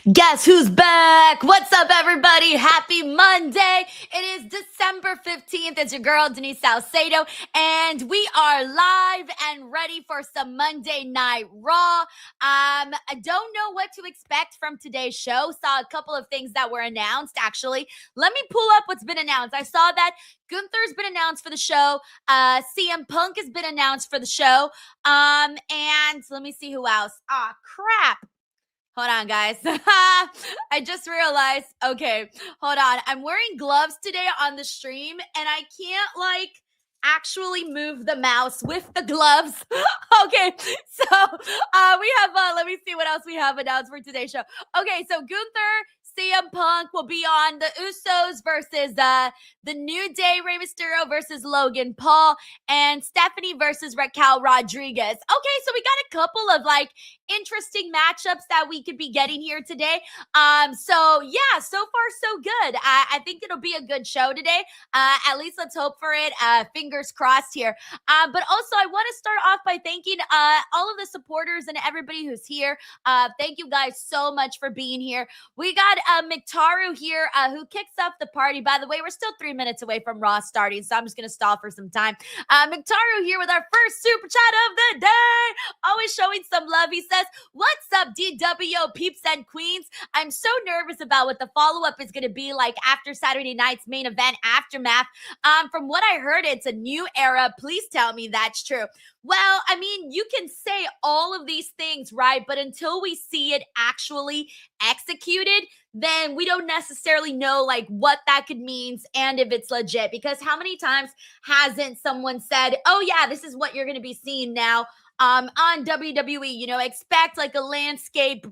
Guess who's back? What's up, everybody? Happy Monday. It is December 15th. It's your girl, Denise Salcedo, and we are live and ready for some Monday Night Raw. I don't know what to expect from today's show. Saw a couple of things that were announced, actually. Let me pull up what's been announced. I saw that Gunther's been announced for the show. CM Punk has been announced for the show. And let me see who else. Ah, crap. Hold on, guys. I just realized, okay, hold on. I'm wearing gloves today on the stream, and I can't, actually move the mouse with the gloves. Okay, so we have, let me see what else we have announced for today's show. Okay, so Gunther, CM Punk will be on the Usos versus the New Day, Rey Mysterio versus Logan Paul, and Stephanie versus Raquel Rodriguez. Okay, so we got a couple of interesting matchups that we could be getting here today. So yeah, so far so good. I think it'll be a good show today. At least let's hope for it. Fingers crossed here. But also I want to start off by thanking all of the supporters and everybody who's here. Thank you guys so much for being here. We got McTaru here who kicks off the party. By the way, we're still 3 minutes away from Raw starting, so I'm just going to stall for some time. McTaru here with our first super chat of the day. Always showing some love. He says, "What's up, DWO peeps and queens? I'm so nervous about what the follow-up is going to be like after Saturday night's main event aftermath. From what I heard, it's a new era. Please tell me that's true." Well, I mean, you can say all of these things, right? But until we see it actually executed, then we don't necessarily know what that could mean and if it's legit. Because how many times hasn't someone said, "Oh yeah, this is what you're going to be seeing now on WWE, expect a landscape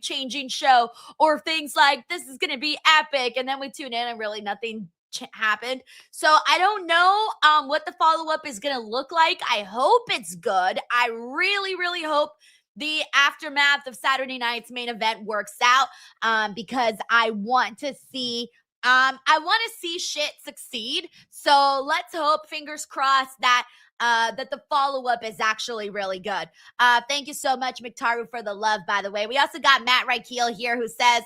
changing show," or things like, "This is going to be epic," and then we tune in and really nothing happened. So I don't know what the follow-up is going to look like. I hope it's good. I really, really hope the aftermath of Saturday night's main event works out because I want to see shit succeed. So let's hope, fingers crossed, that the follow-up is actually really good. Thank you so much, McTaru, for the love, by the way. We also got Matt Reichel here who says,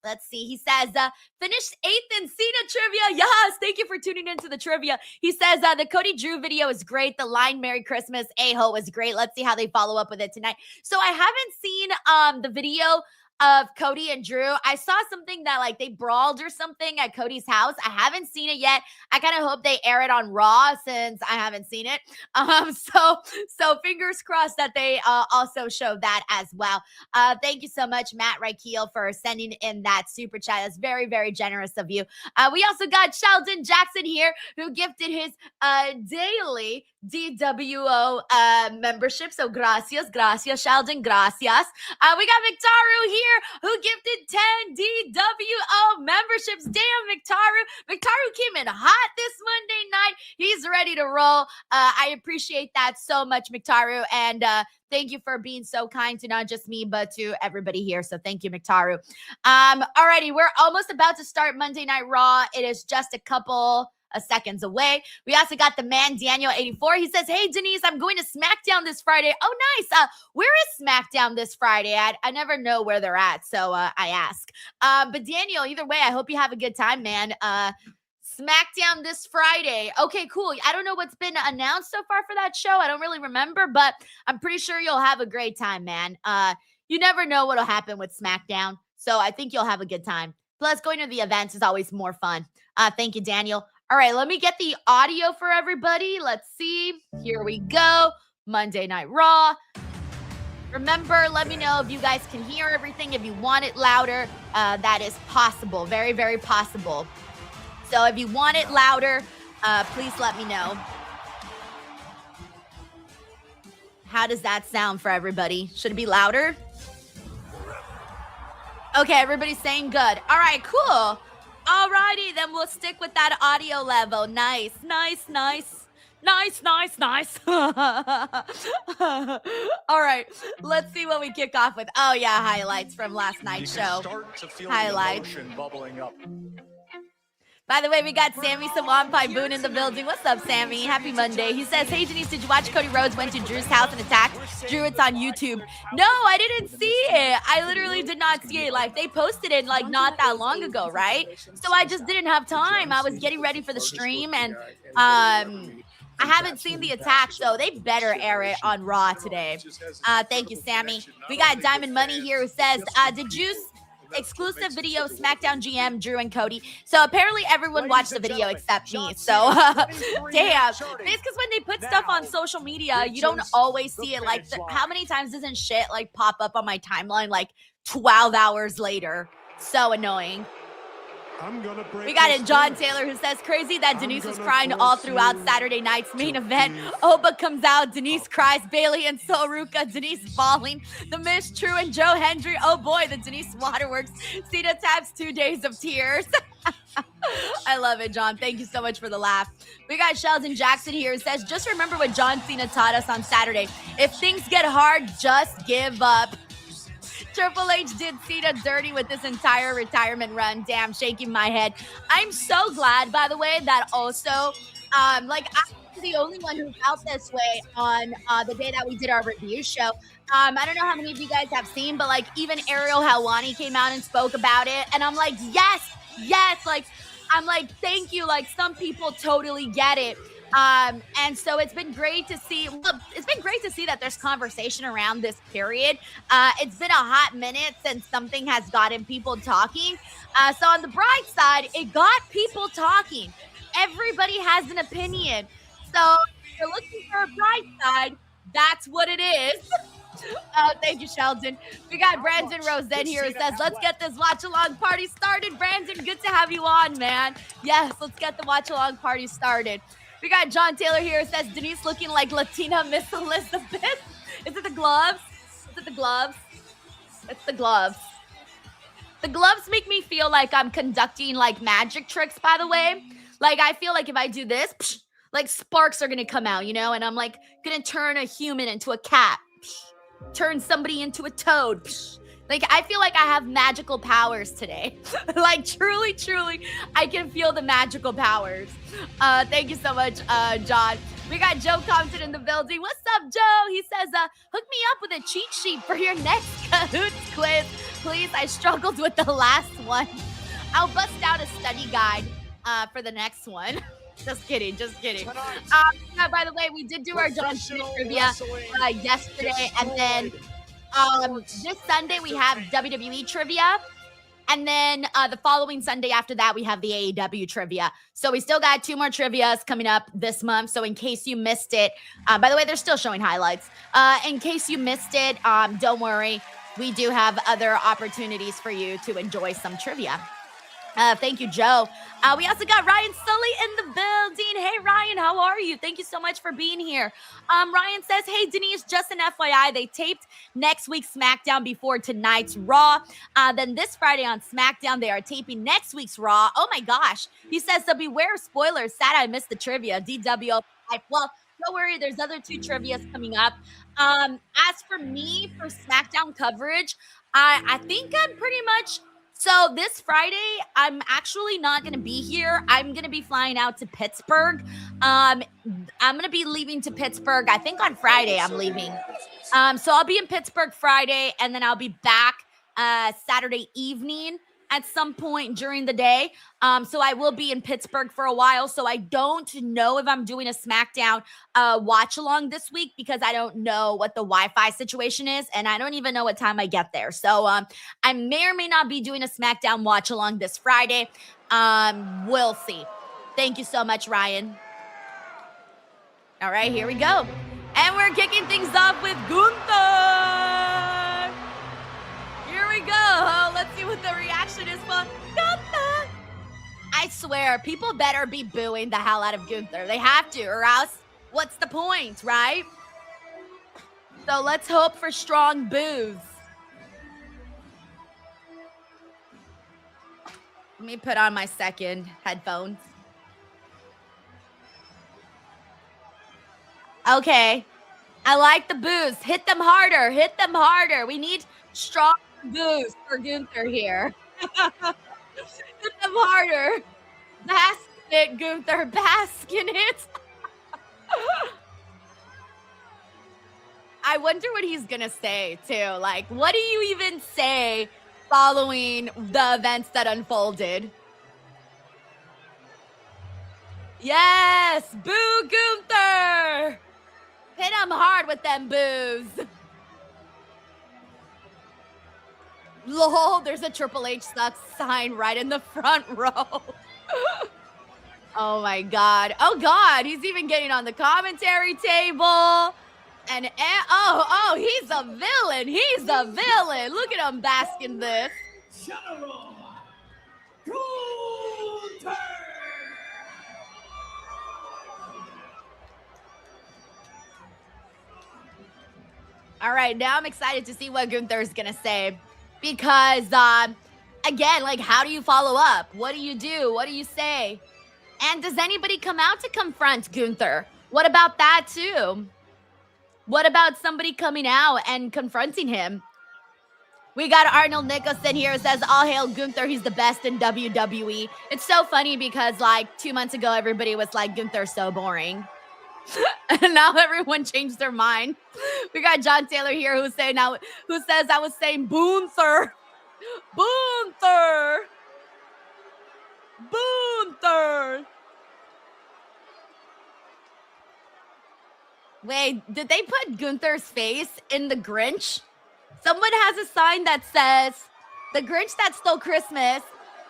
let's see, he says, finished 8th in Cena trivia. Yes, thank you for tuning into the trivia. He says, the Cody Drew video is great. The line "Merry Christmas, a-ho" was great. Let's see how they follow up with it tonight. So I haven't seen the video of Cody and Drew. I saw something that they brawled or something at Cody's house. I haven't seen it yet. I kind of hope they air it on Raw since I haven't seen it. So fingers crossed that they also show that as well. Thank you so much, Matt Reichel, for sending in that super chat. That's very, very generous of you. We also got Sheldon Jackson here who gifted his daily DWO membership. So gracias, Sheldon, gracias. We got Victaru here who gifted 10 DWO memberships. Damn, Victaru came in hot this Monday night. He's ready to roll. I appreciate that so much, Victaru, and thank you for being so kind to not just me, but to everybody here. So thank you, McTaru. Alrighty, we're almost about to start Monday Night Raw. It is just a couple of seconds away. We also got the man Daniel 84. He says, "Hey Denise, I'm going to SmackDown this Friday." Oh, nice. Where is SmackDown this Friday at? I never know where they're at, so I ask. But Daniel, either way, I hope you have a good time, man. SmackDown this Friday. Okay, cool. I don't know what's been announced so far for that show. I don't really remember, but I'm pretty sure you'll have a great time, man. You never know what'll happen with SmackDown, so I think you'll have a good time. Plus, going to the events is always more fun. Thank you, Daniel. All right, let me get the audio for everybody. Let's see. Here we go. Monday Night Raw. Remember, let me know if you guys can hear everything. If you want it louder, that is possible. Very, very possible. So if you want it louder, please let me know. How does that sound for everybody? Should it be louder? Okay, everybody's saying good. All right, cool. Alrighty, then we'll stick with that audio level. Nice. All right, let's see what we kick off with. Oh yeah, highlights from last night's show. Highlights. By the way, we got Sammy Sawampai Boone in the building. What's up, Sammy? Happy Monday. He says, "Hey, Denise, did you watch Cody Rhodes went to Drew's house and attacked Drew? It's on YouTube." No, I didn't see it. I literally did did not see it. Like, they posted it like not that long ago, right? So I just didn't have time. I was getting ready for the stream, and I haven't seen the attack, so they better air it on Raw today. Thank you, Sammy. We got Diamond Money here who says, did you exclusive video SmackDown GM Drew and Cody? So apparently everyone watched the video except me. So damn, it's because when they put stuff on social media, you don't always see it. Like, how many times doesn't shit like pop up on my timeline like 12 hours later? So annoying. We got it, John Taylor, who says, crazy that Denise was crying all throughout Saturday night's main event. Oba comes out, Denise cries, Bailey and Soruka, Denise falling, The Miz, True, and Joe Hendry. Oh boy, the Denise Waterworks. Cena taps 2 days of tears. I love it, John. Thank you so much for the laugh. We got Sheldon Jackson here who says, just remember what John Cena taught us on Saturday. If things get hard, just give up. Triple H did Cena dirty with this entire retirement run. Damn, shaking my head. I'm so glad, by the way, that also, like, I'm the only one who felt this way on the day that we did our review show. I don't know how many of you guys have seen, but, like, even Ariel Helwani came out and spoke about it. And I'm like, yes. Like, I'm like, thank you. Like, some people totally get it. And so it's been great to see. Well, it's been great to see that there's conversation around this period. It's been a hot minute since something has gotten people talking. So on the bright side, it got people talking. Everybody has an opinion. So if you're looking for a bright side, that's what it is. Thank you, Sheldon. We got Brandon Rosen here who says, let's get this watch-along party started. Brandon, good to have you on, man. Yes, let's get the watch-along party started. We got John Taylor here who says, Denise looking like Latina Miss Elizabeth. Is it the gloves? Is it the gloves? It's the gloves. The gloves make me feel like I'm conducting like magic tricks, by the way. Like, I feel like if I do this, psh, like sparks are going to come out, you know? And I'm like going to turn a human into a cat. Psh, turn somebody into a toad. Psh. Like, I feel like I have magical powers today. Like, truly, I can feel the magical powers. Thank you so much, John. We got Joe Compton in the building. What's up, Joe? He says, hook me up with a cheat sheet for your next Kahoots quiz. Please, I struggled with the last one. I'll bust out a study guide for the next one. Just kidding. Yeah, by the way, we did do our John Cena trivia yesterday, and then this Sunday we have WWE trivia, and then the following Sunday after that we have the AEW trivia. So we still got 2 more trivias coming up this month. So in case you missed it, by the way, they're still showing highlights. In case you missed it, don't worry, we do have other opportunities for you to enjoy some trivia. Thank you, Joe. We also got Ryan Sully in the building. Hey, Ryan, how are you? Thank you so much for being here. Ryan says, hey, Denise, just an FYI, they taped next week's SmackDown before tonight's Raw. Then this Friday on SmackDown, they are taping next week's Raw. Oh, my gosh. He says, so beware of spoilers. Sad I missed the trivia. DW. Well, don't worry. There's other 2 trivias coming up. As for me, for SmackDown coverage, I think I'm pretty much... So this Friday, I'm actually not going to be here. I'm going to be flying out to Pittsburgh. I'm going to be leaving to Pittsburgh. I think on Friday I'm leaving. So I'll be in Pittsburgh Friday, and then I'll be back Saturday evening at some point during the day. So I will be in Pittsburgh for a while. So I don't know if I'm doing a SmackDown watch along this week because I don't know what the Wi-Fi situation is. And I don't even know what time I get there. So I may or may not be doing a SmackDown watch along this Friday. We'll see. Thank you so much, Ryan. All right, here we go. And we're kicking things off with Gunther. Here we go. Let's see what the reaction is for Gunther. I swear, people better be booing the hell out of Gunther. They have to, or else what's the point, right? So let's hope for strong boos. Let me put on my second headphones. Okay. I like the boos. Hit them harder. Hit them harder. We need strong boos for Gunther here. Hit them harder. Bask in it, Gunther. Bask in it. I wonder what he's going to say, too. Like, what do you even say following the events that unfolded. Yes, boo Gunther! Hit him hard with them boos. Lol, there's a Triple H sucks sign right in the front row. Oh my God. Oh God, he's even getting on the commentary table. And oh, he's a villain. He's a villain. Look at him bask in this. General Gunther. All right, now I'm excited to see what Gunther's gonna say. Because again, like, how do you follow up? What do you do? What do you say? And does anybody come out to confront Gunther? What about that too? What about somebody coming out and confronting him? We got Arnold Nicholson here, says, all hail Gunther, he's the best in WWE. It's so funny because like 2 months ago, everybody was like, Gunther's so boring. And now everyone changed their mind. We got John Taylor here who says I was saying Gunther. Gunther. Gunther. Wait, did they put Gunther's face in the Grinch? Someone has a sign that says, the Grinch that stole Christmas, and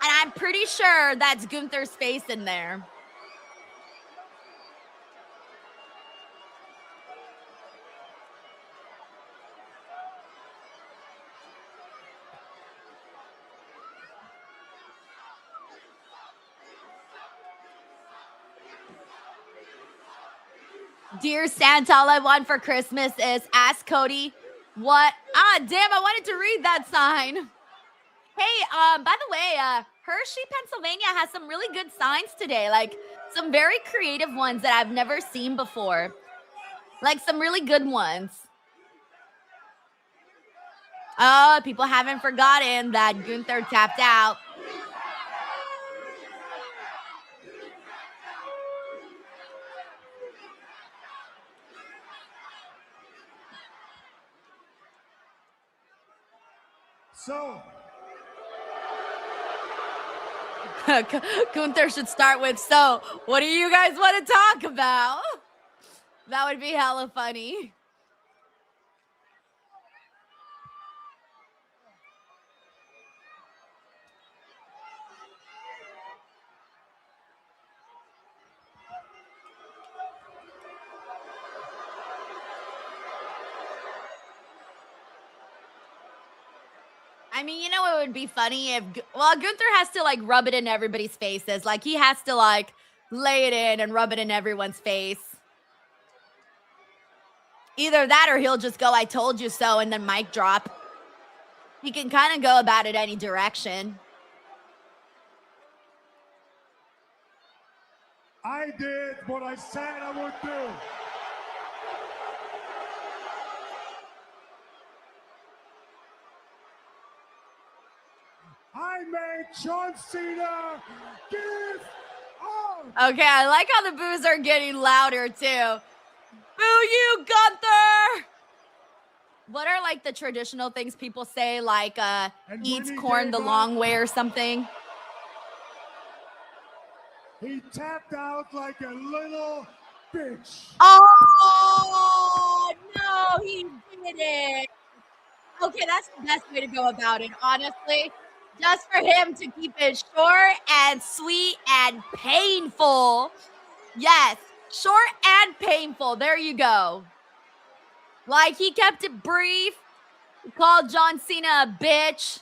I'm pretty sure that's Gunther's face in there. Dear Santa, all I want for Christmas is ask Cody what. Damn, I wanted to read that sign. Hey, by the way, Hershey, Pennsylvania has some really good signs today. Like some very creative ones that I've never seen before. Like some really good ones. Oh, people haven't forgotten that Gunther tapped out. So, Gunther should start with, so, what do you guys want to talk about? That would be hella funny. I mean, you know, it would be funny if, well, Gunther has to like rub it in everybody's faces. Like he has to like lay it in and rub it in everyone's face. Either that or he'll just go, I told you so, and then mic drop. He can kind of go about it any direction. I did what I said I would do. I made John Cena give up. Okay, I like how the boos are getting louder too. Boo you, Gunther! What are like the traditional things people say, like eats corn the long way or something? He tapped out like a little bitch. Oh, no, he didn't. Okay, that's the best way to go about it, honestly. Just for him to keep it short and sweet and painful. Yes, short and painful. There you go. Like, he kept it brief. He called John Cena a bitch.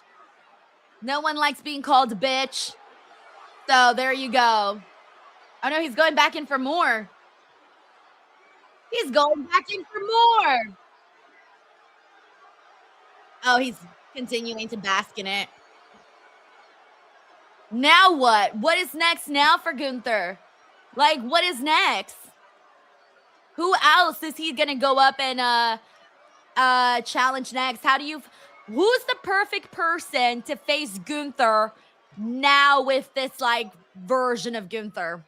No one likes being called a bitch. So, there you go. Oh, no, he's going back in for more. He's going back in for more. Oh, he's continuing to bask in it. Now what? What is next now for Gunther? Like, what is next? Who else is he gonna go up and challenge next? Who's the perfect person to face Gunther now with this like version of Gunther?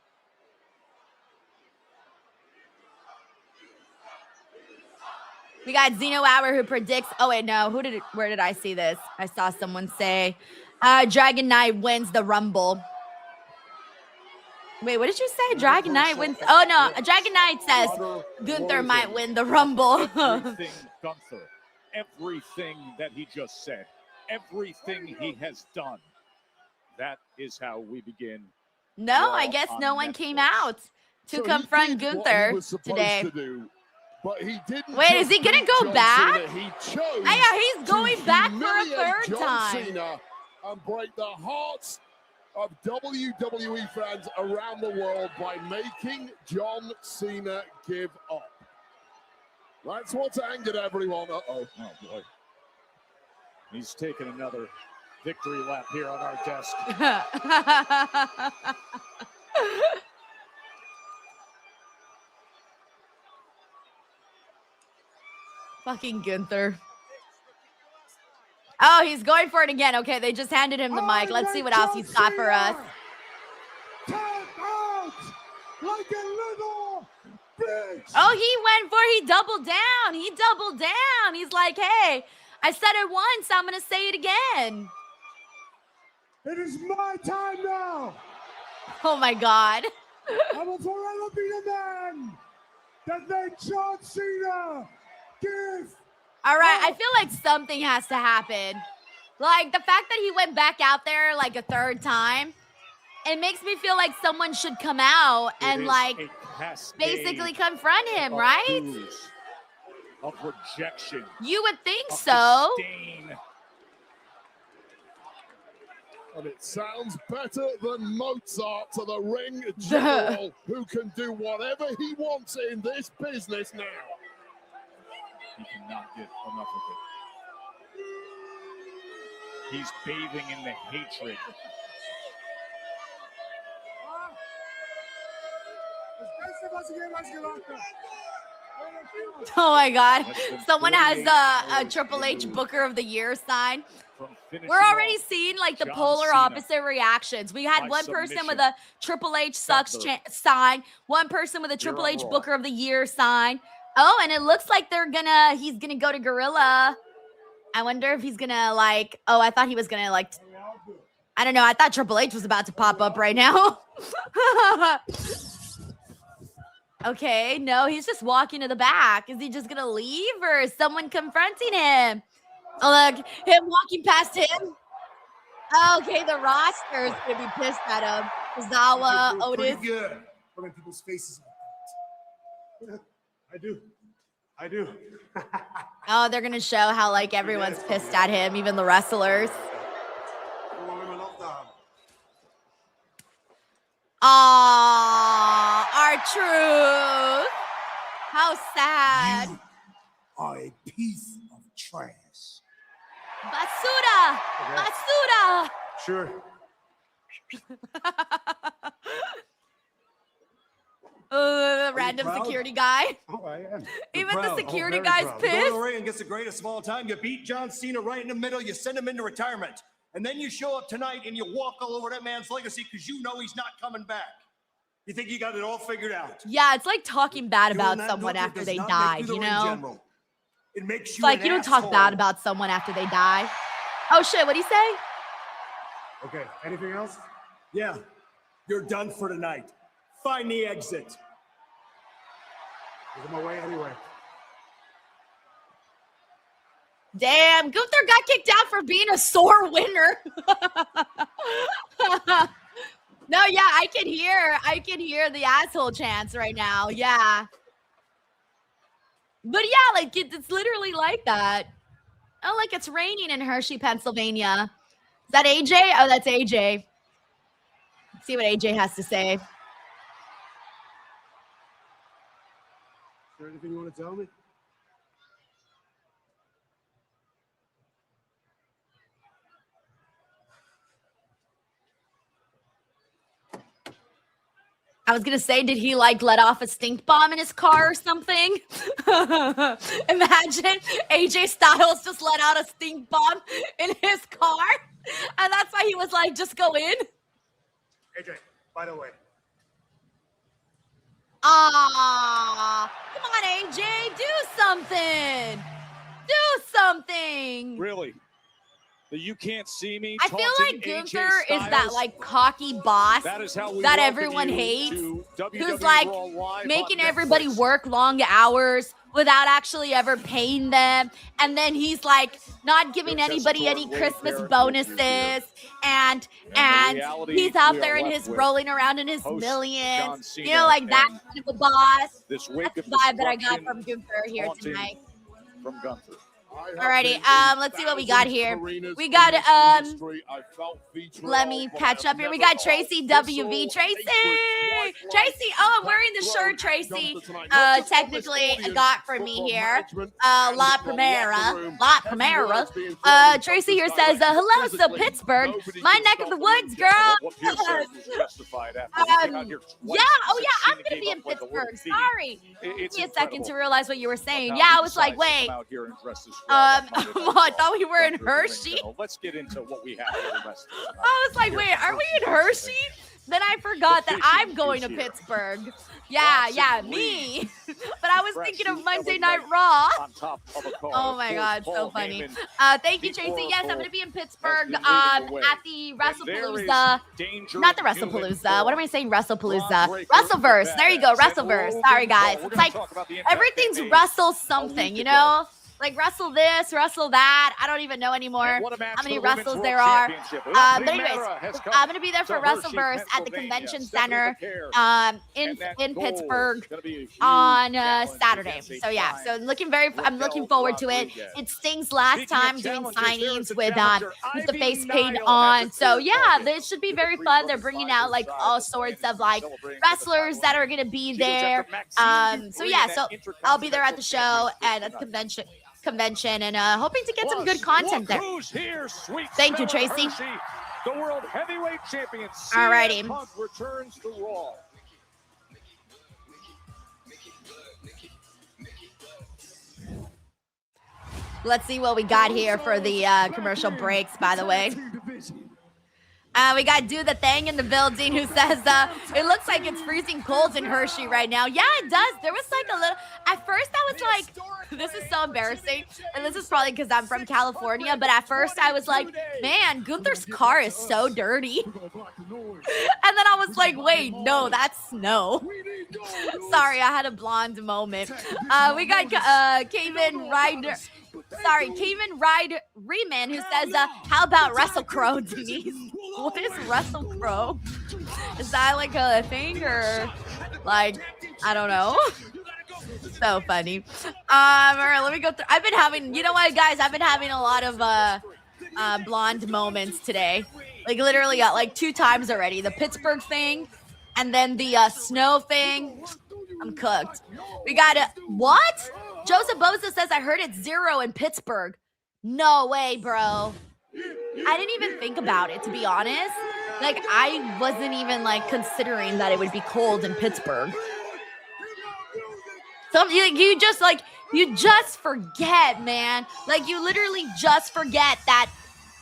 We got Zeno Hour who predicts. Oh wait, no. Where did I see this? I saw someone say, Dragon Knight wins the Rumble. Wait, what did you say? Dragon Knight wins. Oh no, Dragon Knight says Gunther might win the Rumble. Everything, Gunther, everything that he just said, everything he has done. That is how we begin. No, I guess no one came out to confront Gunther today. But he didn't. Wait, is he gonna go back? He chose. Yeah, he's going back for a third time. Cena and break the hearts of WWE fans around the world by making John Cena give up. That's what's angered everyone. Oh boy. He's taking another victory lap here on our desk. Fucking Gunther. Oh, he's going for it again. Okay, they just handed him the mic. Let's see what else he's got for us. Tap out like a little bitch. Oh, he doubled down. He doubled down. He's like, hey, I said it once. I'm going to say it again. It is my time now. Oh, my God. I will forever be the man that made John Cena give. All right, I feel like something has to happen. Like, the fact that he went back out there like a third time, it makes me feel like someone should come out and, like, basically confront him, right? Of rejection. You would think so. And it sounds better than Mozart to the ring general who can do whatever he wants in this business now. He cannot get enough of it. He's bathing in the hatred. Oh my God. Someone has a Triple H Booker of the Year sign. We're already seeing like the polar opposite reactions. We had one person with a Triple H sucks sign, one person with a Triple H Booker of the Year sign. Oh, and it looks like he's gonna go to Gorilla. I wonder if he's gonna like, oh, I thought he was gonna like, I don't know. I thought Triple H was about to pop up right now. Okay, no, he's just walking to the back. Is he just gonna leave or is someone confronting him? Oh, look, him walking past him. Okay, the roster's gonna be pissed at him. Zawa, Otis. Pretty good. Putting people's faces like that. I do. Oh, they're gonna show how like everyone's pissed at him, even the wrestlers. Aww, R-Truth. How sad. You are a piece of trash. Basura! Okay. Basura! Sure. Random security guy. Oh, I am. Even the security guy's You go to pissed. the ring and gets the greatest of all time. You beat John Cena right in the middle. You send him into retirement. And then you show up tonight and you walk all over that man's legacy because you know he's not coming back. You think you got it all figured out. Yeah, it's like talking bad about someone after they died, you know? It makes It's you like an you don't asshole. talk bad about someone after they die. Oh shit, what'd he say? Okay, anything else? Yeah, you're done for tonight. Find the exit. I'm on my way anyway. Damn, Gunther got kicked out for being a sore winner. No, yeah, I can hear the asshole chants right now. Yeah. But yeah, like it's literally like that. Oh, like it's raining in Hershey, Pennsylvania. Is that AJ? Oh, that's AJ. Let's see what AJ has to say. Is there anything you want to tell me? I was gonna say, did he like let off a stink bomb in his car or something? Imagine AJ Styles just let out a stink bomb in his car, and that's why he was like, just go in. AJ, by the way. Ah, come on, AJ, do something. Do something. Really? The you can't see me. I feel like taunting AJ Gunther is that Styles? like cocky boss That is how we that welcome everyone you hates, to WWE who's like RAW Live making on everybody Netflix. work long hours without actually ever paying them. And then he's like not giving Your anybody any test-torn Christmas Wade Barrett bonuses. with you here. And And the reality he's out we there are in left his with rolling around in his host John millions. Cena You know, like that and kind of a boss. this wake That's of the vibe that I got destruction from Gunther here haunting tonight. from Gunther. Alrighty, let's see what we got here. We got, let me catch up here. We got Tracy WV. Tracy! Tracy! Oh, I'm wearing the shirt Tracy technically got from me here. La Primera. Tracy here says, hello, so Pittsburgh. My neck of the woods, girl. I'm going to be in Pittsburgh. Sorry. Give me a second to realize what you were saying. Yeah, I was like, wait. I thought we were in Hershey. Let's get into what we have for the rest of the night. I was like, wait, are we in Hershey? Then I forgot that I'm going to Pittsburgh. Yeah, me. But I was thinking of Monday Night Raw. Oh my God, so funny. Thank you, Tracy. Yes, I'm going to be in Pittsburgh at the WrestlePalooza. Not the WrestlePalooza. What am I saying? WrestlePalooza. WrestleVerse. There you go, WrestleVerse. Sorry, guys. It's like everything's Wrestle something, you know? Like wrestle this, wrestle that. I don't even know anymore how many wrestles there are. But anyways, I'm gonna be there for WrestleVerse at the Convention Center in Pittsburgh on Saturday. So yeah, so I'm looking forward to it. It Sting's last time doing signings with the face paint on. So yeah, this should be very fun. They're bringing out like all sorts of like wrestlers that are gonna be there. So yeah, so I'll be there at the show and at the convention and hoping to get some good content there. Thank you, Tracy. The World Heavyweight Champion. Alrighty. Punk returns to Raw. Let's see what we got here for the commercial breaks, by the way. We got Do the Thing in the building who says, it looks like it's freezing cold in Hershey right now. Yeah, it does. There was like a little, at first I was like, this is so embarrassing. And this is probably because I'm from California. But at first I was like, man, Gunther's car is so dirty. And then I was like, wait, no, that's snow. Sorry, I had a blonde moment. We got Kamen Riemann who says, how about Wrestle Crow, Denise? What is Wrestle Crow? Is that like a thing or like, I don't know. So funny. All right, let me go through. I've been having, you know what, guys? I've been having a lot of blonde moments today. Like literally like 2 times already. The Pittsburgh thing and then the snow thing. I'm cooked. We got what? Joseph Boza says, I heard it's 0 in Pittsburgh. No way, bro. I didn't even think about it, to be honest. Like, I wasn't even, like, considering that it would be cold in Pittsburgh. So, you just forget, man. Like, you literally just forget that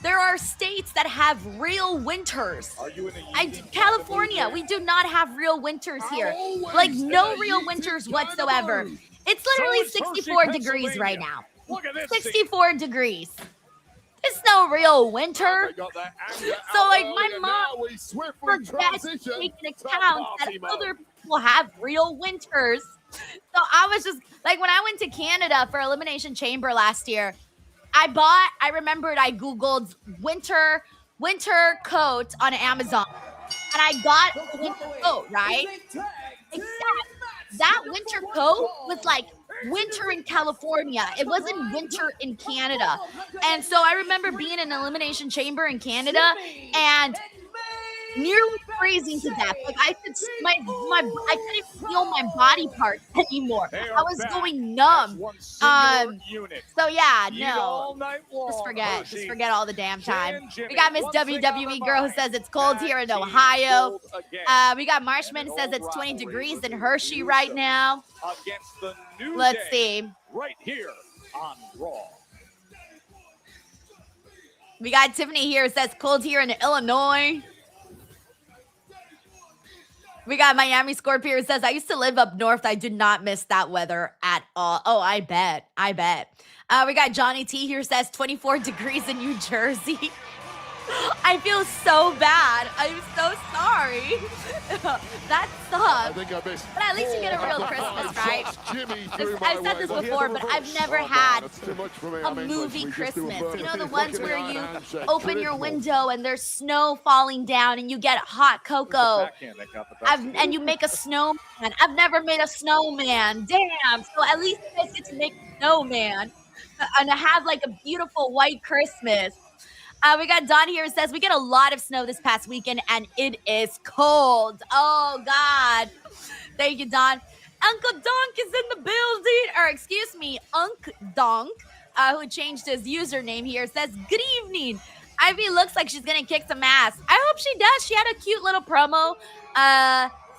there are states that have real winters. Are you in the California, we do not have real winters here. Like, no real winters whatsoever. It's literally 64 degrees right now. 64 degrees. It's no real winter. So, like, my mom forgets to take into account that other people have real winters. So, I was just, like, when I went to Canada for Elimination Chamber last year, I remembered I Googled winter coat on Amazon. And I got a winter coat, right? Except that winter coat was like winter in California. It wasn't winter in Canada. And so I remember being in an Elimination Chamber in Canada and nearly freezing to death. Like I couldn't feel my body parts anymore. I was going numb. So yeah, no. Just forget all the damn time. We got Miss WWE Girl who says it's cold here in Ohio. We got Marshman who says it's 20 degrees in Hershey right now. Let's see. Right here on Raw. We got Tiffany here who says cold here in Illinois. We got Miami Scorpio says, I used to live up north. I did not miss that weather at all. Oh, I bet. We got Johnny T here says 24 degrees in New Jersey. I feel so bad. I'm so sorry. That sucks. I think I missed. But at least you get a real Christmas, right? I've said this way. before, but I've never had That's too much for me. a I'm English. movie We just do a Christmas. Burger You know, the King. ones Look at where the you handshake. open your Traditional. window and there's snow falling down and you get hot cocoa. Backhand that got the best of it. And you make a snowman. I've never made a snowman. Damn. So at least you guys get to make a snowman and to have like a beautiful white Christmas. We got Don here who says, we get a lot of snow this past weekend and it is cold. Oh, God. Thank you, Don. Uncle Donk is in the building. Or excuse me, Unc Donk, who changed his username here, says, good evening. Ivy looks like she's going to kick some ass. I hope she does. She had a cute little promo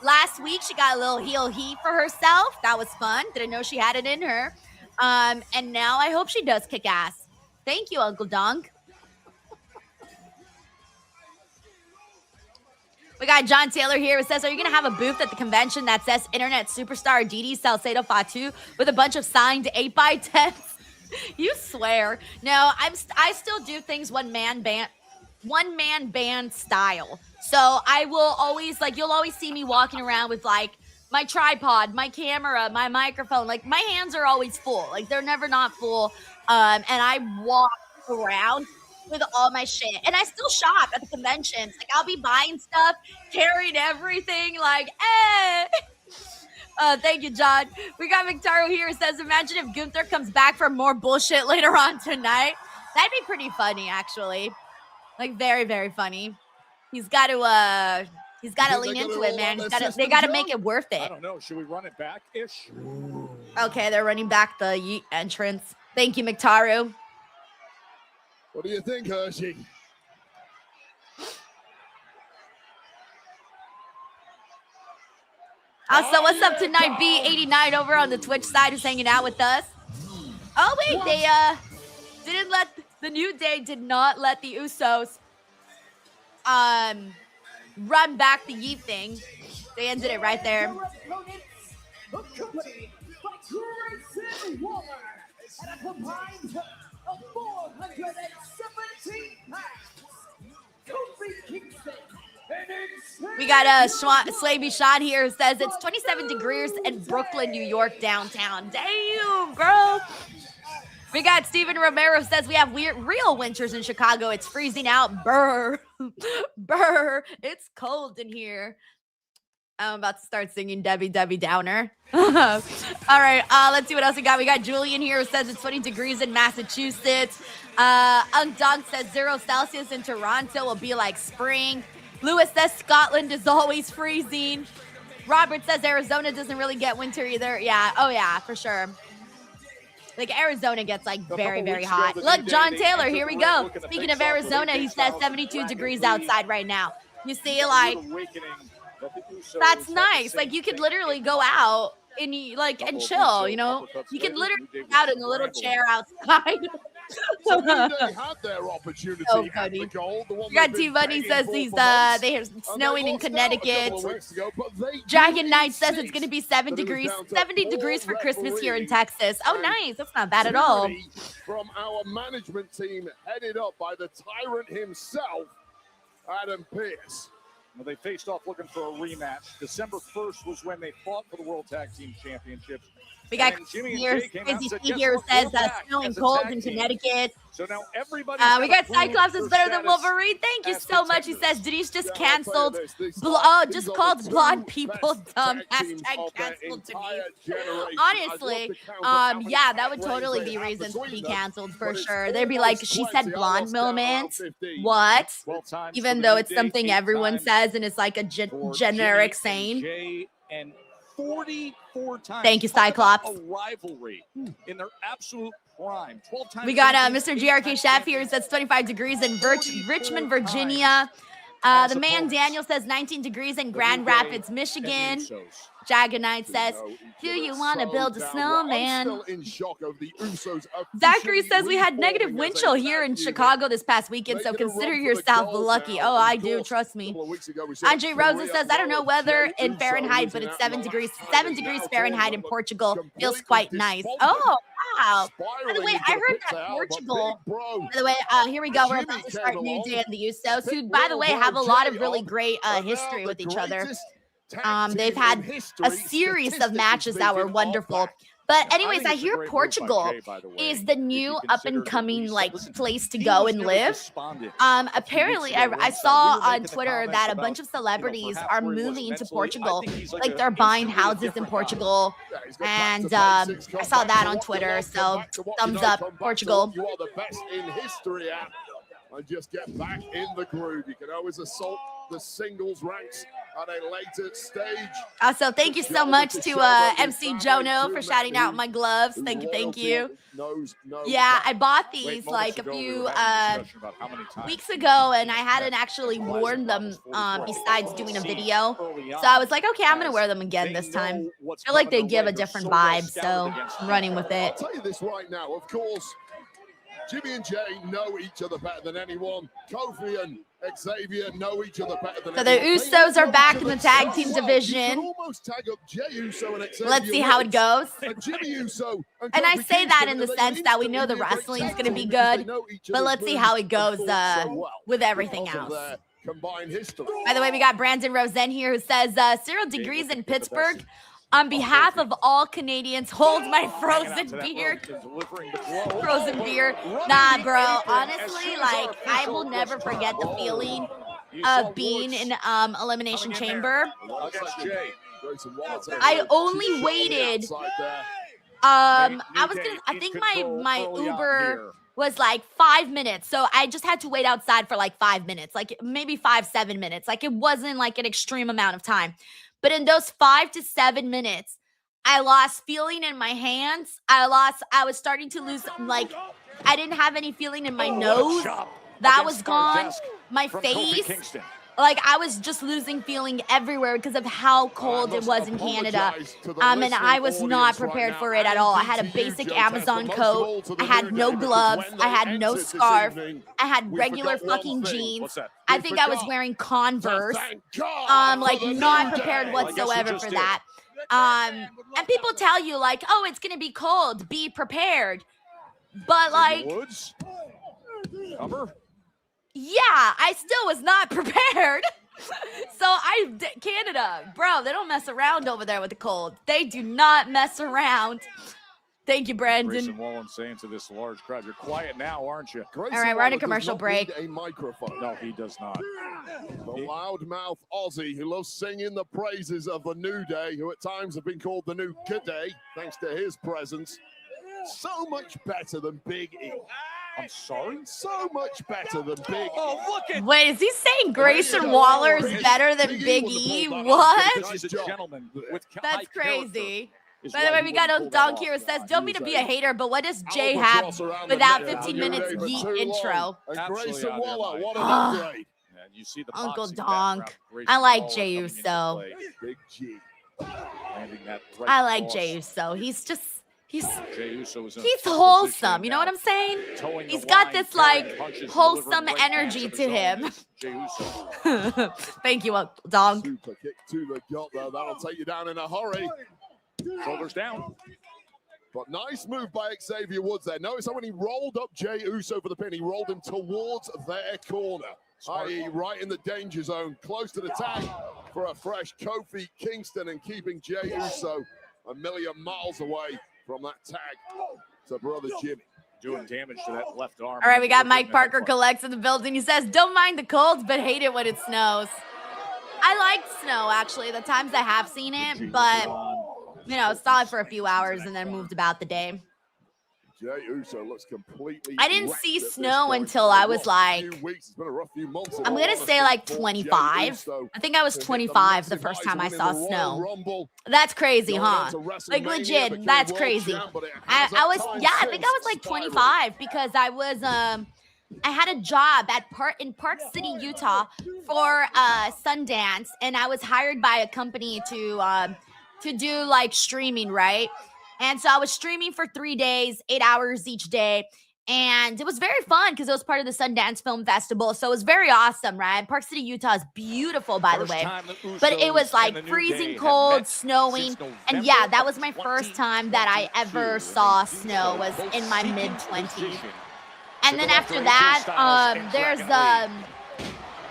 last week. She got a little heel heat for herself. That was fun. Didn't know she had it in her. And now I hope she does kick ass. Thank you, Uncle Donk. We got John Taylor here who says, are you going to have a booth at the convention that says internet superstar Denise Salcedo Fatu with a bunch of signed 8x10s? You swear. No, I still do things one man band style. So I will always, like, you'll always see me walking around with, like, my tripod, my camera, my microphone. Like, my hands are always full. Like, they're never not full. And I walk around with all my shit. And I still shop at the conventions. Like, I'll be buying stuff, carrying everything, like, thank you, John. We got Victaro here who says, imagine if Gunther comes back for more bullshit later on tonight. That'd be pretty funny, actually. Like, very, very funny. He's got to lean into it, man. They got to make it worth I it. don't know. Should we run it back-ish? Okay, they're running back the Yeet entrance. Thank you, Victaro. What do you think, Hershey? Also, what's up tonight, B89 over on the Twitch side who's hanging out with us. Oh, wait, they didn't let, the New Day did not let the Usos run back the Yeet thing. They ended it right there. Accompanied by Grayson Waller at a combined of 417 pounds. Kofi Kingston. We got Slavey Sean here who says it's 27 degrees in Brooklyn, New York, downtown. Damn, bro. We got Steven Romero who says we have real winters in Chicago. It's freezing out. Brr. Brr. It's cold in here. I'm about to start singing Debbie Downer. All right, let's see what else we got. We got Julian here who says it's 20 degrees in Massachusetts. Unk Dog says 0 Celsius in Toronto will be like spring. Lewis says Scotland is always freezing. Robert says Arizona doesn't really get winter either. Yeah, oh yeah, for sure. Like Arizona gets like very, very hot. Look, John Taylor, here we go. Speaking of Arizona, he says 72 degrees outside right now. You see, like, that's nice. Like, you could literally go out and and chill, you know? You could literally go out in a little chair outside. So they had their opportunity So at funny. the goal. We got T-Bunny says they are snowing in Connecticut. Dragon Knight says it's going to be 70 degrees for Christmas here in Texas. Oh, nice. That's not bad at all. From our management team, headed up by the tyrant himself, Adam Pearce. Well, they faced off looking for a rematch. December 1st was when they fought for the World Tag Team Championships. We got Jimmy here, Jay came out and Crazy said, Steve "Guess here what? says We're back snowing as a cold tag in team." Connecticut. So now everybody. We got Cyclops is better than Wolverine. Thank you so much. He says Denise just canceled, just called blonde people dumb. Hashtag canceled Denise. Honestly, yeah, that would totally be reasons to be canceled for sure. They'd be like, she said blonde moment. What? Even though it's something everyone says and it's like a generic saying. And 44 times. Thank you, Cyclops. A rivalry in their absolute prime. 12 times. We got Mr. GRK Chef here. It says 25 degrees in Richmond, Virginia. The man Daniel says 19 degrees in Grand Rapids, Michigan. Jaganite says, do you want to build a snowman? Zachary says we had negative wind chill here in Chicago this past weekend, so consider yourself lucky. Oh, I do, trust me. Andre Rosa says, I don't know weather in Fahrenheit, but it's 7 degrees. 7 degrees Fahrenheit in Portugal feels quite nice. Oh, wow. By the way, I heard that Portugal, by the way, here we go. We're about to start New Day and the Usos, who, by the way, have a lot of really great history with each other. They've had a series of matches that were wonderful. But anyways, I hear Portugal is the new up-and-coming like place to go and live. Apparently, I saw on Twitter that a bunch of celebrities are moving to Portugal. Like they're buying houses in Portugal, and I saw that on Twitter. So thumbs up, Portugal. You are the best in history at, and just get back in the groove. You can always assault the singles ranks at a later stage. Also, thank you so much to MC Jono for shouting out my gloves. Thank you. Yeah, I bought these like a few weeks ago, and I hadn't actually worn them besides doing a video. So I was like, okay, I'm gonna wear them again this time. I feel like they give a different vibe, so I'm running with it. I'll tell you this right now, of course, Jimmy and Jay know each other better than anyone. Kofi and Xavier know each other better than anyone. So the Usos are back in the tag team division. Let's see how it goes. And I say that in the sense that we know the wrestling is going to be good, but let's see how it goes with everything else. By the way, we got Brandon Rosen here who says 0 degrees in Pittsburgh. On behalf of all Canadians, hold my frozen beer. Frozen beer. Nah, bro. Honestly, like, I will never forget the feeling of being in Elimination Chamber. I only waited. I think my Uber was like 5 minutes. So I just had to wait outside for like 5 minutes, like maybe 5-7 minutes. Like it wasn't like an extreme amount of time. But in those 5 to 7 minutes, I lost feeling in my hands. I was starting to lose, like, I didn't have any feeling in my nose. That was gone. My face. Like, I was just losing feeling everywhere because of how cold it was in Canada. And I was not prepared for it at all. I had a basic Amazon coat. I had no gloves. I had no scarf. I had regular fucking jeans. I think I was wearing Converse. Like, not prepared whatsoever for that. And people tell you, like, oh, it's going to be cold. Be prepared. But, like... Yeah, I still was not prepared. So Canada, bro, they don't mess around over there with the cold. They do not mess around. Thank you, Brandon. Grayson Wallen saying to this large crowd, you're quiet now, aren't you? All right, we're on a commercial break. A microphone. No, he does not. The loudmouth Aussie who loves singing the praises of the New Day, who at times have been called the New Good Day, thanks to his presence. So much better than Big E. I'm sorry? So much better than Big E. Oh, look at... Wait, is he saying Grayson Waller is better than Big E? What? That's crazy. By the way, we got a dunk here. It says, don't mean to be a hater, but what does Jay have without 15 minutes yeet intro? Grayson Waller, what an upgrade. Uncle Donk. I like Jey Uso. Big G. I like Jey Uso. He's just... He's wholesome, you know what I'm saying? He's got this, like, wholesome energy to him. Thank you, Donk. Super kick to the gut there. That'll take you down in a hurry. Shoulders down. But nice move by Xavier Woods there. Notice how when he rolled up Jey Uso for the pin, he rolled him towards their corner, i.e. right in the danger zone, close to the tag for a fresh Kofi Kingston and keeping Jey Uso a million miles away from that tag to brother Jimmy. Doing damage to that left arm. All right, we got Mike Parker collects in the building. He says, don't mind the colds, but hate it when it snows. I like snow, actually, the times I have seen it, but, you know, saw it for a few hours and then moved about the day. Jey Uso looks completely... I didn't see snow until I was like, I'm going to say like 25. I think I was 25 the first time I saw snow. That's crazy, huh? Like legit, that's crazy. I think I was like 25 because I was I had a job in Park City, Utah for Sundance, and I was hired by a company to do like streaming, right? And so I was streaming for 3 days, 8 hours each day. And it was very fun because it was part of the Sundance Film Festival. So it was very awesome, right? Park City, Utah is beautiful, by the way. But it was like freezing cold, snowing. And yeah, that was my first time that I ever saw snow, was in my mid-20s. And then after that,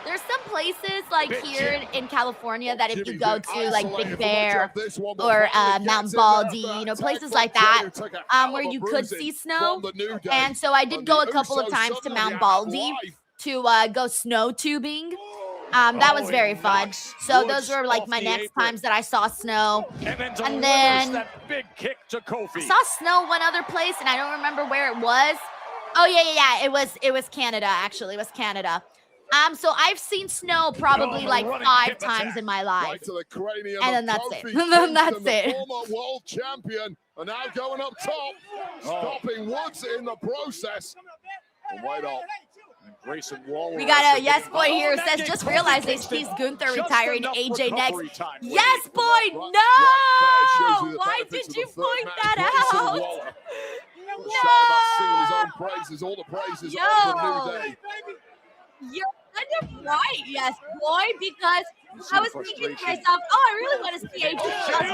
there's some places like here in California that if you go to, like Big Bear or Mount Baldy, you know, places like that, where you could see snow. And so I did go a couple of times to Mount Baldy to go snow tubing. That was very fun. So those were like my next times that I saw snow. And then I saw snow one other place, and I don't remember where it was. Oh yeah. It was Canada, actually. It was Canada. So I've seen snow probably like 5 times in my life. And then that's it. And then that's it. Former world champion, and now going up top, stopping Woods in the process. Wait up. Grayson Waller. We got a yes boy here who says, just realized they teased Gunther retiring AJ next. Yes boy, no! Why did you point that out? No! Singing his own praises, all the praises of the New Day. You're kind of right, yes boy, because I was thinking to myself, oh, I really want to see AJ Gunther.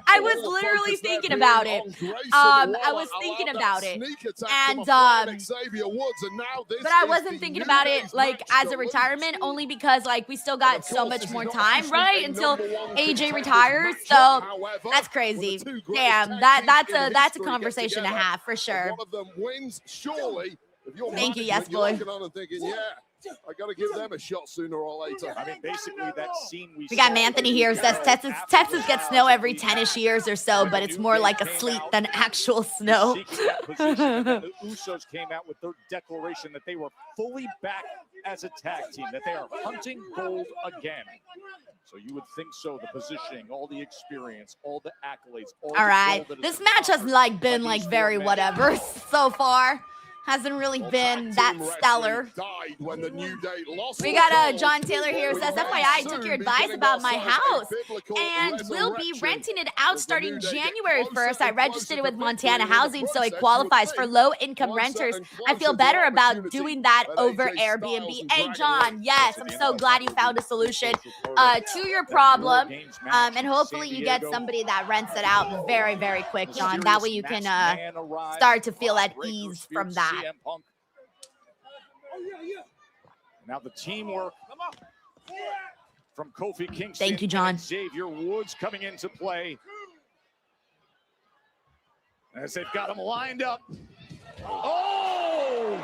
I was literally thinking about it. I was thinking about it. And but I wasn't thinking about it like as a retirement, only because like we still got so much more time, right, until AJ retires. So that's crazy. Damn, that's a conversation to have for sure. One of them wins, surely. Thank you, yes boy. I gotta give them a shot sooner or later. I mean, basically that scene we got Anthony here who says Texas gets snow every 10-ish years or so, but it's more like a sleet than actual snow. The Usos came out with their declaration that they were fully back as a tag team, that they are hunting gold again. So you would think so, the positioning, all the experience, all the accolades. All right, this match has like been like very whatever so far. Hasn't really been that stellar. We got John Taylor here who says, FYI, I took your advice about my house and will be renting it out starting January 1st. I registered it with Montana Housing, so it qualifies for low-income renters. I feel better about doing that over Airbnb. Hey, John, yes, I'm so glad you found a solution to your problem, and hopefully you get somebody that rents it out very, very quick, John. That way you can start to feel at ease from that. Now the teamwork from Kofi Kingston. Thank you, John. And Xavier Woods coming into play as they've got them lined up. Oh,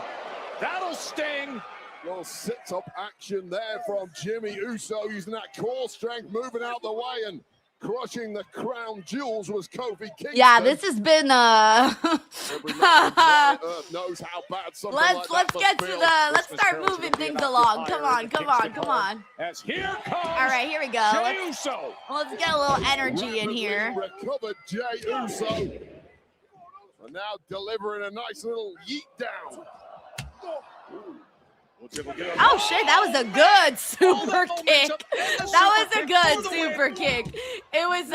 that'll sting. Little sit-up action there from Jimmy Uso, using that core strength, moving out the way and crushing the crown jewels was Kofi Kingston. Yeah, this has been knows how bad let's get to the let's start moving things along. Come on. As here comes all right, here we go. Jey Uso. Let's get a little energy in here. Recovered Jey Uso. And now delivering a nice little yeet down. Oh shit, that was a good super kick. That was a good super kick. It was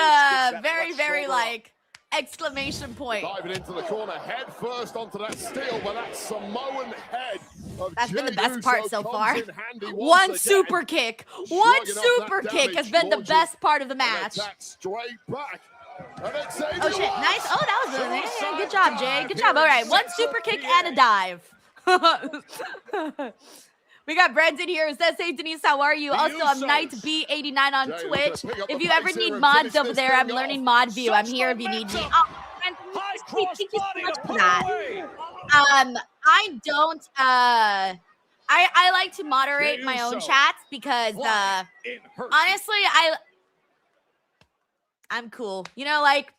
very, very like exclamation point. Diving into the corner, head first onto that steel, but that Samoan head of that's been the best Uso part so far. One super kick. One super kick has been the best part of the match. Straight back. Oh shit, nice. Oh, that was good job, Jay. Good job. All right, one super kick and a dive. We got Brendan here who says, hey Denise, how are you? Also, I'm KnightB89 on Twitch. If you ever need mods over there, I'm learning mod view. I'm here if you need me. Oh, thank you so much for that. I don't I like to moderate my own chats because honestly I'm cool. You know, like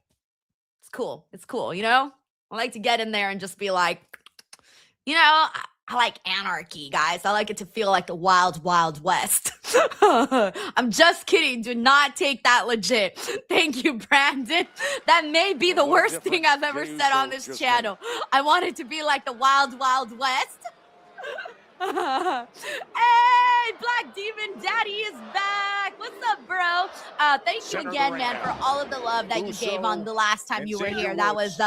it's cool. It's cool, you know? I like to get in there and just be like, you know, I like anarchy, guys. I like it to feel like the wild, wild west. I'm just kidding. Do not take that legit. Thank you, Brandon. That may be the worst thing I've ever said on this channel. I want it to be like the Wild Wild West. Hey, Black Demon Daddy is back. What's up, bro? Thank you again, man, for all of the love that you gave on the last time you were here. That was,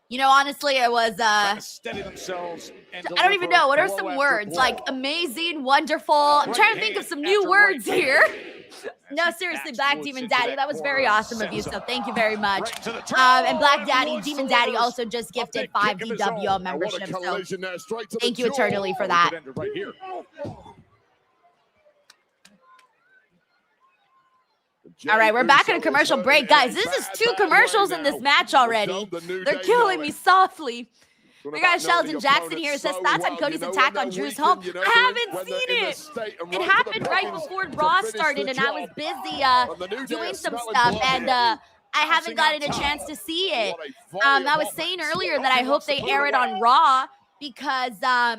you know, honestly, it was, I don't even know. What are some words? Like amazing, wonderful. I'm trying to think of some new words here. No, seriously, Black Demon Daddy, that was very awesome of you, so thank you very much. And Black Daddy, Demon Daddy also just gifted 5 DWO membership, so thank you eternally for that. All right, we're back in a commercial break. Guys, this is 2 commercials in this match already. They're killing me softly. We got Sheldon Jackson here. It says thoughts on Cody's attack on Drew's home. I haven't seen it. It happened right before Raw started, and I was busy doing some stuff, and I haven't gotten a chance to see it. I was saying earlier that I hope they air it on Raw, because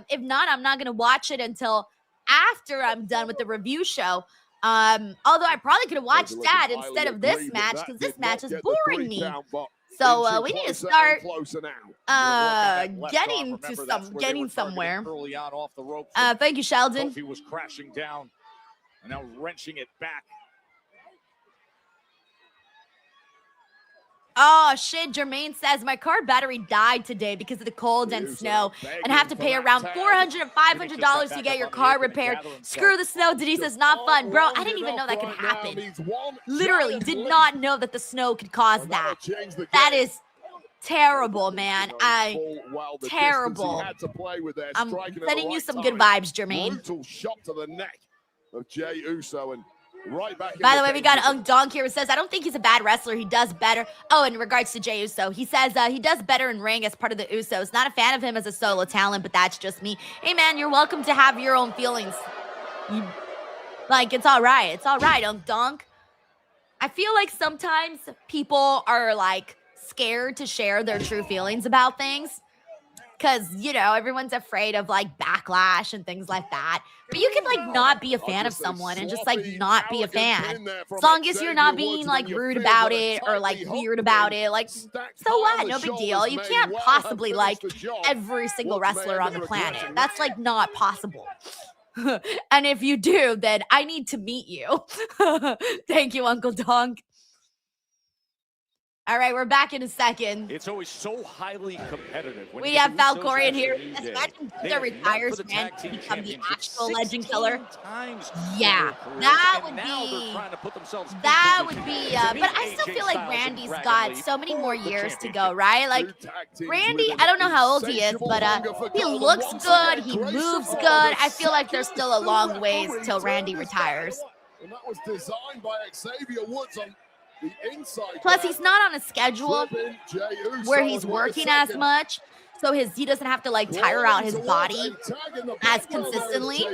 if not, I'm not going to watch it until after I'm done with the review show. Although I probably could have watched that instead of this match, because this match is boring me. So we need to start getting somewhere. Thank you, Sheldon. He was crashing down and now wrenching it back. Oh, shit. Jermaine says, my car battery died today because of the cold and snow and have to pay around $400 to $500 to get your car repaired. Screw the snow. Denise says, not fun. Bro, I didn't even know that could happen. Literally did not know that the snow could cause that. That is terrible, man. Terrible. I'm sending you some good vibes, Jermaine. Brutal shot to the neck of Jey Uso, and right back. By the way, we got Unk Donk here who says, I don't think he's a bad wrestler. He does better. Oh, in regards to Jey Uso, he says he does better in ring as part of the Usos. Not a fan of him as a solo talent, but that's just me. Hey, man, you're welcome to have your own feelings. Like, it's all right. It's all right, Unk Donk. I feel like sometimes people are, like, scared to share their true feelings about things. Because, you know, everyone's afraid of, like, backlash and things like that. But you can, like, not be a fan of someone and just, like, not be a fan. As long as you're not being, like, rude about it or, like, weird about it. Like, so what? No big deal. You can't possibly like every single wrestler on the planet. That's, like, not possible. And if you do, then I need to meet you. Thank you, Uncle Donk. All right, we're back in a second. It's always so highly competitive. We have Falcorian here. Imagine Gunther retires and become the actual legend killer. Yeah, that would be, but I still feel like Randy's got so many more years to go, right? Like, Randy, I don't know how old he is, but he looks good, he moves good. I feel like there's still a long ways till Randy retires. And that was designed by Xavier Woods on the inside. Plus, he's not on a schedule where he's working as much, so he doesn't have to, like, tire out his body as consistently.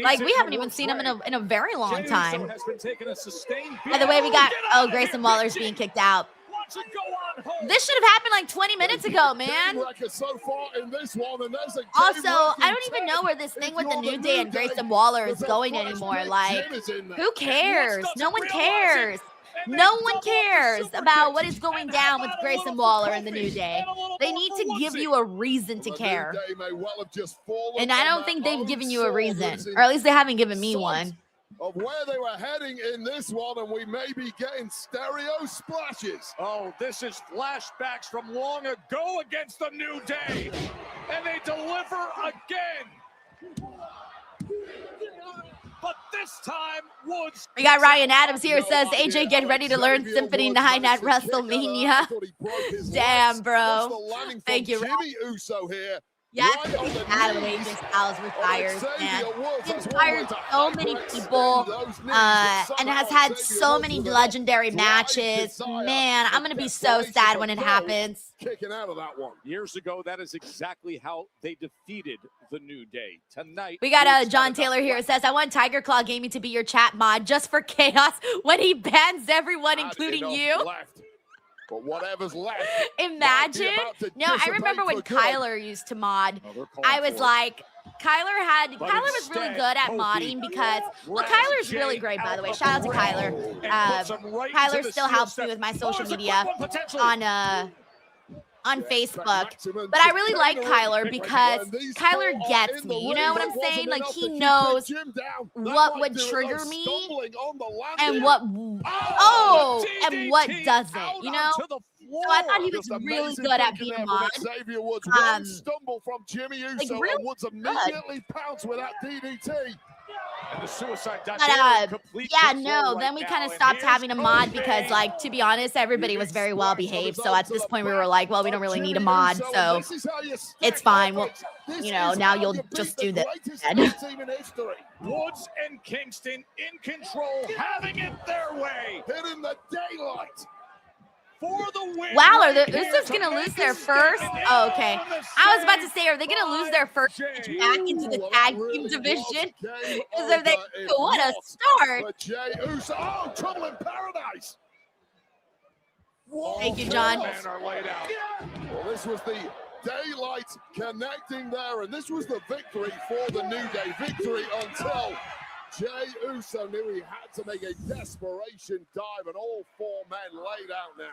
Like, we haven't even seen him in a very long time. By the way, we got Grayson Waller's being kicked out. This should have happened like 20 minutes ago, man. Also, I don't even know where this thing with the New Day and Grayson Waller is going anymore. Like, who cares? No one cares. No one cares about what is going down with Grayson Waller and the New Day. They need to give you a reason to care. And I don't think they've given you a reason. Or at least they haven't given me one. Of where they were heading in this one, and we may be getting stereo splashes. Oh, this is flashbacks from long ago against the New Day. And they deliver again. But this time, Woods. We got Ryan Adams here. Says, AJ, get ready to learn Symphony 9 at WrestleMania. Damn, bro. Thank you, Jimmy Uso here. Yeah, Adam AJ Styles retires, man. He inspired so many people and has had so many legendary matches. Man, I'm going to be so sad when it happens. Kicking out of that one. Years ago, that is exactly how they defeated the New Day. Tonight, we got John Taylor here. It says, I want Tiger Claw Gaming to be your chat mod just for chaos when he bans everyone, including you. But whatever's left. Imagine. No, I remember when Kyler used to mod. I was like, Kyler But was really instead, good at Kofi modding because, well, grabs Kyler's Jay really great, by the way. out Shout out of to the Kyler. ring and puts him right into Kyler the still steel helps me steps. with my Oh, social it's a media quick one, potentially. on Facebook. Maximum But I really like chicanery. Kyler because When these Kyler four are gets in the me. You know ring, what I'm it wasn't saying? Like, enough he to keep knows Big Jim down. That what might would do it, trigger though, me stumbling on the and landing. and what DDT doesn't, out you know? onto the floor. So I thought he was Just really amazing good at thinking being a there mod. from Xavier Woods. Um, One stumble from Jimmy Uso really and Woods immediately pounced with that DDT. And the suicide dive. But Complete yeah, control no, right then we now, kind of and stopped here's having a mod Kofi. because, like, to be honest, everybody was very well behaved. So at this point, we were like, well, we don't really need a mod, so it's fine. Well, you know, now you'll just do this instead. Woods and Kingston in control, having it their way. Hitting the daylight. For the win. Wow, are right the here Usos to gonna make lose a their first? statement Oh, okay. on the I was about to same say, are they gonna lose their first match Jay. back into the Ooh, tag that team really division? was game Because if they over. do, It what a was start! for Jey Uso. Oh, trouble in paradise. Whoa, Thank you, John. Men are laid out. Well, this was the daylight connecting there, and this was the victory for the New Day. Victory until Jey Uso knew he had to make a desperation dive, and all four men laid out now.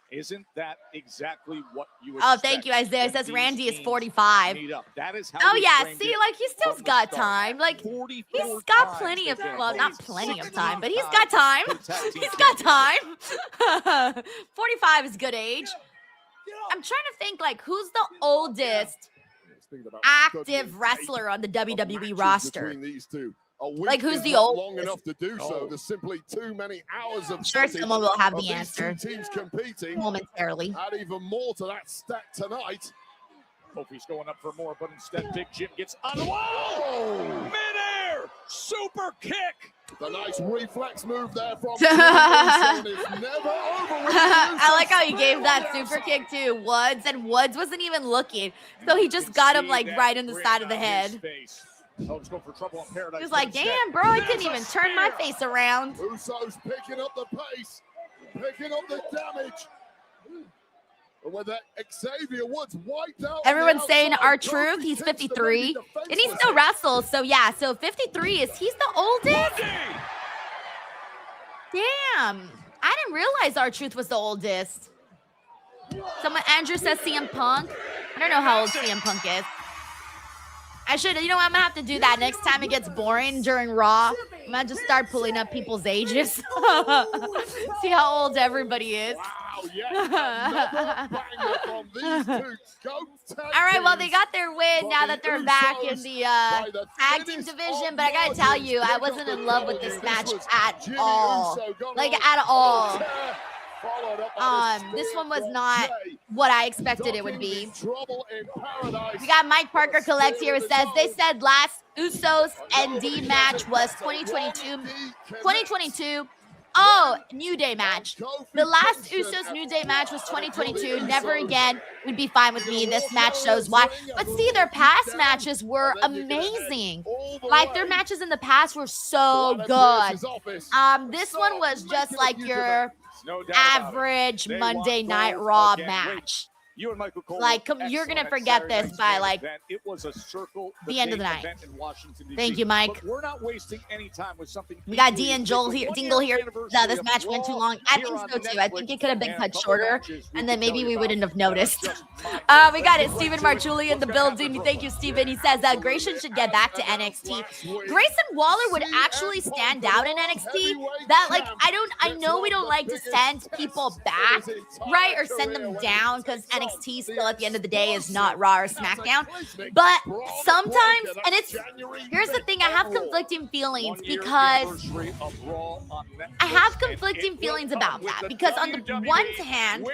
Isn't that exactly what you Oh, expect? thank you, Isaiah. It when says these Randy is teams 45. meet up? That is how Oh they yeah, framed see, it like he still's from the got start. time. Like 44 he's got times plenty of, they've been well, not opposed, plenty of 16 time, but he's times got time. for the tag team He's got championship. time. 45 is good age. I'm trying to think, like, who's the oldest Speaking about active studying wrestler on the tape of WWE matches roster? between these two. A week Like, who's is the not oldest? long enough to do so. Oh. There's simply too many hours of I'm sure footage someone will have of the these answer two teams competing. momentarily. Add even more to that stack tonight. Kofi's going up for more, but instead Big Jim gets on the wall. Oh, Midair super kick. the nice reflex move there from Jey Uso, and it's never over with the I like how he Usos. gave that Spin on the super outside. kick to Woods, and Woods wasn't even looking. So he just got him, See like, that right in the grin side of the on his head. face. Oh, let's go for trouble in paradise. He was but like, instead, damn, bro, I there's couldn't a even turn my spear. face around. Usos picking up the pace, picking up the damage. And with that, Xavier Woods wiped out. on the Everyone's saying outside. R-Truth, Kofi he's Kingston 53, maybe and he defenseless. still wrestles. So yeah, so 53 he's the oldest? Monday. Damn, I didn't realize R-Truth was the oldest. Someone, Andrew says CM Punk. I don't know how old CM Punk is. I should, you know what, I'm gonna have to do that next time it gets boring during Raw. I'm gonna just start pulling up people's ages. See how old everybody is. Wow, yeah, another banger from these two GOAT tag All right, well, they teams. got their win But now the that they're back in Usos the by the tag team thinnest division, of but I gotta tell margins you, I pick up wasn't the in love with W. this match was at Jimmy all. Uso going Like, on at all. a tear, followed up by the This spear one was from not Jey. what I expected it would be. Ducking Trouble in paradise. We got Mike Parker Collect here. It says, they said last Usos ND match was 2022. 2022. Oh, New Day match. The last Usos New Day match was 2022. Never again would be fine with me. This match shows why. But see, their past matches were amazing. Like, their matches in the past were so good. This one was just like your No doubt about it. average They Monday want Night gold Raw again. match. You and Michael Cole Like, were you're gonna excellent forget Saturday this night's by, main like, event. It was a circle the end of the big night. event in Washington, D.C. Thank you, Mike. But we're not wasting any time with something. We got equally D and as Joel big. here, The Dingle here. one-year This anniversary match of went too Raw long. I here think on so too. I think Netflix, it could have been and cut a couple shorter, matches and then can tell maybe you we about. wouldn't have And noticed. that's just my We got it. Let's Stephen get to it. Marchuli in the What's gonna happen, building. Brooklyn? Thank you, Stephen. He says Grayson should get back to NXT. Grayson Waller would actually stand out in NXT. That, like, I know we don't like to send people back, right, or send them down, because NXT still at the end of the day is not Raw or SmackDown. But sometimes, and here's the thing, I have conflicting feelings because I have conflicting feelings about that, because on the one hand,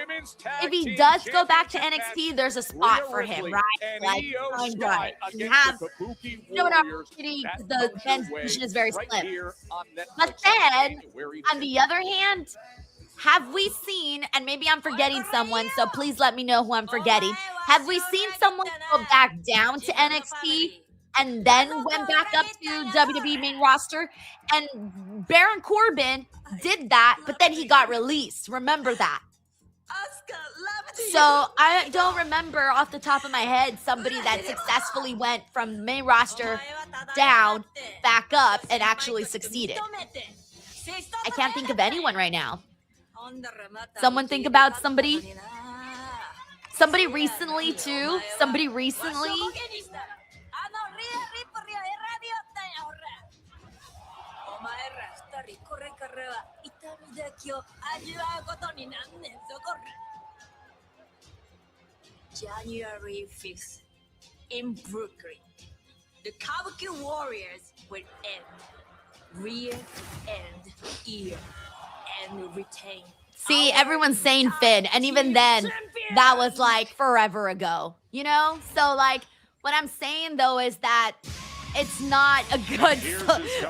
if he does go back to NXT, there's a spot for him, right? Like, fine, right. You have, you know, an opportunity, because the men's division is very split. But then, on the other hand, have we seen, and maybe I'm forgetting someone, so please let me know who I'm forgetting. Have we seen someone go back down to NXT and then went back up to WWE main roster? And Baron Corbin did that, but then he got released. Remember that. So I don't remember off the top of my head somebody that successfully went from main roster down, back up, and actually succeeded. I can't think of anyone right now. Someone think about somebody. Somebody recently too. Somebody recently. January 5th in Brooklyn, the Kabuki Warriors will end, rear and ear, and retain. See, everyone's saying Finn, and even then, that was like forever ago, you know? So, like, what I'm saying though is that it's not a good,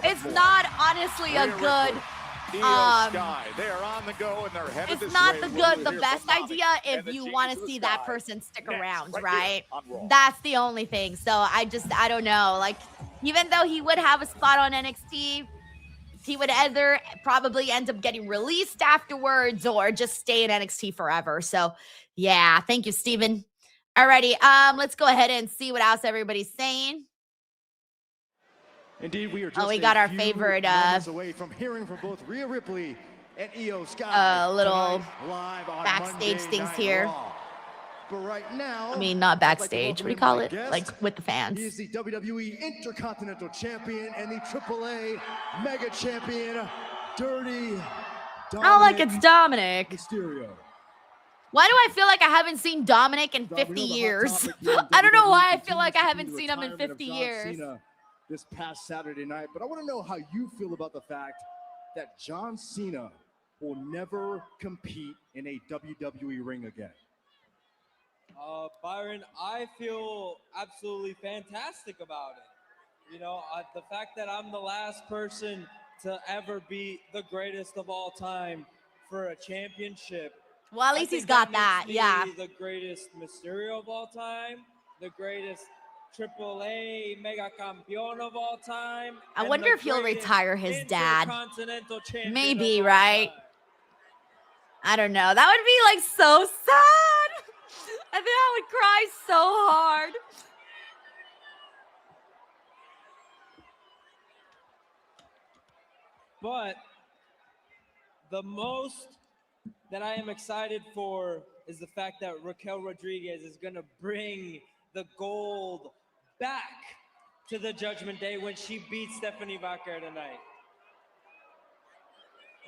it's not honestly a good, They are on the go and they're headed it's not the best idea if you want to see that person stick around, right? That's the only thing. So I don't know. Like, even though he would have a spot on NXT, he would either probably end up getting released afterwards or just stay in NXT forever. So yeah, thank you, Steven. Alrighty, let's go ahead and see what else everybody's saying. Indeed, we are just we got our favorite away from hearing from both Rhea Ripley and Io Sky. Little live on backstage Monday things Night here. Raw. But right now, I mean, not backstage. What do you call it? Like with the fans. He is the WWE Intercontinental Champion and the AAA Mega Champion, Dirty Oh, like it's Dominic. Mysterio. Why do I feel like I haven't seen Dominic in 50 years? I don't know why I feel like I haven't seen him in 50 years. This past Saturday night, but I want to know how you feel about the fact that John Cena will never compete in a WWE ring again. Byron, I feel absolutely fantastic about it. You know, the fact that I'm the last person to ever be the greatest of all time for a championship. Well, at least he's got that, yeah. The greatest Mysterio of all time, the greatest AAA Mega Campeon of all time. I wonder if he'll retire his dad. Maybe, of all right? time. I don't know. That would be like so sad. I think I would cry so hard. But the most that I am excited for is the fact that Raquel Rodriguez is going to bring the gold back to the Judgment Day when she beats Stephanie Vaquer tonight.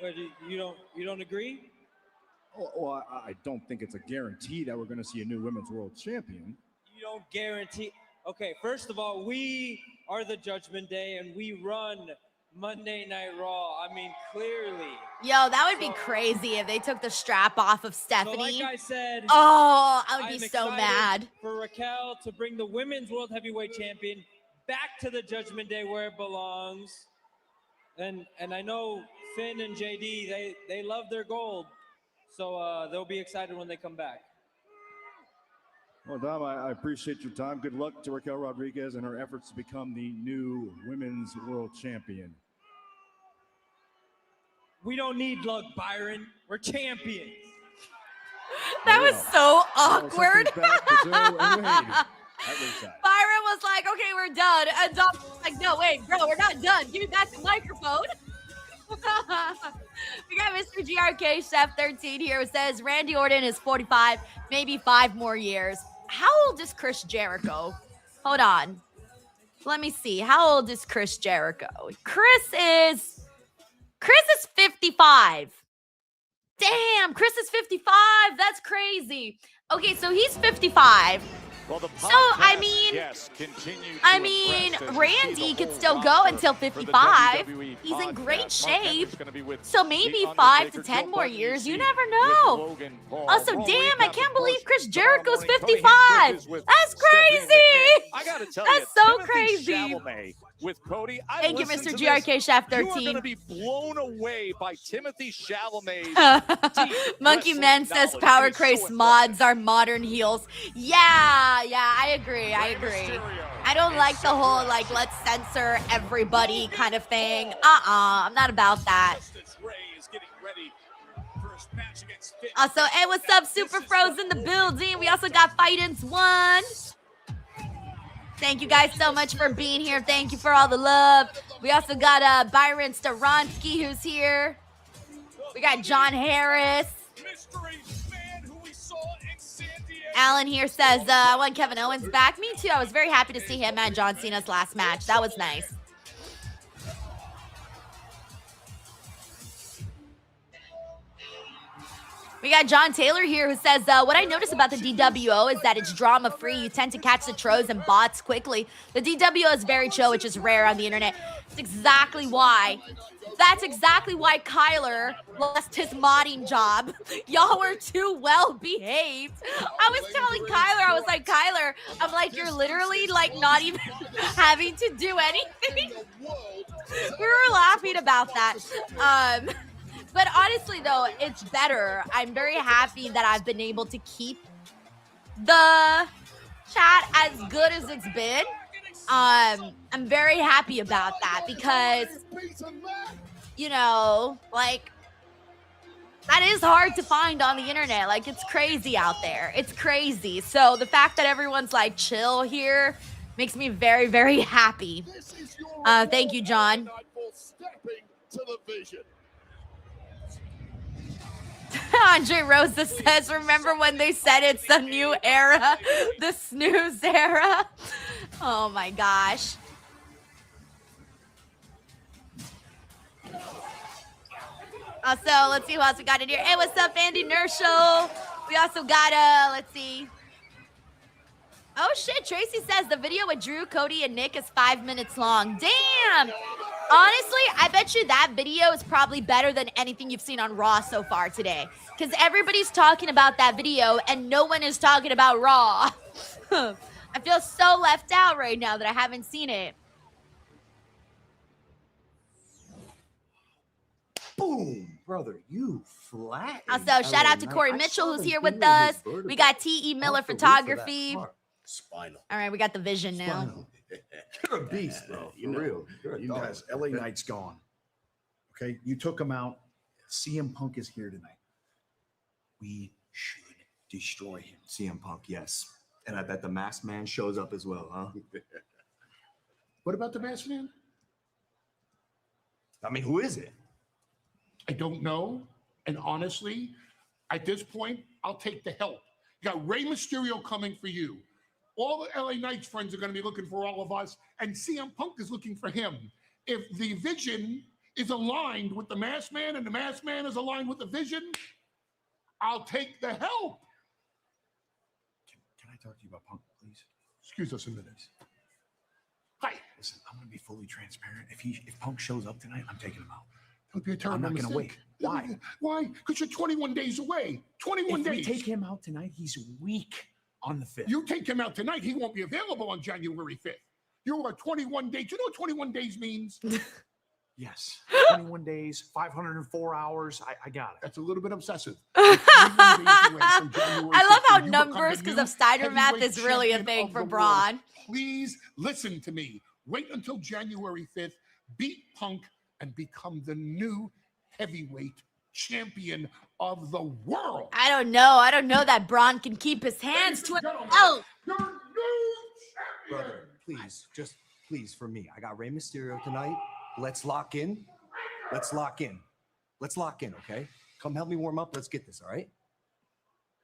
Or you don't agree? Well, I don't think it's a guarantee that we're going to see a new women's world champion. You don't guarantee. Okay, first of all, we are the Judgment Day and we run Monday Night Raw. I mean, clearly. Yo, that would be crazy if they took the strap off of Stephanie. So like I said, oh, I would I'm be so excited mad. For Raquel to bring the women's world heavyweight champion back to the Judgment Day where it belongs. And I know Finn and JD, they love their gold. So they'll be excited when they come back. Well, Dom, I appreciate your time. Good luck to Raquel Rodriguez and her efforts to become the new women's world champion. We don't need luck, Byron. We're champions. That was so awkward. Byron Byron was like, okay, we're done. And Dom was like, no, wait, bro, we're not done. Give me back the microphone. We got Mr. GRK Chef 13 here who says Randy Orton is 45, maybe 5 more years. How old is Chris Jericho? Hold on. Let me see. How old is Chris Jericho? Chris is 55. Damn, Chris is 55. That's crazy. Okay, so he's 55. Well, so, I mean, Randy could still go until 55. He's in great shape. So maybe 5 to 10 more years. You never know. Also, damn, I can't believe Chris Jericho's 55. That's crazy. I gotta tell That's you, so Timothy crazy. Chalamet with Cody. Thank you, listened Mr. to GRK this. Chef You are 13. going to be blown away by Timothy Chalamet's Monkey Man says Power Craze mods are modern heels. Yeah, I agree. I don't like the whole, like, let's censor everybody kind of thing. I'm not about that. Ray is getting ready for Also, hey, what's up, Super Froze in the building? We also got Fightins 1. Thank you guys so much for being here. Thank you for all the love. We also got Byron Staronsky who's here. We got John Harris. Alan here says, I want Kevin Owens back. Me too. I was very happy to see him at John Cena's last match. That was nice. We got John Taylor here who says, what I notice about the DWO is that it's drama-free. You tend to catch the trolls and bots quickly. The DWO is very chill, which is rare on the internet. That's exactly why Kyler lost his modding job. Y'all were too well behaved. I was telling Kyler, I was like, Kyler, I'm like, you're literally like not even having to do anything. We were laughing about that. But honestly, though, it's better. I'm very happy that I've been able to keep the chat as good as it's been. I'm very happy about that because, you know, like, that is hard to find on the internet. Like, it's crazy out there. It's crazy. So the fact that everyone's, like, chill here makes me very, very happy. Thank you, John. Andre Rosa says, remember when they said it's the new era, the snooze era? Oh my gosh. Also, let's see who else we got in here. Hey, what's up, Andy Nerschel? We also got, let's see. Oh shit, Tracy says the video with Drew, Cody, and Nick is 5 minutes long. Damn! Honestly, I bet you that video is probably better than anything you've seen on Raw so far today. Because everybody's talking about that video and no one is talking about Raw. I feel so left out right now that I haven't seen it. Boom, brother, you flat. Also, shout out to Corey Mitchell who's here with us. We got T.E. Miller Photography. Spinal. All right, we got the vision now. You're a beast, bro. For real. You guys, LA Knight's gone. Okay, you took him out. CM Punk is here tonight. We should destroy him. CM Punk, yes. And I bet the Masked Man shows up as well, huh? What about the Masked Man? I mean, who is it? I don't know. And honestly, at this point, I'll take the help. You got Rey Mysterio coming for you. All the LA Knights friends are going to be looking for all of us, and CM Punk is looking for him. If the Vision is aligned with the Masked Man and the Masked Man is aligned with the Vision, I'll take the help. Can I talk to you about Punk, please? Excuse us a minute. Hi. Listen, I'm going to be fully transparent. If Punk shows up tonight, I'm taking him out. Don't be a terrible I'm not going to wait. Why? Why? Because you're 21 days away. 21 days. If we take him out tonight, he's weak on the 5th. You take him out tonight, he won't be available on January 5th. You are 21 days. You know what 21 days means? Yes. 21 days, 504 hours. I got it. That's a little bit obsessive. I love how numbers, because of Steiner math, is really a thing for Braun. Please listen to me. Wait until January 5th. Beat Punk and become the new heavyweight champion of the world. I don't know. I don't know that Braun can keep his hands to it. Oh, your new champion. Brother, please, just please, for me. I got Rey Mysterio tonight. Let's lock in. Let's lock in. Let's lock in, okay? Come help me warm up. Let's get this, all right?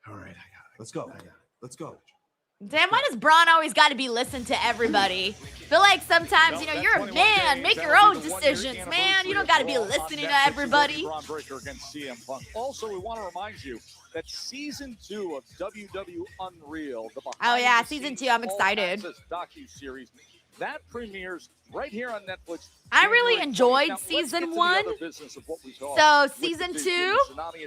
All right, I got it. Let's go. I got it. Let's go. damn, why does Braun always got to be listened to everybody? Feel like sometimes, you know, you're a man. Make your own decisions, man. You don't got to be listening to everybody. Braun Breaker against CM Punk. Also, we want to remind you that season 2 of WWE Unreal, the Oh yeah, season 2. I'm excited. Docu-series that premieres right here on Netflix. I really enjoyed season 1. So season 2,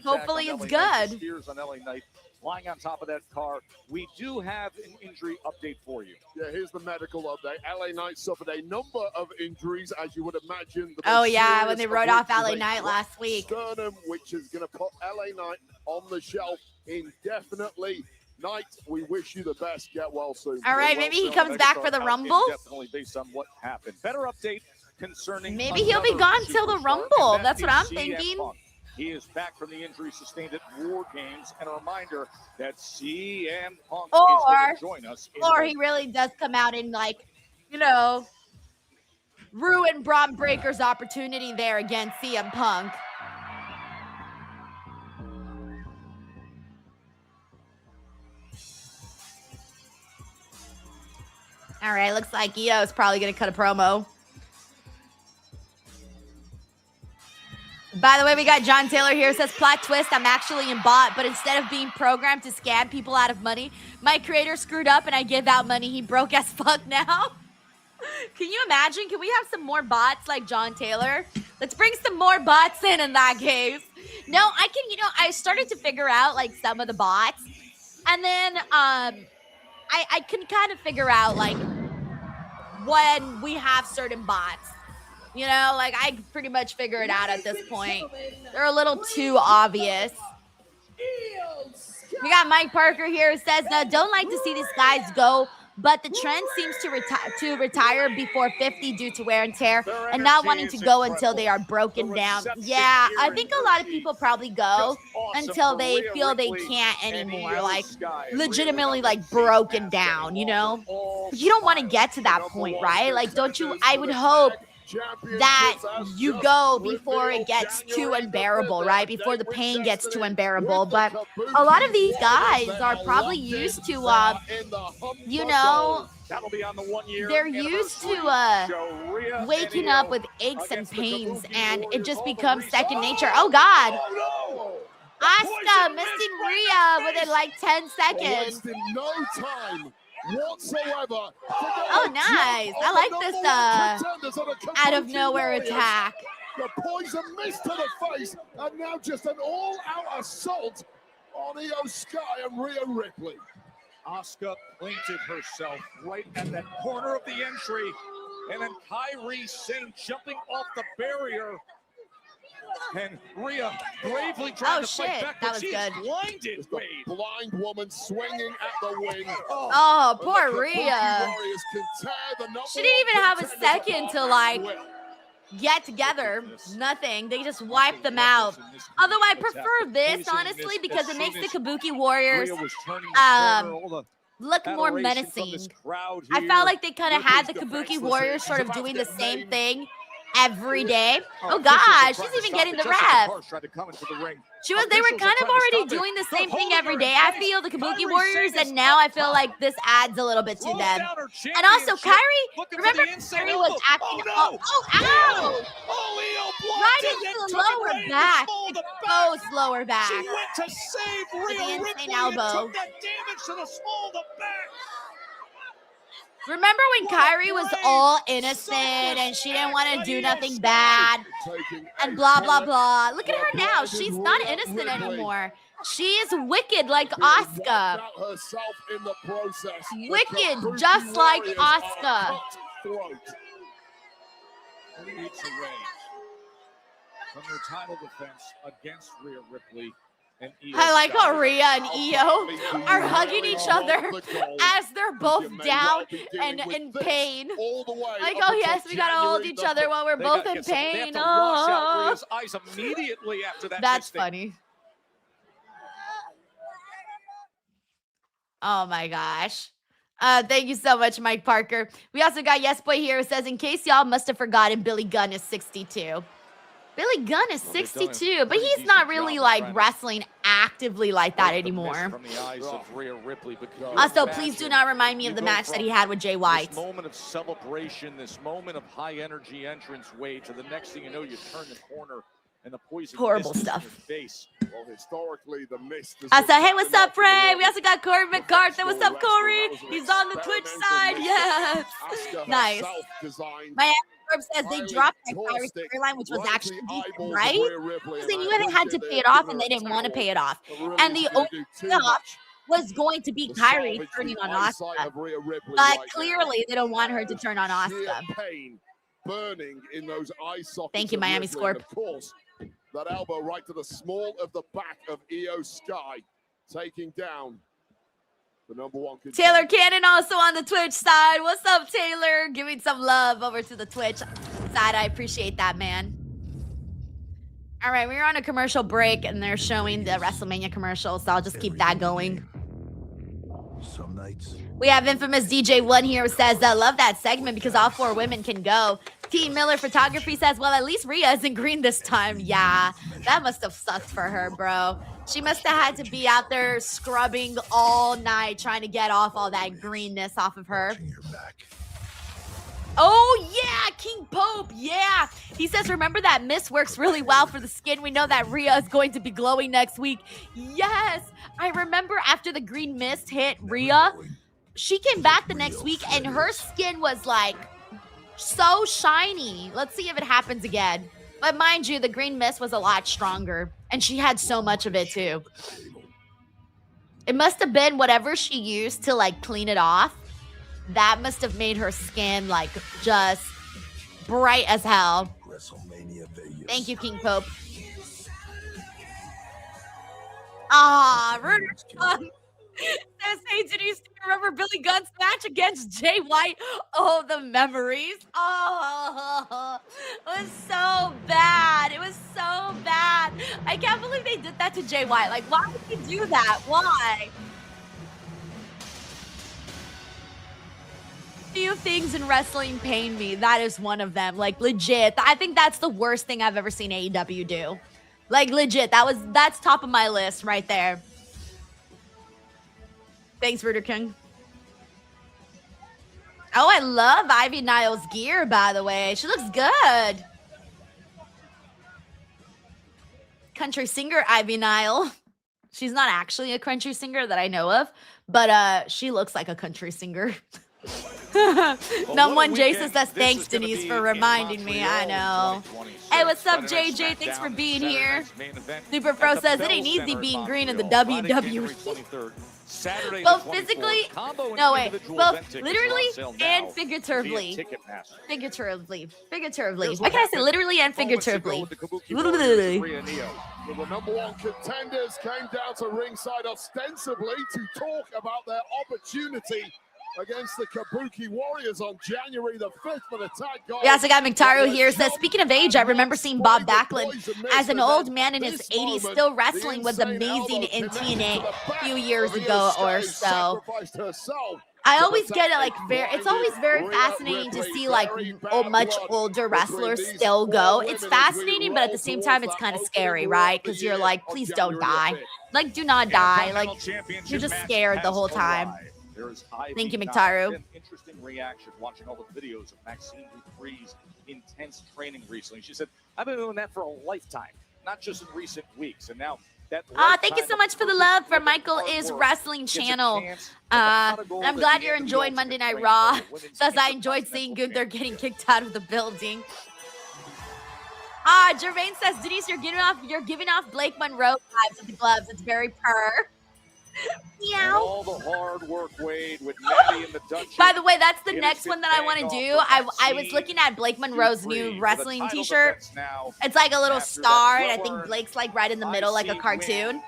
hopefully it's good. On LA Knight, lying on top of that car. We do have an injury update for you. Yeah, here's the medical update. LA Knight suffered a number of injuries, as you would imagine. Oh yeah, when they wrote off LA Knight last week. Sternum, which is going to put LA Knight on the shelf indefinitely. Knight, we wish you the best. Get well soon. All right, maybe he comes back for the Rumble. Definitely based on what happened. Better update concerning. Maybe he'll be gone till the Rumble. That's what I'm thinking. He is back from the injury sustained at War Games. And a reminder that CM Punk is going to join us. Or he really does come out and, like, you know, ruin Braun Breaker's opportunity there against CM Punk. All right, looks like Io is probably going to cut a promo. By the way, we got John Taylor here. Says, plot twist, I'm actually in bot, but instead of being programmed to scam people out of money, my creator screwed up and I give out money. He broke as fuck now. Can you imagine? Can we have some more bots like John Taylor? Let's bring some more bots in that case. No, I can, you know, I started to figure out like some of the bots. And then I can kind of figure out like when we have certain bots. You know, like I pretty much figure it out at this point. They're a little too obvious. We got Mike Parker here who says, don't like to see these guys go, but the trend seems to retire before 50 due to wear and tear and not wanting to go until they are broken down. Yeah, I think a lot of people probably go until they feel they can't anymore, like legitimately like broken down, you know? You don't want to get to that point, right? Like, don't you? I would hope that you go before it gets too unbearable, right? Before the pain gets too unbearable. But a lot of these guys are probably used to, you know, they're used to waking up with aches and pains, and it just becomes second nature. Oh, God. Asuka missing Rhea within like 10 seconds. No time whatsoever. Oh, nice. I like this out of nowhere attack. The poison mist to the face, and now just an all-out assault on Io Sky and Rhea Ripley. Asuka planted herself right at that corner of the entry, and then Kairi Sane jumping off the barrier. And Rhea bravely trying to fight back, but she's blinded. The blind woman swinging at the wing. Oh, poor Rhea. She didn't even have a second to like get together. Nothing. They just wiped them out. Although I prefer this, honestly, because it makes the Kabuki Warriors look more menacing. I felt like they kind of had the Kabuki Warriors sort of doing the same thing every day. Oh gosh, she's even getting the rep. They were kind of already doing the same thing every day. I feel the Kabuki Warriors, and now I feel like this adds a little bit to them. And also, Kairi, remember Kairi was acting. Ow! Right into the lower back. Exposed lower back. She went to save Rhea Ripley and took that damage to the small of the back. Remember when Kairi was all innocent and she didn't want to do nothing bad and blah, blah, blah. Look at her now. She's not innocent anymore. She is wicked like Asuka. Wicked just like Asuka. 3 weeks away from their title defense against Rhea Ripley. I like how Rhea and Io are hugging each other as they're both down and in pain. Like, oh yes, we gotta hold each other while we're both in pain. Oh, that's funny. Oh my gosh. Thank you so much, Mike Parker. We also got Yes Boy here who says, in case y'all must have forgotten, Billy Gunn is 62. Billy Gunn is 62, but he's not really like wrestling actively like that anymore. Also, please do not remind me of the match that he had with Jay White. This moment of celebration, this moment of high energy entrance way to the next thing you know, you turn the corner and the poison horrible stuff. Face. Well, historically, the mist is I said, hey, what's up, Ray? We also got Corey McCarthy. What's up, Corey? He's on the Twitch side. Yes. Nice. My Corp says they dropped that Kairi storyline, which was actually decent, right? Because they knew they had to pay it off and they didn't want to pay it off. And the only stuff was going to be Kairi turning on Asuka. But clearly they don't want her to turn on Asuka. Burning in those eye sockets. Thank you, Miami Scorp. Of course, that elbow right to the small of the back of Io Sky, taking down the #1 contender. Taylor Cannon also on the Twitch side. What's up, Taylor? Giving some love over to the Twitch side. I appreciate that, man. All right, we're on a commercial break, and they're showing the WrestleMania commercial, so I'll just keep that going. Some nights. We have infamous DJ1 here who says, I love that segment because all 4 women can go. T. Miller Photography says, well, at least Rhea isn't green this time. Yeah, that must have sucked for her, bro. She must have had to be out there scrubbing all night trying to get off all that greenness off of her. Oh, yeah, King Pope, yeah. He says, remember that mist works really well for the skin. We know that Rhea is going to be glowing next week. Yes, I remember after the green mist hit Rhea, she came back the next week and her skin was like so shiny. Let's see if it happens again. But mind you, the green mist was a lot stronger and she had so much of it too. It must have been whatever she used to like clean it off. That must have made her skin like just bright as hell. Thank you, King Pope. Ah, Ruder says, hey, Denise, do you remember Billy Gunn's match against Jay White? Oh, the memories. Oh, it was so bad. It was so bad. I can't believe they did that to Jay White. Like, why would they do that? Why? Few things in wrestling pain me. That is one of them. Like, legit. I think that's the worst thing I've ever seen AEW do. Like, legit. That's top of my list right there. Thanks, Rooter King. Oh, I love Ivy Niles' gear, by the way. She looks good. Country singer Ivy Nile. She's not actually a country singer that I know of, but she looks like a country singer. One Jason says, thanks, Denise, for reminding me. I know. Hey, what's up, JJ? Thanks for being here. Super Pro says, it ain't easy being green in the WWE. Both physically, no way, both literally and figuratively. Figuratively. Why can't I say literally and figuratively? Literally. Well, the number 1 contenders came down to ringside ostensibly to talk about their opportunity against the Kabuki Warriors on January the 5th for the tag. Yes, I got McTaro here. Says, speaking of age, I remember seeing Bob Backlund as an old man in his 80s still wrestling was amazing in TNA a few years ago or so. I always get it, like, it's always very fascinating to see, like, much older wrestlers still go. It's fascinating, but at the same time, it's kind of scary, right? Because you're like, please don't die. Like, do not die. Like, you're just scared the whole time. Thank you, McTaru. Interesting reaction watching all the videos of Maxine Dupree's intense training recently. She said, I've been doing that for a lifetime, not just in recent weeks. And now that thank you so much for the love for Michael is Wrestling Channel. I'm glad you're enjoying Monday Night Raw. Says I enjoyed seeing Gunther getting kicked out of the building. Jermaine says, Denise, you're giving off Blake Monroe vibes with the gloves. It's very purr. Meow. All the hard work, Wade, with Maddie in the dungeon. By the way, that's the next one that I want to do. I was looking at Blake Monroe's new wrestling t-shirt. It's like a little star, and I think Blake's like right in the middle, like a cartoon.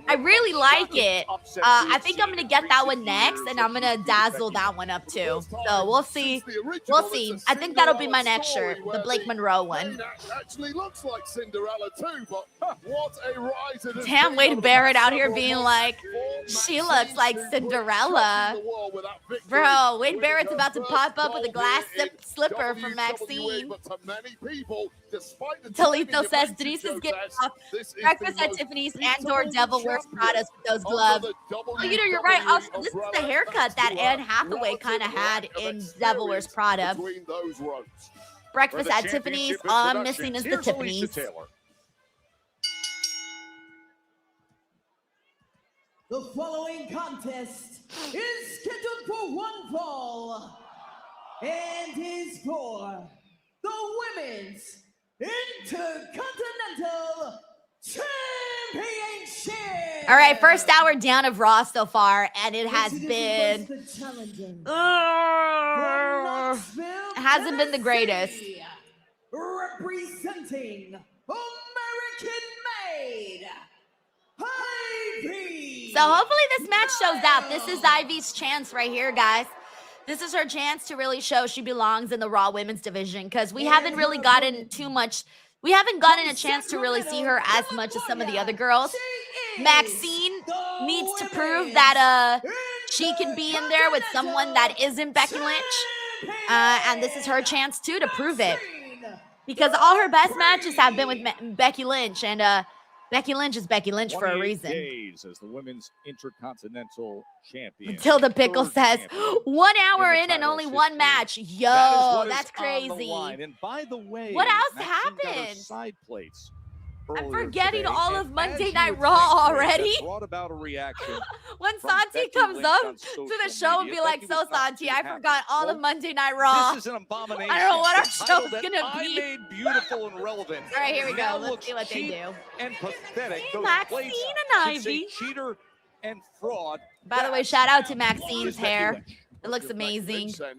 I really like it. I think I'm going to get that one next, and I'm going to dazzle that one up too. So we'll see. We'll see. I think that'll be my next shirt, the Blake Monroe one. Actually looks like Cinderella too, but what a rise it is. Damn, Wade Barrett out here being like, she looks like Cinderella. Bro, Wade Barrett's about to pop up with a glass slipper from Maxine. Talito says, Denise is getting off breakfast at Tiffany's and or Devil Wears Prada with those gloves. Oh, you know, you're right. Also, this is the haircut that Anne Hathaway kind of had in Devil Wears Prada. Breakfast at Tiffany's. All I'm missing is the Tiffany's. The following contest is scheduled for one fall and is for the Women's Intercontinental Championship. All right, first hour down of Raw so far, and it has been it hasn't been the greatest. Representing American Made, Ivy. So hopefully this match shows out. This is Ivy's chance right here, guys. This is her chance to really show she belongs in the Raw Women's division because we haven't really gotten too much We haven't gotten a chance to really see her as much as some of the other girls. Maxine needs to prove that she can be in there with someone that isn't Becky Lynch. And this is her chance, too, to prove it. Because all her best matches have been with Becky Lynch. And Becky Lynch is Becky Lynch for a reason. Days as the women's intercontinental champion. Matilda Pickle says, 1 hour in and only one match. Yo, that's crazy. And by the way, what else Maxine got her happened? side plates. I'm earlier forgetting today, all and of Monday as Night you would Raw think, already. that brought about a reaction When from Santi Becky comes Lynch up on to social the show and media. be like, Becky so was not Santi, too I happy. forgot all Quote, of Monday Night Raw. This is an abomination. I don't know what our Entitled show's that gonna I be. made beautiful and relevant. All right, here we Now go. Let's looks see what they cheap do. and pathetic. Those Maxine plates and should say Ivy. cheater and fraud. By the way, shout out to Maxine's Is Becky hair. Lynch. It looks amazing. I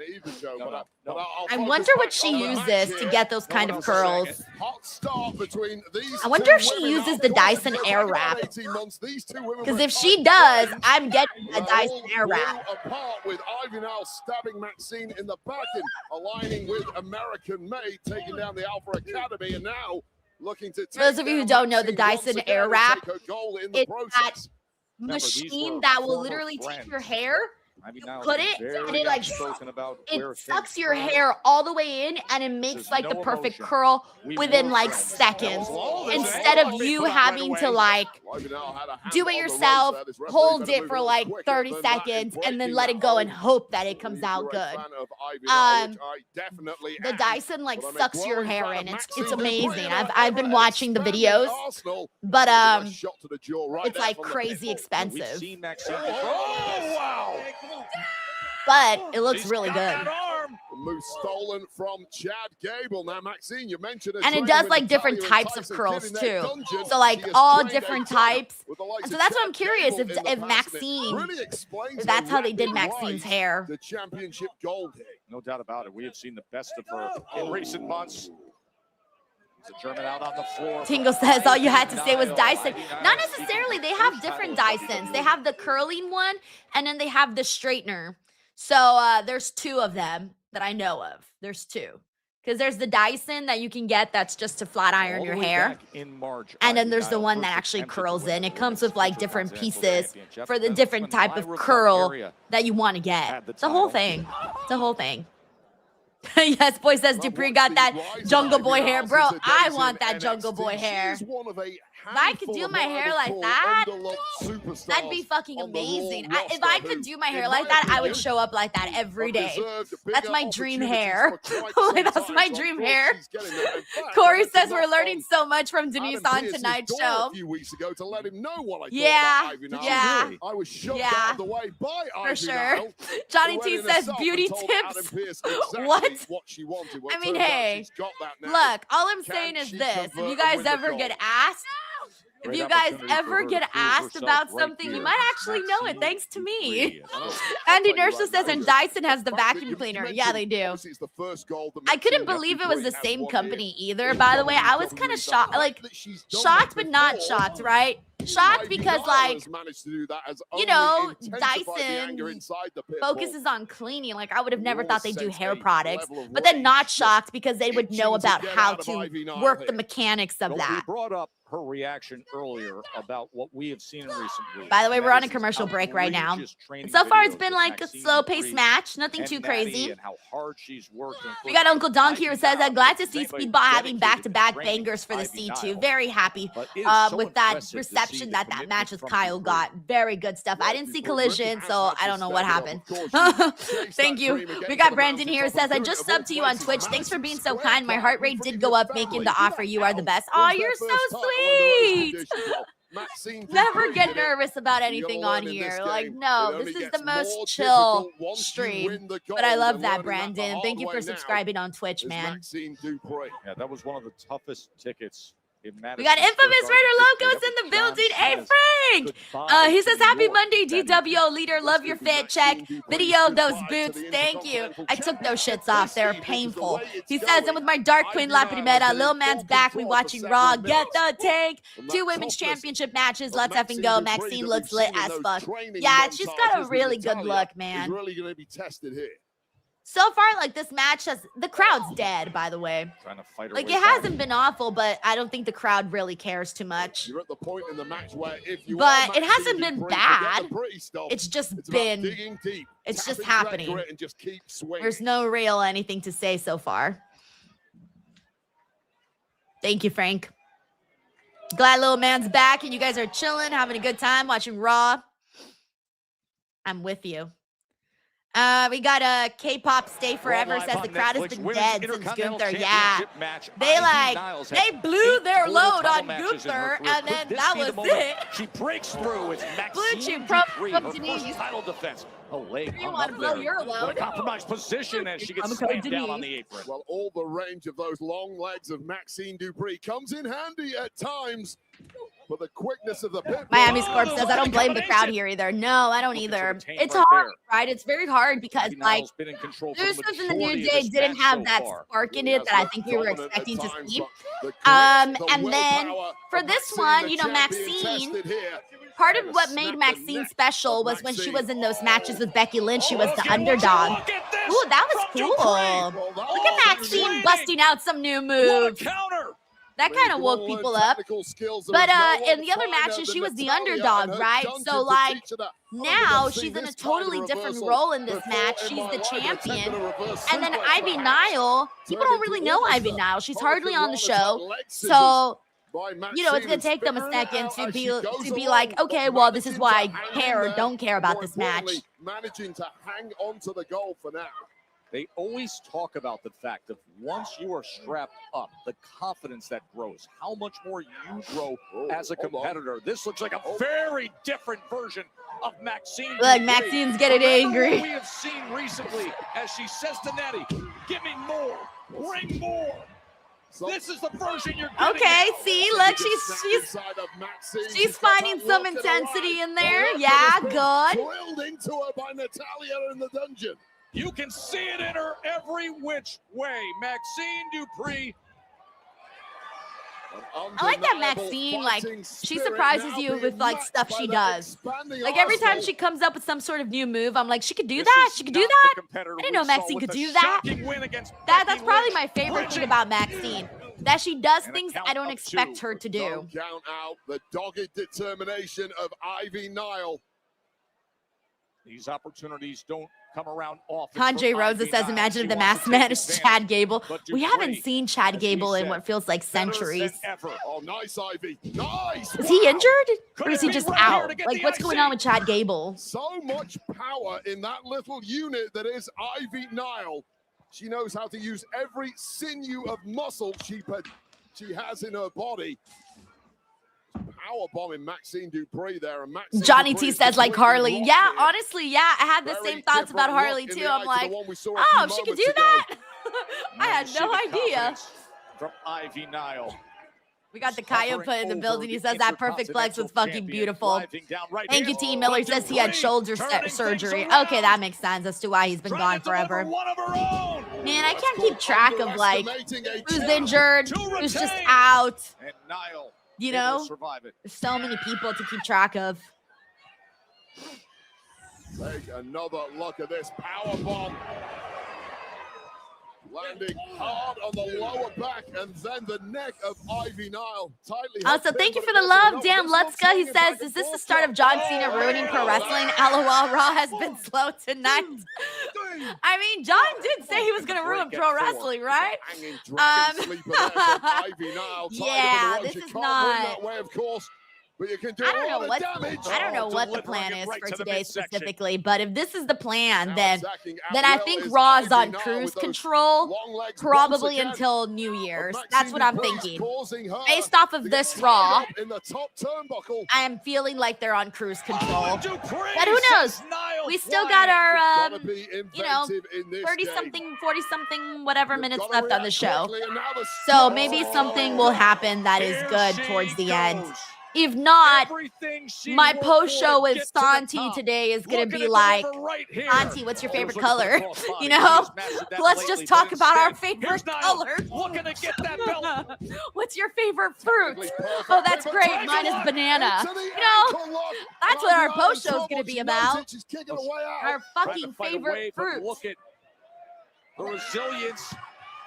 I wonder what she uses to get those kind of curls. Hot start between these I wonder two if she women. uses Of the course, Dyson for Air about Wrap. 18 months, these two women Because were if she tight does, friends. I'm getting a They Dyson all Air blew Wrap. apart with Ivy now stabbing Maxine in the back and aligning with American Made, taking down the Alpha Academy, and now looking to For those of you who don't know, the Dyson Air Wrap, it's that machine that will literally take your hair, you put it, and it like it sucks your hair all the way in, and it makes like the perfect curl within like seconds. Instead of you having to like do it yourself, hold it for like 30 seconds, and then let it go and hope that it comes out good. The Dyson like sucks your hair in. It's amazing. I've been watching the videos, but it's like crazy expensive. But it looks really good. Move stolen from Chad Gable. Now, Maxine, you mentioned and it does like different types of curls too. So like all different types. So that's what I'm curious if Maxine, if that's how they did Maxine's hair. The championship gold. No doubt about it. We have seen the best of her in recent months. The German out on the floor. Tingle says all you had to say was Dyson. Not necessarily. They have different Dysons. They have the curling one, and then they have the straightener. So there's two of them that I know of. There's two. Because there's the Dyson that you can get that's just to flat iron your hair. And then there's the one that actually curls in. It comes with like different pieces for the different type of curl that you want to get. It's a whole thing. It's a whole thing. Yes, boy says Dupree got that Jungle Boy hair. Bro, I want that Jungle Boy hair. If I could do my hair like that, that'd be fucking amazing. If I could do my hair like that, I would show up like that every day. That's my dream hair. That's my dream hair. Corey says we're learning so much from Denise on tonight's show. A few weeks ago to let him know what I Yeah, thought about Ivy yeah, Nile. I was shoved yeah. out of the way by For Ivy sure. Nile, Johnny who T went in says herself beauty and told Adam tips. Pearce exactly What? what she wanted. Well, I mean, turns out hey, she's got that now. look, all I'm saying is she this. If convert you guys and win the ever gold? get asked, if you guys ever get asked about something, you might actually know it thanks to me. Andy Nursa says, and Dyson has the vacuum cleaner. Yeah, they do. Obviously, it's the first gold that I couldn't Maxine believe it Dupree was the has same won company here. either, by the way. I was kind of shocked, like shocked but not shocked, right? Shocked because like, you know, Dyson focuses on cleaning. Like I would have never thought they'd do hair products, but then not shocked because they would know about how to work the mechanics of that. We brought up her reaction earlier about what we have seen in recent weeks. By the way, we're on a commercial break right now. And so far, it's been like a slow-paced match, nothing too crazy. And how hard she's working. We got Uncle Dunk here who says, I'm glad to see Speedball having back-to-back bangers for the C2. Very happy with that reception that match with Kyle got. Very good stuff. I didn't see Collision, so I don't know what happened. Thank you. We got Brandon here who says, I just subbed to you on Twitch. Thanks for being so kind. My heart rate did go up making the offer. You are the best. Oh, you're so sweet. Never get nervous about anything on here. Like, no, this is the most chill stream. But I love that, Brandon. Thank you for subscribing on Twitch, man. Yeah, that was one of the toughest tickets. We got Infamous Raider Locos in the building. Hey, Frank! He says, happy Monday, DWO leader. Love your fit check. Video of those boots. Thank you. I took those shits off. They're painful. He says, and with my Dark Queen La Primera, Lil Man's back. We watching Raw. Get the tank. 2 women's championship matches. Let's effing go. Maxine looks lit as fuck. Yeah, she's got a really good look, man. Really going to be tested here. So far, like, this match the crowd's dead, by the way. Trying to fight her Like, way it back. hasn't been awful, but I don't think the crowd really cares too much. You're at the point in the match where if you But it are hasn't Maxine been Dupree, forget bad. the pretty stuff. It's just It's about been, digging deep. it's Tap just into that happening. grit and just keep swinging. There's no real anything to say so far. Thank you, Frank. Glad little man's back and you guys are chilling, having a good time watching Raw. I'm with you. We got a K-pop Stay Forever Live says on the crowd has Netflix, been Women's dead since Intercontinental Gunther. Yeah. Championship match. They Niles has they blew 8 their total load title on matches in her Gunther, career. and then Could this that be the was moment it. She breaks through. It's Blue Maxine Chew from Dupree, her Denise. first title defense. A leg You hung wanna up blow there. your What a load? compromised position as she gets I'm slammed Denise. down on the apron. Well, all the range of those long legs of Maxine Dupree comes in handy at times. But the quickness of the pit. Miami Scorp says, I don't blame the crowd here either. No, I don't Looking to either. retain It's right hard, there. right? It's very hard because, Ivy like, Niles been in control for Usos the and the New majority of Day this didn't match have so that far. spark in it that I think we were expecting to see. And And then for this one, you know, Maxine, part of what made Maxine special was when she was in those matches with Becky Lynch, she was the underdog. Ooh, that was cool. Look at Maxine busting out some new moves. That kind of woke people up. But in the other matches, she was the underdog, right? So, like, now she's in a totally different role in this match. She's the champion. And then Ivy Nile, people don't really know Ivy Nile. She's hardly on the show. So, you know, it's going to take them a second to be like, okay, well, this is why I care or don't care about this match. Managing to hang on to the goal for now. They always talk about the fact that once you are strapped up, the confidence that grows, how much more you grow as a competitor. This looks like a very different version of Maxine. Look, Maxine's getting angry. We have seen recently as she says to Nettie, give me more, bring more. This is the version you're getting. Okay, see, look, she's finding some intensity in there. Yeah, good. Drilled into her by Natalia in the dungeon. You can see it in her every which way. Maxine Dupree. I like that Maxine, like, she surprises you with, like, stuff she does. Like, every time she comes up with some sort of new move, I'm like, she could do that? She could do that? I didn't know Maxine could do that. That's probably my favorite thing about Maxine. That she does things I don't expect her to do. Don't count out the dogged determination of Ivy Nile. These opportunities don't come around often. Andre Rosa says, imagine if the masked man is Chad Gable. We haven't seen Chad Gable in what feels like centuries. Oh, nice, Ivy. Nice. Is he injured? Or is he just out? Like, what's going on with Chad Gable? So much power in that little unit that is Ivy Nile. She knows how to use every sinew of muscle she has in her body. Power bombing Maxine Dupree there. And Maxine Johnny Dupree T says, like Harley. Yeah, honestly, yeah. I had the Very same thoughts about different Harley, look in too. the I'm eye to like, the one we saw a oh, few she could moments do ago. that? I had See no the idea. confidence From Ivy Nile. We got the Coyote in the building. He says that perfect flex was fucking beautiful. Thank you, T. Miller says he had shoulder surgery. Okay, that makes sense as to why he's been gone forever. Man, I can't keep track of, like, who's injured, who's just out. And Nile. You know, survive it. there's so many people to keep track of. Take another look at this power bomb. Landing hard on the lower back and then the neck of Ivy Nile. Tightly. Also, thank you for the love, Dan Lutzka. He says, is this the start of John Cena ruining pro wrestling? LOL, Raw has been slow tonight. I mean, John did say he was going to ruin pro wrestling, right? Yeah, this is not. Way, of course. But you can do I don't know what the plan is for today specifically, but if this is the plan, then I think Raw is on cruise control probably until New Year's. That's what I'm thinking. Based off of this Raw, I am feeling like they're on cruise control. But who knows? We still got our, 30-something, 40-something, whatever minutes left on the show. So maybe something will happen that is good towards the end. If not, my post show with Santi today is going to be like, Santi, what's your favorite color? You know, let's just talk about our favorite color. What's your favorite fruit? Oh, that's great. Mine is banana. You know, that's what our post show is going to be about. Our fucking favorite fruit. the resilience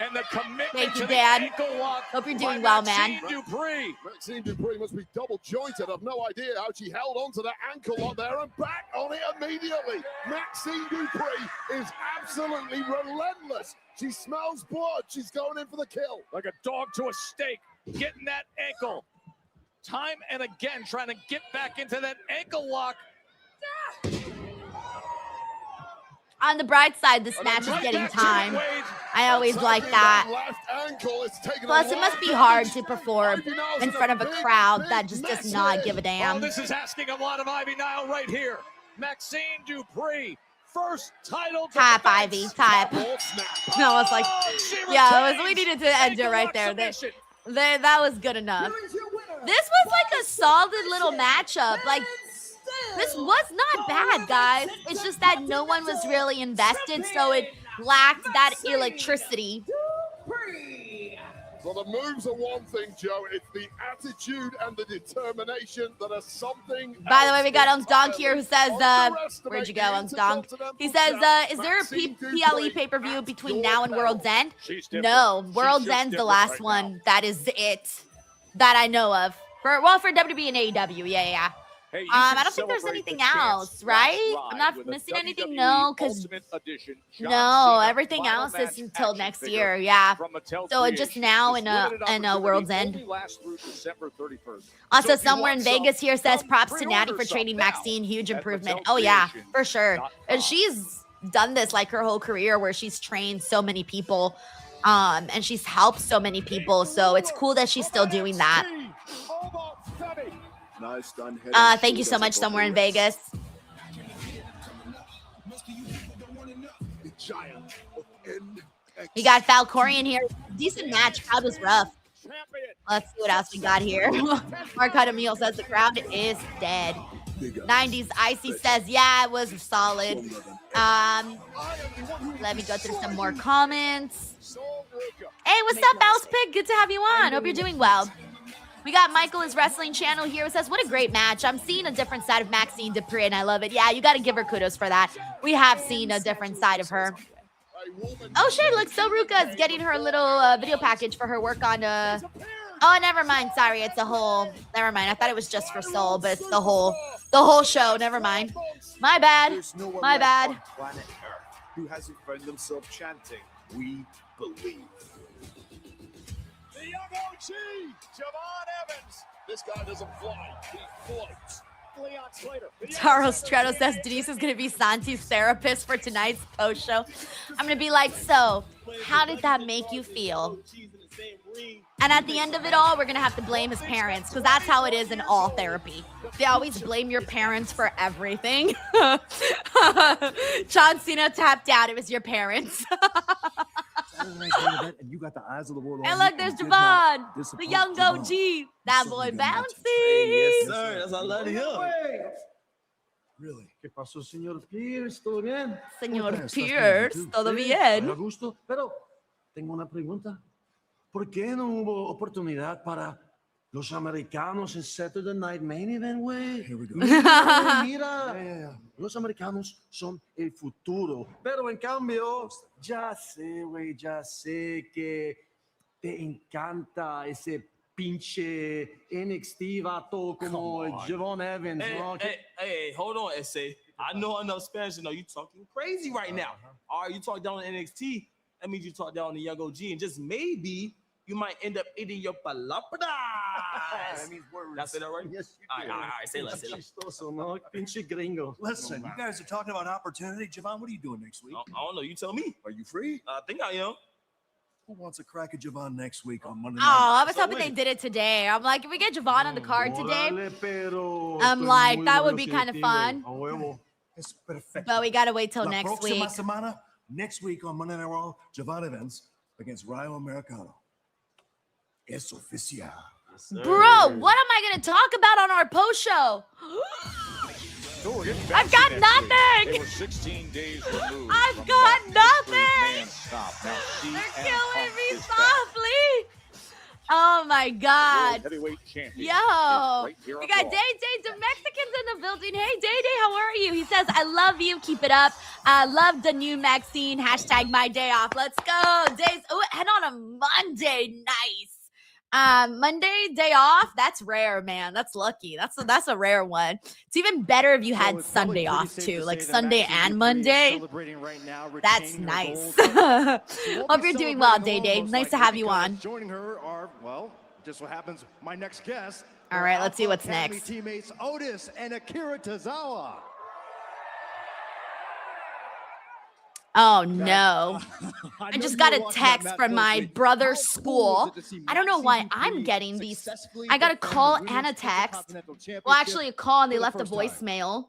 and the commitment Thank you, to Dan. the ankle lock. Hope you're by doing well, man. Maxine Dupree. Maxine Dupree must be double jointed. I've no idea how she held onto that ankle lock there and back on it immediately. Maxine Dupree is absolutely relentless. She smells blood. She's going in for the kill. Like a dog to a steak, getting that ankle. Time and again, trying to get back into that ankle lock. On the bright side, this match is getting time. I always like that. Plus, it must be hard to perform in front of a crowd that just does not give a Oh, damn. this is asking a lot of Ivy Nile right here. Maxine Dupree, first title. Tap, Ivy, tap. No, I was like, yeah, we needed to end it right there. That was good enough. This was like a solid little matchup. Like, this was not bad, guys. It's just that no one was really invested, so it lacked that electricity. So the moves are one thing, Joe. It's the attitude and the determination that are something. By the way, we got Unc Donk here who says, where'd you go, Unc Donk? He says, is there a PLE pay-per-view between now and World's End? No, World's End's the last one. That is it that I know of. For WWE and AEW, yeah. Hey, I don't think there's anything else, right? I'm not missing anything, no, because no, everything else is until next year, yeah. So it's just now in a World's End. Also, somewhere in Vegas here says props to Natty for training Maxine, huge improvement. Oh yeah, for sure. And she's done this like her whole career, where she's trained so many people, and she's helped so many people. So it's cool that she's still doing that. Thank you so much, somewhere in Vegas. We got Falcorian here. Decent match. Crowd was rough. Let's see what else we got here. Mark Hudamil says the crowd is dead. 90s Icy says, yeah, it was solid. Let me go through some more comments. Hey, what's up, Mouse Pig? Good to have you on. Hope you're doing well. We got Michael, his wrestling channel here, who says, what a great match. I'm seeing a different side of Maxine Dupree, and I love it. Yeah, you got to give her kudos for that. We have seen a different side of her. Oh, shit, look, so Ruka's getting her little video package for her work on, oh, never mind. Sorry, it's a whole, never mind. I thought it was just for Soul, but it's the whole show. Never mind. My bad. My bad. Who hasn't found themselves chanting, "We believe." The young OG, Javon Evans. This guy doesn't fly, he floats. Leon Slater. Taro Stretto says Denise is going to be Santi's therapist for tonight's post show. I'm going to be like, so how did that make you feel? And at the end of it all, we're going to have to blame his parents, because that's how it is in all therapy. They always blame your parents for everything. John Cena tapped out. It was your parents. And you got the eyes of the world. And look, there's Javon, the young OG. That boy bouncy. Yes, sir. That's what I love to hear. Really? ¿Qué pasó, señor Pierce? ¿Todo bien? Señor Pierce, todo bien. A gusto. Pero tengo una pregunta. ¿Por qué no hubo oportunidad para los americanos en Saturday Night Main Event, güey? Mira, los americanos son el futuro. Pero en cambio, ya sé, güey, ya sé que te encanta ese pinche NXT vato como Javon Evans. Hey, hold on, S.A. I know enough Spanish to know you talking crazy right now. All right, you talk down on NXT, that means you talk down on the young OG, and just maybe you might end up eating your palabras. That means words. That's it, all right? Yes, you all right, say less. Chistoso, no? Pinche gringo. Listen, you guys are talking about opportunity. Javon, what are you doing next week? I don't know. You tell me. Are you free? I think I am. Who wants a crack at Javon next week on Monday Oh, night? I was hoping they did it today. I'm like, if we get Javon on the card today, Pero I'm like, that would be kind of fun. Es perfecto. But we got to wait till La next próxima week. semana, next week on Monday Night Raw, Javon Evans against Rayo Americano. Es oficial. Bro, what am I going to talk about on our post show? I've got nothing. They were 16 days removed. I've got nothing. Now, They're killing me softly. Oh my God. Heavyweight champion. Yo, right here we on got Raw. Day the Mexicans in the building. Hey, Day, how are you? He says, I love you. Keep it up. I love the new Maxine. Hashtag my day off. Let's go. Days. Oh, and on a Monday. Nice. Monday day off. That's rare, man. That's lucky. That's a rare one. It's even better if you had Sunday off too, like Sunday and Monday. That's nice. Hope you're doing well, Day. Nice to have you on. Joining her are, well, just what happens, my next guest. All right, let's see what's Academy next. Teammates Otis and Akira Tozawa. Oh no. I just got a text from my brother's school. I don't know why I'm getting these. I got a call and a text. Well, actually a call and they left a voicemail.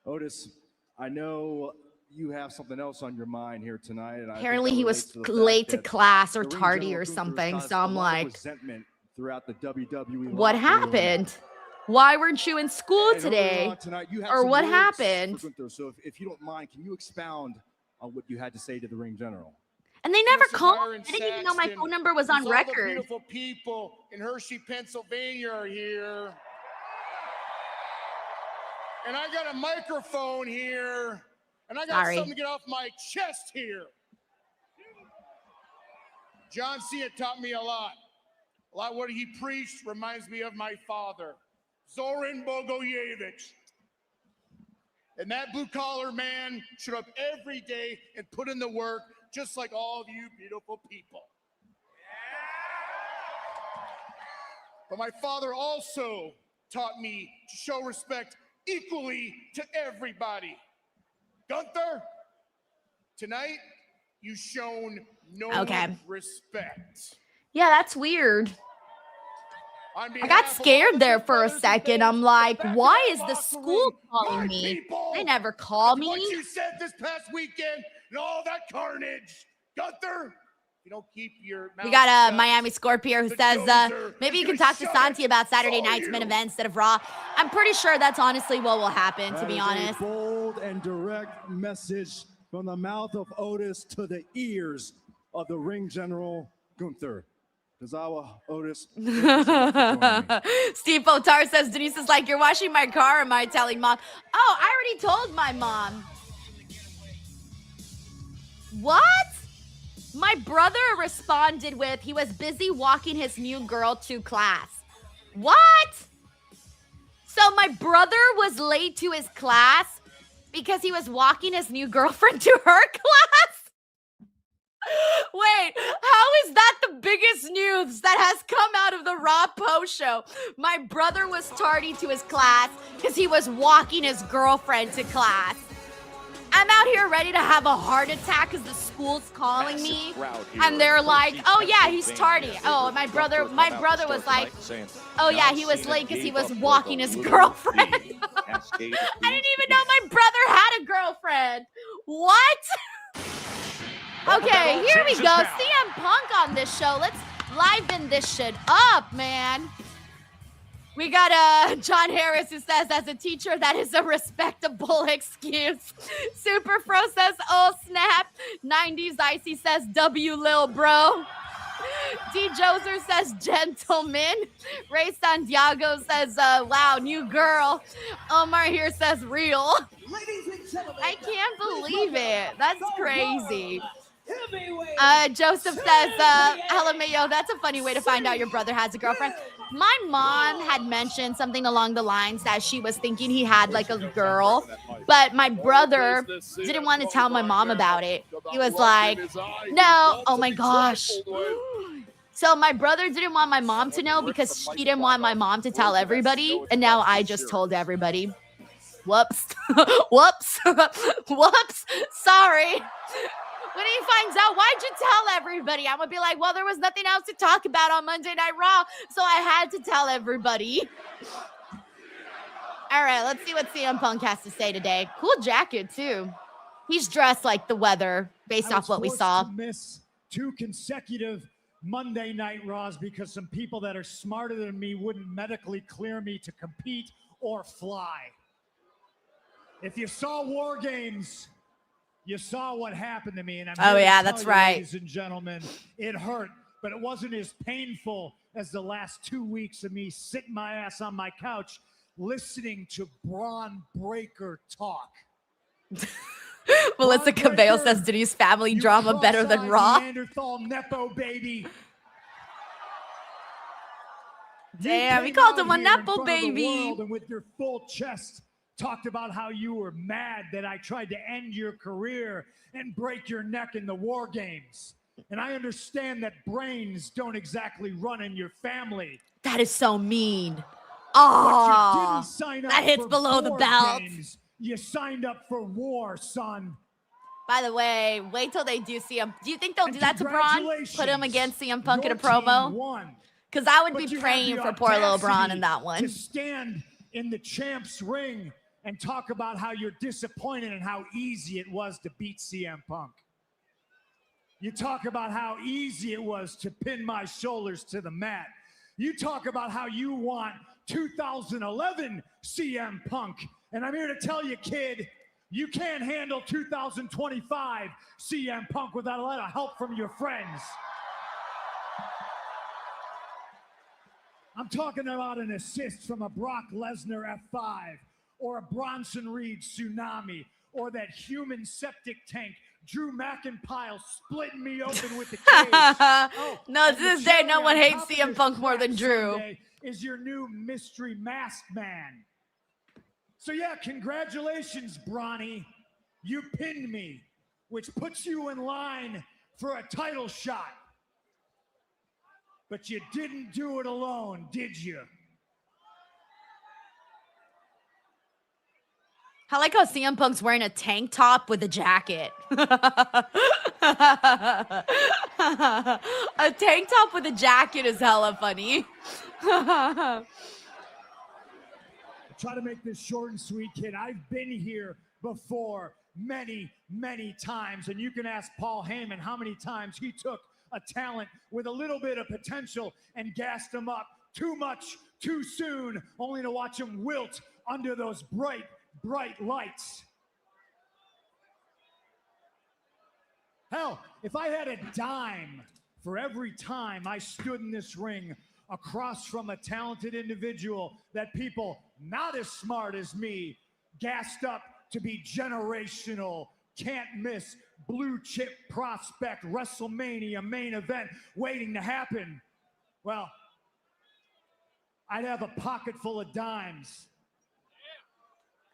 Otis, I know you have something else on your mind here tonight. And Apparently he was late to class or tardy or something. So I'm like, throughout the WWE what happened? Why weren't you in school today? Or what happened? So if you don't mind, can you expound on what you had to say to the ring general? And they never called. I didn't even know my phone number was on All the record. beautiful people in Hershey, Pennsylvania are here. And I got a microphone here. And I got something to get off my chest here. John Cena taught me a lot. A lot of what he preached reminds me of my father, Zoran Bogojevic. And that blue-collar man showed up every day and put in the work, just like all of you beautiful people. But my father also taught me to show respect equally to everybody. Gunther, tonight you've shown no respect. Yeah, that's weird. I got scared there for a second. I'm like, why is the school calling me? They never call me. What you said this past weekend and all that carnage. Gunther, you don't keep your mouth We got a shut. Miami Scorpio who says, maybe you can talk to Santi about Saturday night's main event instead of Raw. I'm pretty sure that's honestly what will happen, to be honest. A bold and direct message from the mouth of Otis to the ears of the ring general, Gunther. Tozawa, Otis. Steve Potar says, Denise is like, you're washing my car. Am I telling mom? Oh, I already told my mom. What? My brother responded with, he was busy walking his new girl to class. What? So my brother was late to his class because he was walking his new girlfriend to her class? Wait, how is that the biggest news that has come out of the Raw post show? My brother was tardy to his class because he was walking his girlfriend to class. I'm out here ready to have a heart attack because the school's calling me, and they're like, "Oh yeah, he's tardy." Oh, my brother was like, "Oh yeah, he was late because he was walking his girlfriend." I didn't even know my brother had a girlfriend. What? Okay, here we go. CM Punk on this show. Let's liven this shit up, man. We got John Harris who says, as a teacher, that is a respectable excuse. Super Fro says, oh snap. 90s Icy says, W lil bro. D Joser says, gentleman. Ray Santiago says, wow, new girl. Omar here says, real. I can't believe it. That's crazy. Joseph says, LMAO, that's a funny way to find out your brother has a girlfriend. My mom had mentioned something along the lines that she was thinking he had like a girl, but my brother didn't want to tell my mom about it. He was like, no, oh my gosh. So my brother didn't want my mom to know because she didn't want my mom to tell everybody. And now I just told everybody. Whoops. Whoops. Whoops. Sorry. When he finds out, why'd you tell everybody? I'm going to be like, well, there was nothing else to talk about on Monday Night Raw, so I had to tell everybody. All right, let's see what CM Punk has to say today. Cool jacket, too. He's dressed like the weather, based off what we saw. To miss 2 consecutive Monday Night Raws because some people that are smarter than me wouldn't medically clear me to compete or fly. If you saw War Games, you saw what happened to me. And Oh, here to yeah, tell that's you, right. ladies and gentlemen, it hurt, but it wasn't as painful as the last 2 weeks of me sitting my ass on my couch listening to Braun Breaker talk. Melissa Braun Cabello Breaker, says Denise family you drama better than cross-eyed Raw. Neanderthal Nepo baby. Damn, he You called came him a out here in Nepo front of the baby. world and with your full chest talked about how you were mad that I tried to end your career and break your neck in the War Games. And I understand that brains don't exactly run in your family. That is so mean. But you Oh, didn't sign up that hits for below the board belt. games. You signed up for war, son. By the way, wait till they do CM. Do you think they'll do that to Braun? Put him Congratulations. against CM Punk in a Your team promo? won. Because I would But be you had praying the for poor little Braun audacity in that to one. stand in the champ's ring and talk about how you're disappointed and how easy it was to beat CM Punk. You talk about how easy it was to pin my shoulders to the mat. You talk about how you want 2011 CM Punk. And I'm here to tell you, kid, you can't handle 2025 CM Punk without a lot of help from your friends. I'm talking about an assist from a Brock Lesnar F5 or a Bronson Reed tsunami or that human septic tank Drew McIntyre splitting me open with the cage. Oh, No, and to the this day, cherry no one on hates top of CM this Punk more than crap Drew. sundae is your new mystery masked man. So yeah, congratulations, Bronny. You pinned me, which puts you in line for a title shot. But you didn't do it alone, did you? I like how CM Punk's wearing a tank top with a jacket. A tank top with a jacket is hella funny. Try to make this short and sweet, kid. I've been here before many, many times, and you can ask Paul Heyman how many times he took a talent with a little bit of potential and gassed him up too much, too soon, only to watch him wilt under those bright lights. Hell, if I had a dime for every time I stood in this ring across from a talented individual that people not as smart as me gassed up to be generational, can't miss, blue chip prospect, WrestleMania main event waiting to happen, well, I'd have a pocket full of dimes.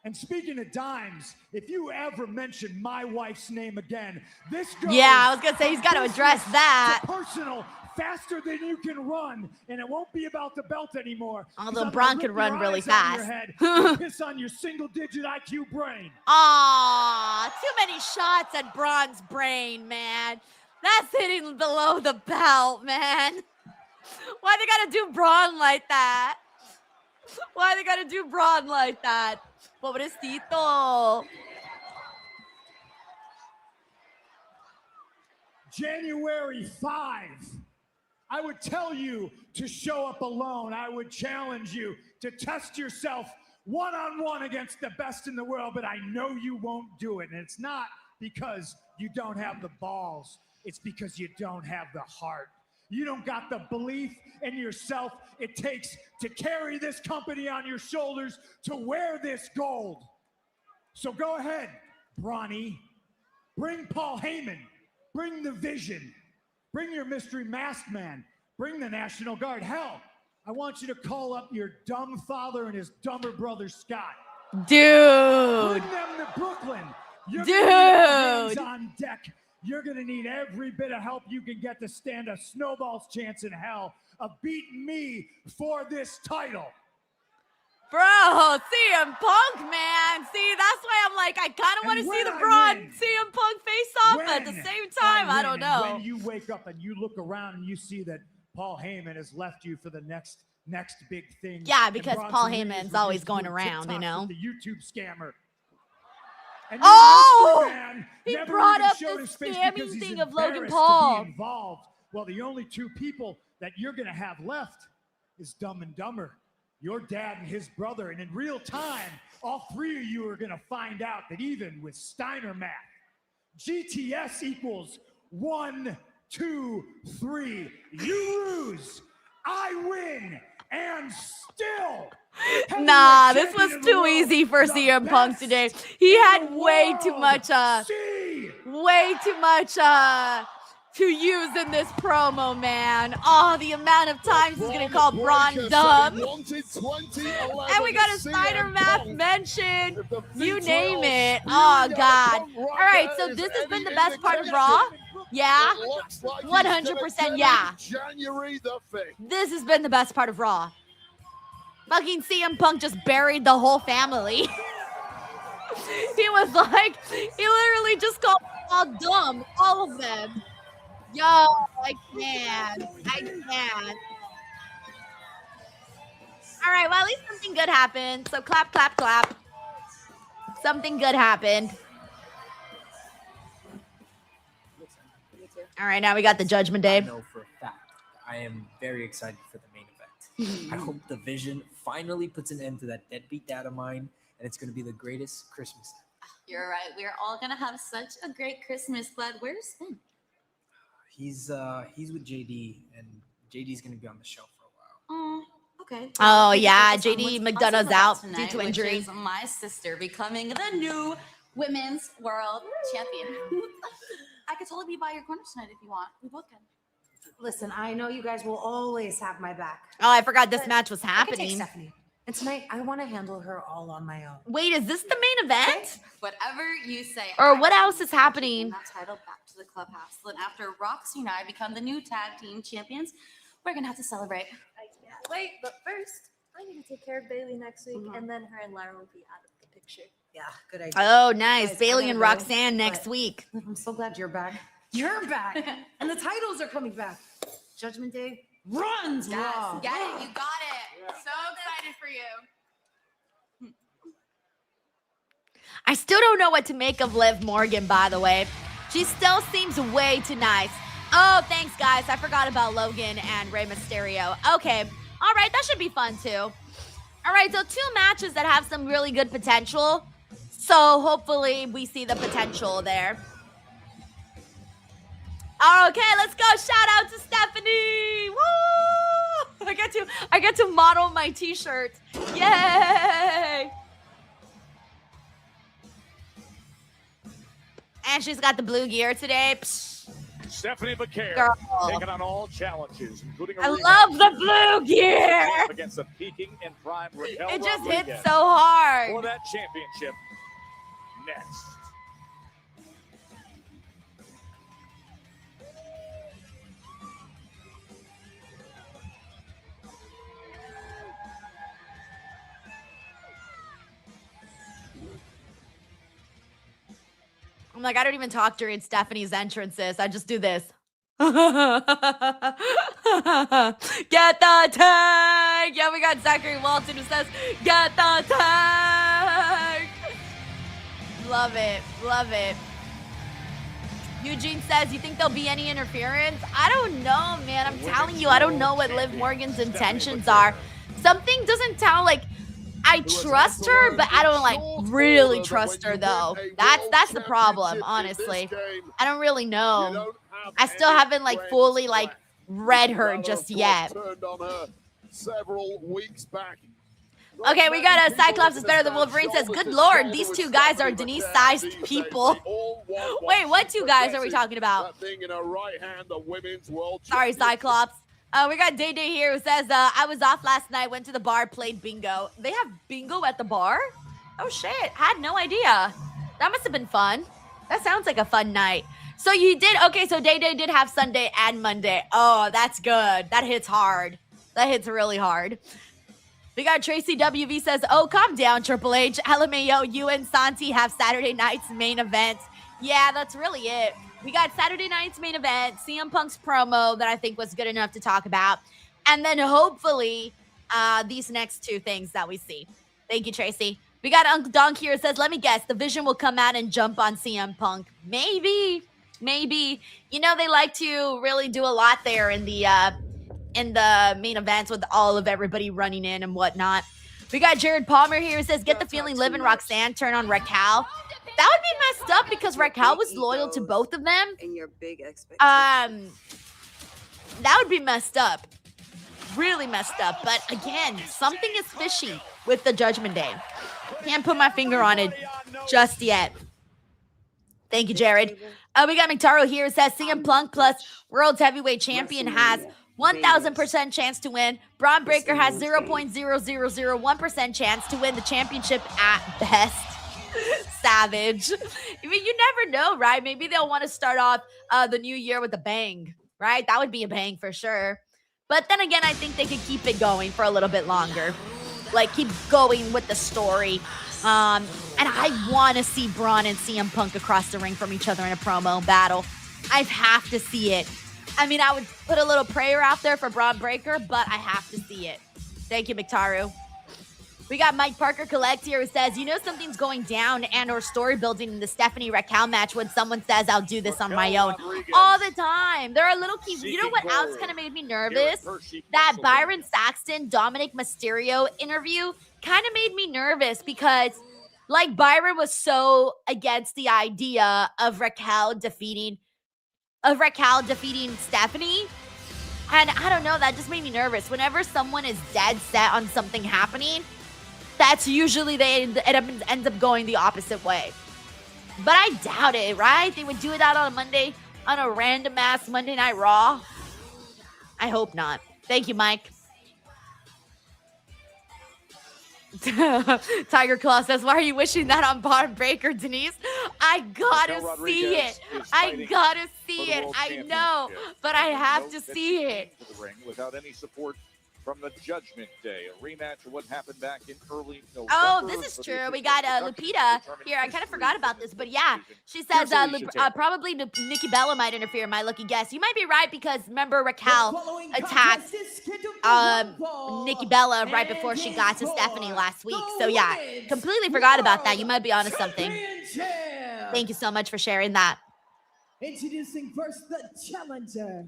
And speaking of dimes, if you ever mention my wife's name again, this goes. Yeah, I was gonna say he's got to from address business that. to personal, faster than you can run, and it won't be about the belt anymore. 'Cause Although I'm gonna Braun rip could run your really eyes out of your fast. head and piss on your single-digit IQ brain. Aw, too many shots at Braun's brain, man. That's hitting below the belt, man. Why they gotta do Braun like that? Why they gotta do Braun like that? Pobrecito. January 5. I would tell you to show up alone. I would challenge you to test yourself one-on-one against the best in the world, but I know you won't do it. And it's not because you don't have the balls. It's because you don't have the heart. You don't got the belief in yourself it takes to carry this company on your shoulders, to wear this gold. So go ahead, Bronny. Bring Paul Heyman. Bring the Vision. Bring your mystery masked man. Bring the National Guard. Hell, I want you to call up your dumb father and his dumber brother, Scott. Dude. Bring them to Brooklyn. You're Dude. gonna need hands on deck. You're going to need every bit of help you can get to stand a snowball's chance in hell of beating me for this title. Bro, CM Punk, man. See, that's why I'm like, I kind of want to see the Braun CM Punk face off, but at the same time, I don't know. When you wake up and you look around and you see that Paul Heyman has left you for the next big thing. Yeah, because and Paul Bronson Reed Heyman's is always doing going around, you TikToks know? with the YouTube scammer. And Oh! man He never brought even up showed the his face scamming because he's thing of Logan embarrassed Paul. to be involved. Well, the only two people that you're going to have left is Dumb and Dumber. your dad and his brother, and in real time, all three of you are going to find out that even with Steiner math, GTS equals 1, 2, 3. You lose, I win, and still. Nah, this was too easy for CM Punk today. He had way too much to use in this promo, man. Oh, the amount of times he's gonna call Braun dumb. And we got a Steiner math mention. You name it. Oh, God. All right, so this has been the best part of Raw. Yeah? 100% yeah. January the 5th. This has been the best part of Raw. Fucking CM Punk just buried the whole family. He was like, he literally just called them all dumb, all of them. Yo, I can't. All right, well, at least something good happened. So clap, clap, clap. Something good happened. All right, now we got the Judgment Day. I know for a fact I am very excited for the main event. I hope the Vision finally puts an end to that deadbeat dad of mine, and it's going to be the greatest Christmas. You're right. We're all going to have such a great Christmas. Glad where's Finn? He's with JD, and JD's going to be on the show for a while. Oh, okay. Oh, Well, yeah, focus on JD what's McDonough's awesome out about due to which injury. is my sister becoming the new women's world champion. I could totally be by your corner tonight if you want. We both can. Listen, I know you guys will always have my back. Oh, I forgot this But match was I could take happening. Stephanie. And tonight, I want to handle her all on my own. Wait, is this the main event? Whatever you say. Or I what will else be is happening? That title back to the clubhouse. Then after Roxy and I become the new tag team champions, we're gonna have to celebrate. I can't wait, but first, I need to take care of Bailey next week, and then her and Lara will be out of the picture. Yeah, good idea. Oh, nice. Guys, I Bailey and gotta go, Roxanne next but week. I'm so glad you're back. You're back. And the titles are coming back. Judgment Day runs Raw. Get it. You got it. So excited for you. I still don't know what to make of Liv Morgan, by the way. She still seems way too nice. Oh, thanks, guys. I forgot about Logan and Rey Mysterio. Okay. All right, that should be fun, too. All right, so 2 matches that have some really good potential. So hopefully we see the potential there. Okay, let's go. Shout out to Stephanie. Woo! I get to model my t-shirt. Yay! And she's got the blue gear today. Psh. Stephanie McCare Girl. taking on all challenges, including a I rematch love the blue gear. against the peaking and prime Raquel It just Rodriguez hits so hard. for that championship. Next. I'm like, I don't even talk during Stephanie's entrances. I just do this. Get the tag! Yeah, we got Zachary Walton who says, get the tag! Love it. Love it. Eugene says, you think there'll be any interference? I don't know, man. I'm telling you, I don't know what Liv Morgan's intentions are. Something doesn't sound like I trust her, but I don't like really trust her though. That's the problem, honestly. I don't really know. I still haven't like fully like read her just yet. Several weeks back. Okay, we got a Cyclops is better than Wolverine says, good lord, these 2 guys are Denise-sized people. Wait, what 2 guys are we talking about? Sorry, Cyclops. We got Day Day here who says, I was off last night, went to the bar, played bingo. They have bingo at the bar? Oh shit, had no idea. That must have been fun. That sounds like a fun night. So you did, okay, so Day Day did have Sunday and Monday. Oh, that's good. That hits hard. That hits really hard. We got Tracy WV says, oh, calm down, Triple H. LMAO, you and Santi have Saturday night's main event. Yeah, that's really it. We got Saturday night's main event, CM Punk's promo that I think was good enough to talk about. And then hopefully these next 2 things that we see. Thank you, Tracy. We got Uncle Donk here says, let me guess, the Vision will come out and jump on CM Punk. Maybe. You know, they like to really do a lot there in the in the main events with all of everybody running in and whatnot. We got Jared Palmer here who says, get the feeling Liv and Roxanne turn on Raquel. That would be messed up because Raquel was loyal to both of them. And your big expectations. That would be messed up. Really messed up. But again, something is fishy with the Judgment Day. Can't put my finger on it just yet. Thank you, Jared. We got McTaro here. It says CM Punk plus World's Heavyweight Champion has 1,000% chance to win. Braun Breaker has 0.0001% chance to win the championship at best. Savage. I mean, you never know, right? Maybe they'll want to start off the new year with a bang, right? That would be a bang for sure. But then again, I think they could keep it going for a little bit longer. Like, keep going with the story. And I want to see Braun and CM Punk across the ring from each other in a promo battle. I have to see it. I mean, I would put a little prayer out there for Braun Breaker, but I have to see it. Thank you, McTaru. We got Mike Parker Collect here who says, you know something's going down and or story building in the Stephanie Raquel match when someone says, I'll do this on my own. All the time. There are little keys. You know what else kind of made me nervous? That Byron Saxton, Dominic Mysterio interview kind of made me nervous because like Byron was so against the idea of Raquel defeating Stephanie. And I don't know, that just made me nervous. Whenever someone is dead set on something happening, that's usually it ends up going the opposite way. But I doubt it, right? They would do it out on a Monday, on a random ass Monday Night Raw. I hope not. Thank you, Mike. Tiger Claw says, why are you wishing that on Braun Breaker, Denise? I gotta see it. I gotta see it. I know, but I have to see it. To the ring without any support from the Judgment Day, a rematch of what happened back in early November. Oh, this is true. We got Lupita here. I kind of forgot about this, but yeah, she says probably Nikki Bella might interfere. My lucky guess. You might be right because remember Raquel attacked Nikki Bella right before she got to Stephanie last week. So yeah, completely forgot about that. You might be onto something. Thank you so much for sharing that. Introducing first the challenger.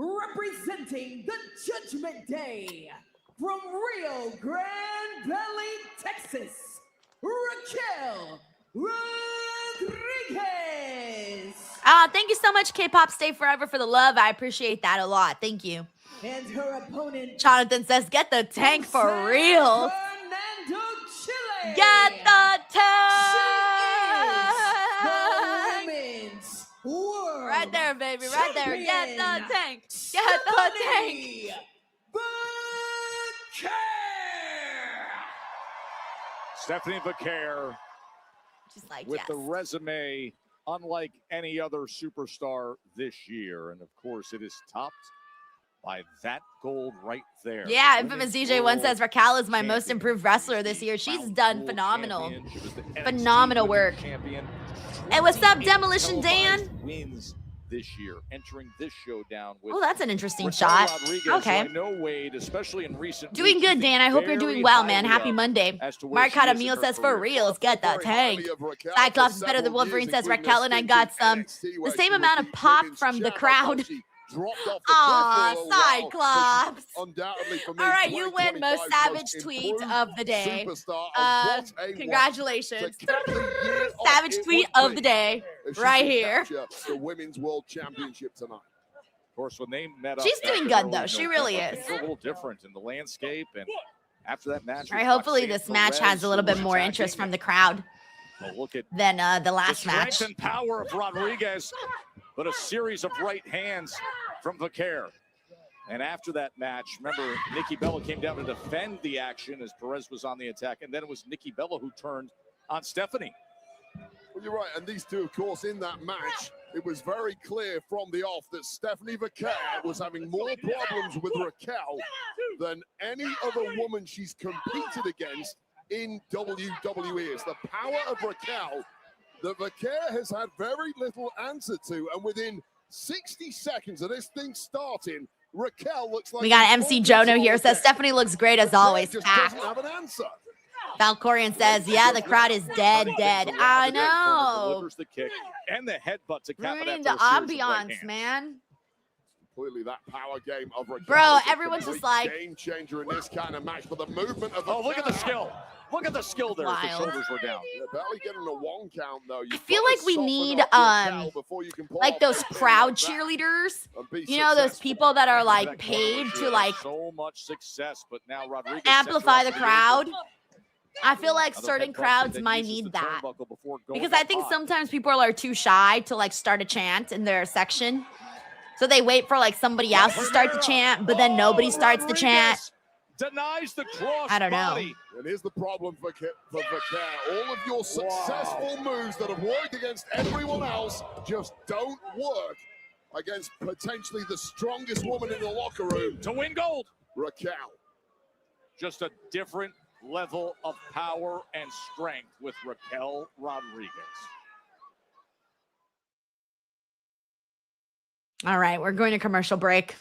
Representing the Judgment Day from Rio Grande Valley, Texas, Raquel Rodriguez. Thank you so much, K-Pop Stay Forever, for the love. I appreciate that a lot. Thank you. And her opponent, Jonathan says, get the tank for real. Fernando Chile. Get the tank. Right there, baby. Right there. Get the tank. Get the tank. Stephanie Vaquer Just like, with yes. the resume unlike any other superstar this year. And of course, it is topped by that gold right there. Yeah, Infamous DJ1 says Raquel is my most improved wrestler this year. She's done phenomenal. Phenomenal work. Hey, what's up, Demolition Dan? Wins this year, entering this showdown with Oh, that's an interesting Raquel shot. Rodriguez, Okay. who I know Wade, especially in recent Doing weeks, good, Dan. I hope you're doing well, man. Happy Monday. Mark Hadamil says, for real, let's get that tank. Cyclops is better than Wolverine says Raquel, and I got the same amount of pop from the crowd. Aw, Cyclops. All right, you win most savage tweet of the day. Congratulations. Savage tweet of the day right here. The Women's World Championship tonight. Of course, when they met up, She's doing good, though. She really is. A little different in the landscape, and after that match, All right, hopefully this match has a little bit more interest from the crowd than the last match. Strength and power of Rodriguez, but a series of right hands from Vaquer. And after that match, remember, Nikki Bella came down to defend the action as Perez was on the attack, and then it was Nikki Bella who turned on Stephanie. Well, you're right, and these two, of course, in that match, it was very clear from the off that Stephanie Vaquer was having more problems with Raquel than any other woman she's competed against in WWE. It's the power of Raquel that Vaquer has had very little answer to, and within 60 seconds of this thing starting, Raquel looks like... We got MC Jono here. Says Stephanie looks great as always. Just doesn't have an answer. Valkorian says, yeah, the crowd is dead. I know. Delivers the kick and the headbutt to cap it Ruining after the a series of right ambiance, hands. man. Clearly, that power game of Raquel Bro, is a everyone's just complete like- game changer in this kind of match. But the movement of Oh, look at the skill. Look at the skill there. Wild. The shoulders were down. Yeah, barely getting a 1 count though. I feel like we need like those crowd cheerleaders. You know, those people that are like paid to like so much success, but now Rodriguez amplify the sets her up crowd. for I feel like Another certain head bump crowds that might uses need the that. turnbuckle before going Because I up think high. sometimes people are too shy to like start a chant in their section. So they wait for like somebody else to start the chant, but then nobody starts the chant. Denies the cross I don't know. body. And here's the problem for Vaquer. All of your successful moves that have worked against everyone else just don't work against potentially the strongest woman in the locker room. To win gold. Raquel. Just a different level of power and strength with Raquel Rodriguez. All right, we're going to commercial break.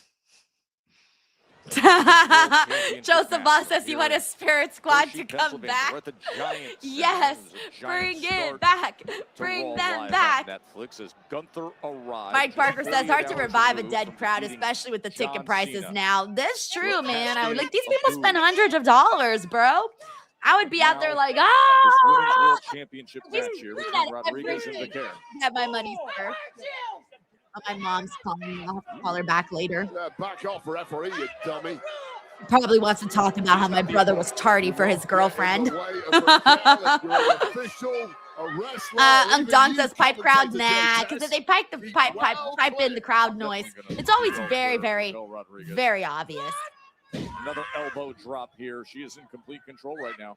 Joseph Boss says he want a spirit squad to come back. We're at the Giant Yes, Center. There's a bring giant it start back. to Bring Raw them live back. on Netflix as Gunther arrives. Mike Parker says 48 hard to hours revive a removed dead from crowd, defeating especially with the ticket John prices Cena. now. That's true, With man. I would like these cascade people of spend booze. hundreds of dollars, bro. I would be out there like, This Women's ah, World Championship Just match here do between that Rodriguez and every Vaquer. get my money first. Oh, my mom's calling me. I'll have to call her back later. Back off, referee, you dummy. Probably wants to talk about how my brother was tardy for his girlfriend. Dong says pipe crowd, nah, because if they pipe in the crowd noise, it's always very, very, very obvious. Another elbow drop here. She is in complete control right now.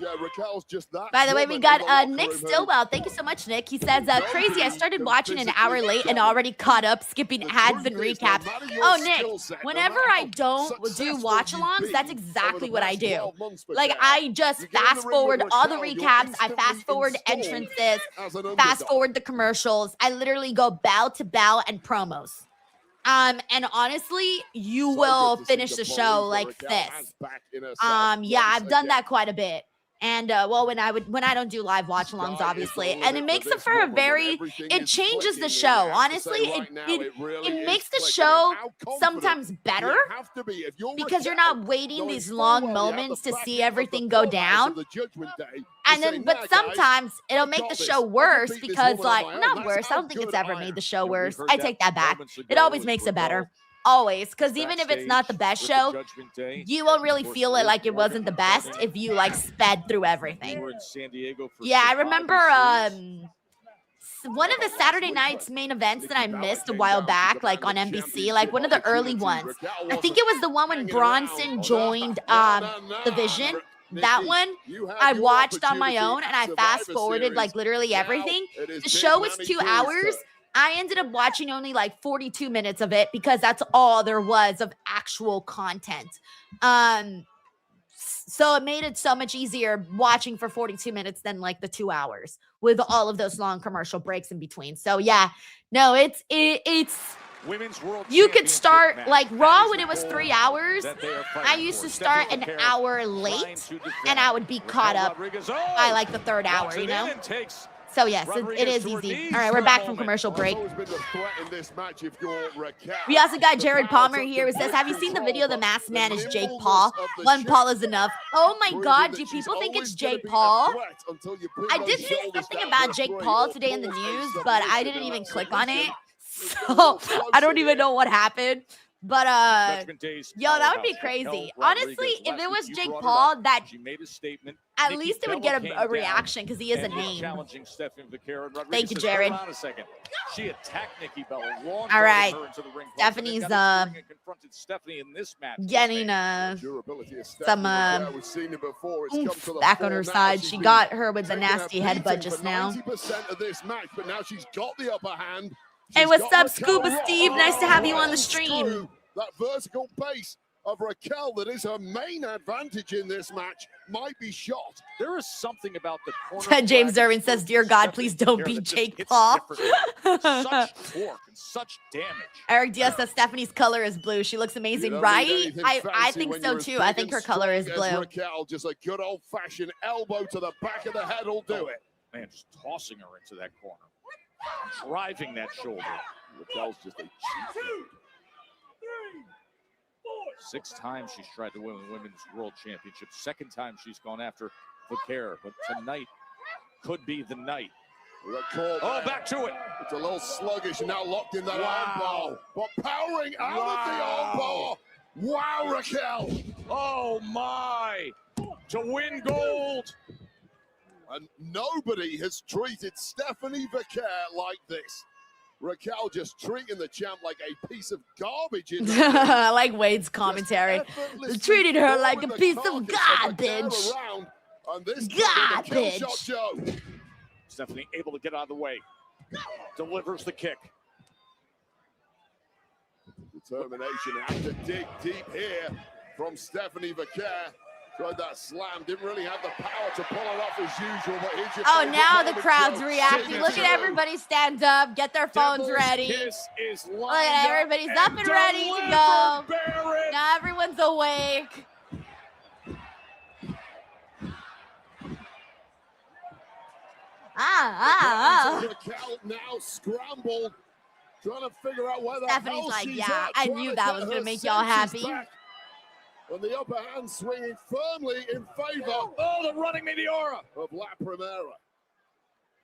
Yeah, Raquel's just that. By the way, we woman got in the locker Nick room who- Stillwell. Thank you so much, Nick. He says, crazy, I started watching an hour late and already caught up, skipping ads and recaps. Oh, Nick, whenever I don't do watch-alongs, that's exactly what I do. Like, I just fast forward all the recaps. I fast forward entrances, fast forward the commercials. I literally go bow to bow and promos. And honestly, you will finish the show like this. Yeah, I've done that quite a bit. And well, when I don't do live watch-alongs, obviously, and it makes it for a very, it changes the show. Honestly, it makes the show sometimes better because you're not waiting these long moments to see everything go down. And then, but sometimes it'll make the show worse because, like, not worse. I don't think it's ever made the show worse. I take that back. It always makes it better. Always, because even if it's not the best show, you won't really feel it like it wasn't the best if you like sped through everything. Yeah, I remember one of the Saturday night's main events that I missed a while back, like on NBC, like one of the early ones. I think it was the one when Bronson joined the Vision. That one I watched on my own and I fast forwarded like literally everything. The show was 2 hours. I ended up watching only like 42 minutes of it because that's all there was of actual content. So it made it so much easier watching for 42 minutes than like the 2 hours with all of those long commercial breaks in between. So yeah, no, it's Women's World you could start Championship like match. Raw That when is it was the 3 goal hours. that they are I fighting used for. to start Stephanie an Vaquer hour trying late to defend. and I would be caught up Rodriguez, by like the third hour, walks you it know? in and takes So yes, it Rodriguez is to her easy. knees All right, for we're a back from moment. commercial break. We We also got Jared Palmer here who says, have you seen the video the masked man is Jake Paul? One Paul is enough. Oh my God, do people think it's Jake Paul? I did see something about Jake Paul today in the news, but I didn't even click on it. So I don't even know what happened. But yo, that would be crazy. Honestly, if it was Jake Paul, that at least it would get a reaction because he is a name. Thank you, Jared. She attacked Nikki Bella. All right, Stephanie's Stephanie in this match. getting some oomph back on her side. She got her with the nasty headbutt just now. 90% of this match, but now she's got the upper hand. Hey, what's up, Scuba Steve? Nice to have you on the stream. That vertical base of Raquel that is her main advantage in this match might be shot. There is something about the corner. James Irvin says, dear God, please don't beat Jake Paul. Such torque and such damage. Eric Diaz says Stephanie's color is blue. She looks amazing, right? I think so too. I think her color is blue. Raquel, just a good old-fashioned elbow to the back of the head will do it. Man, just tossing her into that corner. Driving that shoulder. Raquel's just a cheat. 6 times she's tried to win the Women's World Championship. 2nd time she's gone after Vaquer. But tonight could be the night. Oh, back to it. It's a little sluggish and now locked in that armbar. But powering out of the armbar. Wow, Raquel. Oh, my. To win gold. And nobody has treated Stephanie Vaquer like this. Raquel just treating the champ like a piece of garbage. I like Wade's commentary. Treated her like a piece of garbage. Garbage. Stephanie able to get out of the way. Delivers the kick. Determination. Have to dig deep here from Stephanie Vaquer. Tried that slam. Didn't really have the power to pull it off as usual. But here's your Oh, now the moment, crowd's Joe. reacting. Look at everybody stand up, get their phones ready. Look at everybody's up and ready to go. Now everyone's awake. Raquel now scrambled, trying to figure out where the Stephanie's hell like, she's yeah, at, I trying knew to that get was her gonna make y'all senses happy. back. And the upper hand swinging firmly in favor. Oh, the running Meteora of La Primera.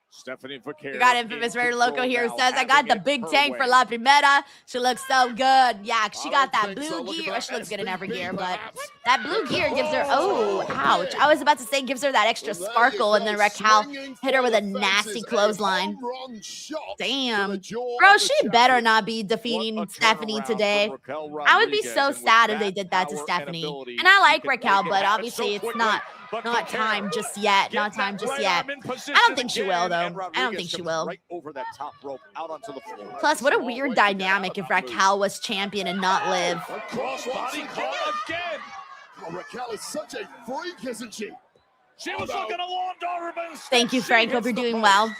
Stephanie Vaquer. We got infamous Rare Loco here now, says, I got having the it big her tank way. for La Primera. She looks so good. Yeah, she got that think blue so. Look at gear. that She looks good in every SPB gear, but perhaps. that blue gear gives her, oh, ouch. I was about to say gives her that extra sparkle, and then Raquel hit her with a nasty clothesline. Damn. Bro, she better not be defeating Stephanie today. I would be so sad if they did that to Stephanie. And I like Raquel, but obviously it's not time just yet. Not time just yet. I don't think she will, though. I don't think she will. Right over that top rope, out onto the floor. Plus, what a weird dynamic if Raquel was champion and not Liv. Crossbody caught again. Oh, Raquel is such a freak, isn't she? She was looking along Donovan. Thank you, Frank. Hope you're doing well.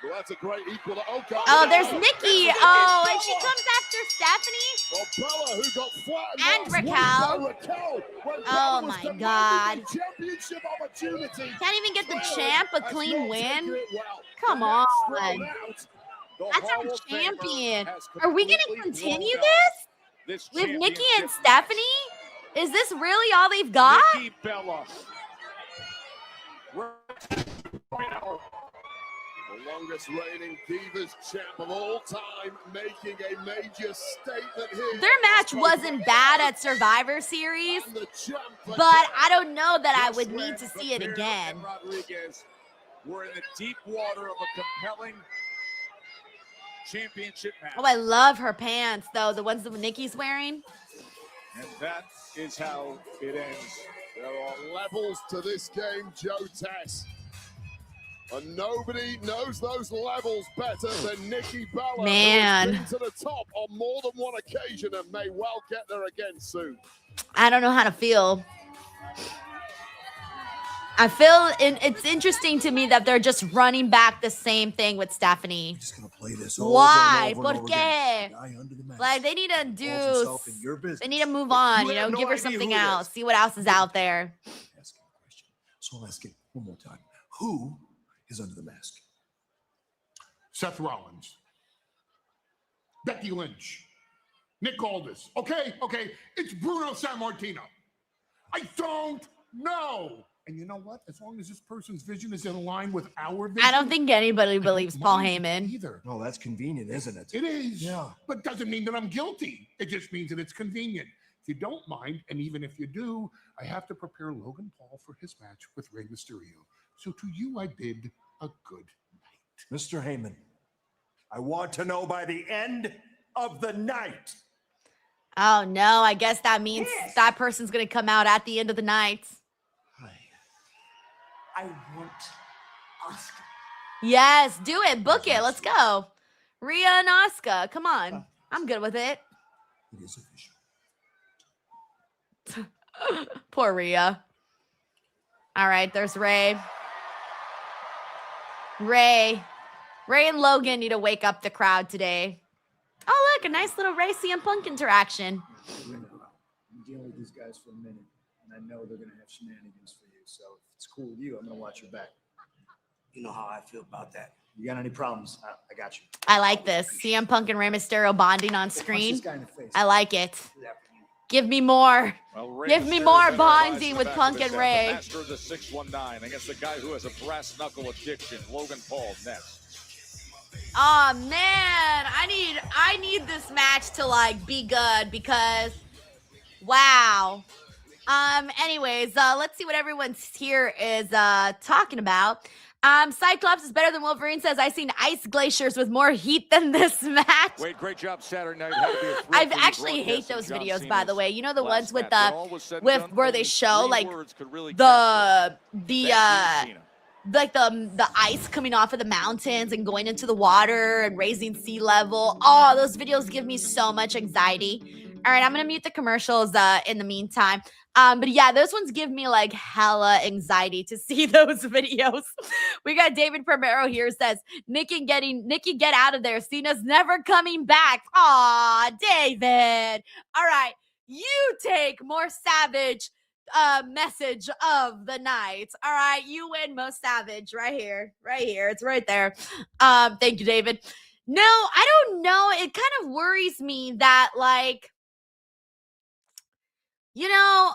Well, that's a great equal. Oh, God. Oh, there's Nikki. Oh, and she comes after Stephanie. Well, Bella, who got flattened And last Raquel. week by Raquel when Oh, Bella was my demanding God. a championship opportunity. Can't even get the Flair champ a has clean not win. taken it well. Come The on. next thrown out, That's our champion. has Are we going to completely continue blown out this? this With Nikki and championship Stephanie? Is this really all they've got? Nikki Bella. The longest reigning Divas champ of all time, making a major statement here. Their match wasn't bad at Survivor Series, And the champ, but I don't know that I would need to see it Vaquer again. and Rodriguez were in the deep water of a compelling championship match. Oh, I love her pants, though. The ones that Nikki's wearing. And that is how it ends. There are levels to this game, Joe Tess. And nobody knows those levels better than Nikki Bella, Man. who has been to the top on more than one occasion and may well get there again soon. I don't know how to feel. I feel it's interesting to me that they're just running back the same thing with Stephanie. Just gonna play this over Why? and over and ¿Por over qué? again. Guy under the mask Like, they need to involves do, himself in your business. they need to move on, You you have know, no give her idea something who it else, is. see what else is out there. Ask him a question. So I'll ask it one more time. Who is under the mask? Seth Rollins, Becky Lynch, Nick Aldis. Okay, it's Bruno Sammartino. I don't know. And you know what? As long as this person's vision is in line with our vision. I don't think anybody believes Paul Heyman. Either. Oh, that's convenient, isn't it? It is. Yeah. But doesn't mean that I'm guilty. It just means that it's convenient. If you don't mind, and even if you do, I have to prepare Logan Paul for his match with Rey Mysterio. So to you, I bid a good night. Mr. Heyman, I want to know by the end of the night. Oh no, I guess that means that person's gonna come out at the end of the night. I want Oscar. Yes, do it, book it, let's go. Rhea and Asuka, come on. I'm good with it. It is official. Poor Rhea. All right, there's Ray. Ray and Logan need to wake up the crowd today. Oh, look, a nice little Ray CM Punk interaction. I'm dealing with these guys for a minute, and I know they're going to have shenanigans for you. So if it's cool with you, I'm going to watch your back. You know how I feel about that. You got any problems? I got you. I like this. CM Punk and Rey Mysterio bonding on Punch screen. this guy in the face. I like it. Do that for you. Give me more. Well, Give me Mysterio more better rise bonding to the with back Punk of his and head. The Ray. master of the 619 against the guy who has a brass knuckle addiction, Logan Paul, next. Oh man, I need this match to like be good because wow. Anyways, let's see what everyone's here is talking about. Cyclops is better than Wolverine says I seen ice glaciers with more heat than this match. Wait, great job Saturday night. Had to be a thrill I for you actually hate broadcasting those John videos, by the Cena's way. You know the ones last with match. When all was said and with done, where they only show 3 like words could really the Thank you, Cena. like the ice coming off of the mountains and going into the water and raising sea level. Oh, those videos give me so much anxiety. All right, I'm gonna mute the commercials in the meantime. But yeah, those ones give me like hella anxiety to see those videos. We got David Primero here says, Nikki get out of there. Cena's never coming back. Aw, David. All right, you take more savage message of the night. All right, you win most savage right here. It's right there. Thank you, David. No, I don't know. It kind of worries me that like, you know,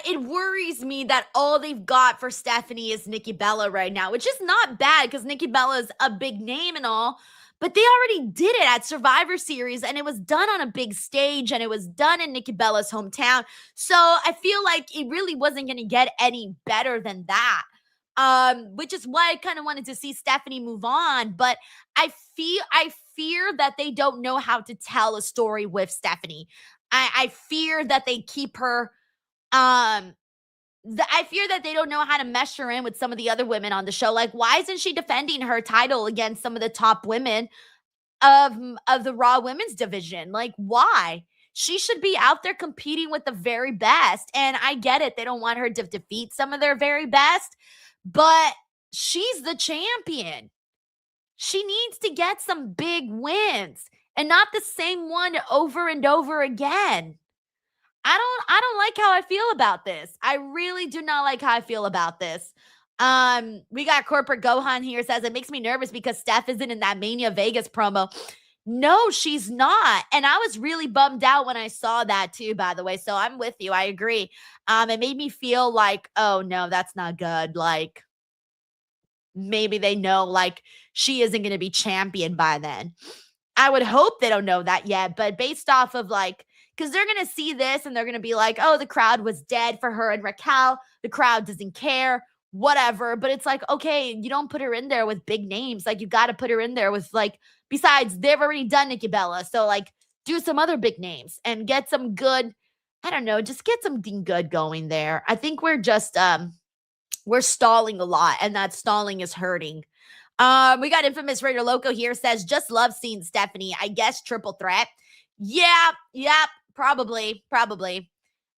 it worries me that all they've got for Stephanie is Nikki Bella right now, which is not bad because Nikki Bella is a big name and all, but they already did it at Survivor Series and it was done on a big stage and it was done in Nikki Bella's hometown. So I feel like it really wasn't going to get any better than that. Which is why I kind of wanted to see Stephanie move on, but I fear that they don't know how to tell a story with Stephanie. I fear that they keep her I fear that they don't know how to mesh her in with some of the other women on the show. Like, why isn't she defending her title against some of the top women of the Raw women's division? Like, why? She should be out there competing with the very best. And I get it. They don't want her to defeat some of their very best, but she's the champion. She needs to get some big wins and not the same one over and over again. I don't like how I feel about this. I really do not like how I feel about this. We got Corporate Gohan here says it makes me nervous because Steph isn't in that Mania Vegas promo. No, she's not. And I was really bummed out when I saw that too, by the way. So I'm with you. I agree. It made me feel like, oh no, that's not good. Like maybe they know like she isn't going to be champion by then. I would hope they don't know that yet, but based off of like, because they're going to see this and they're going to be like, oh, the crowd was dead for her and Raquel. The crowd doesn't care, whatever. But it's like, okay, you don't put her in there with big names. Like you got to put her in there with like, besides they've already done Nikki Bella. So like do some other big names and get some good, I don't know, just get something good going there. I think we're just, we're stalling a lot and that stalling is hurting. We got Infamous Raider Loco here says, just love seeing Stephanie. I guess triple threat. Yeah, probably.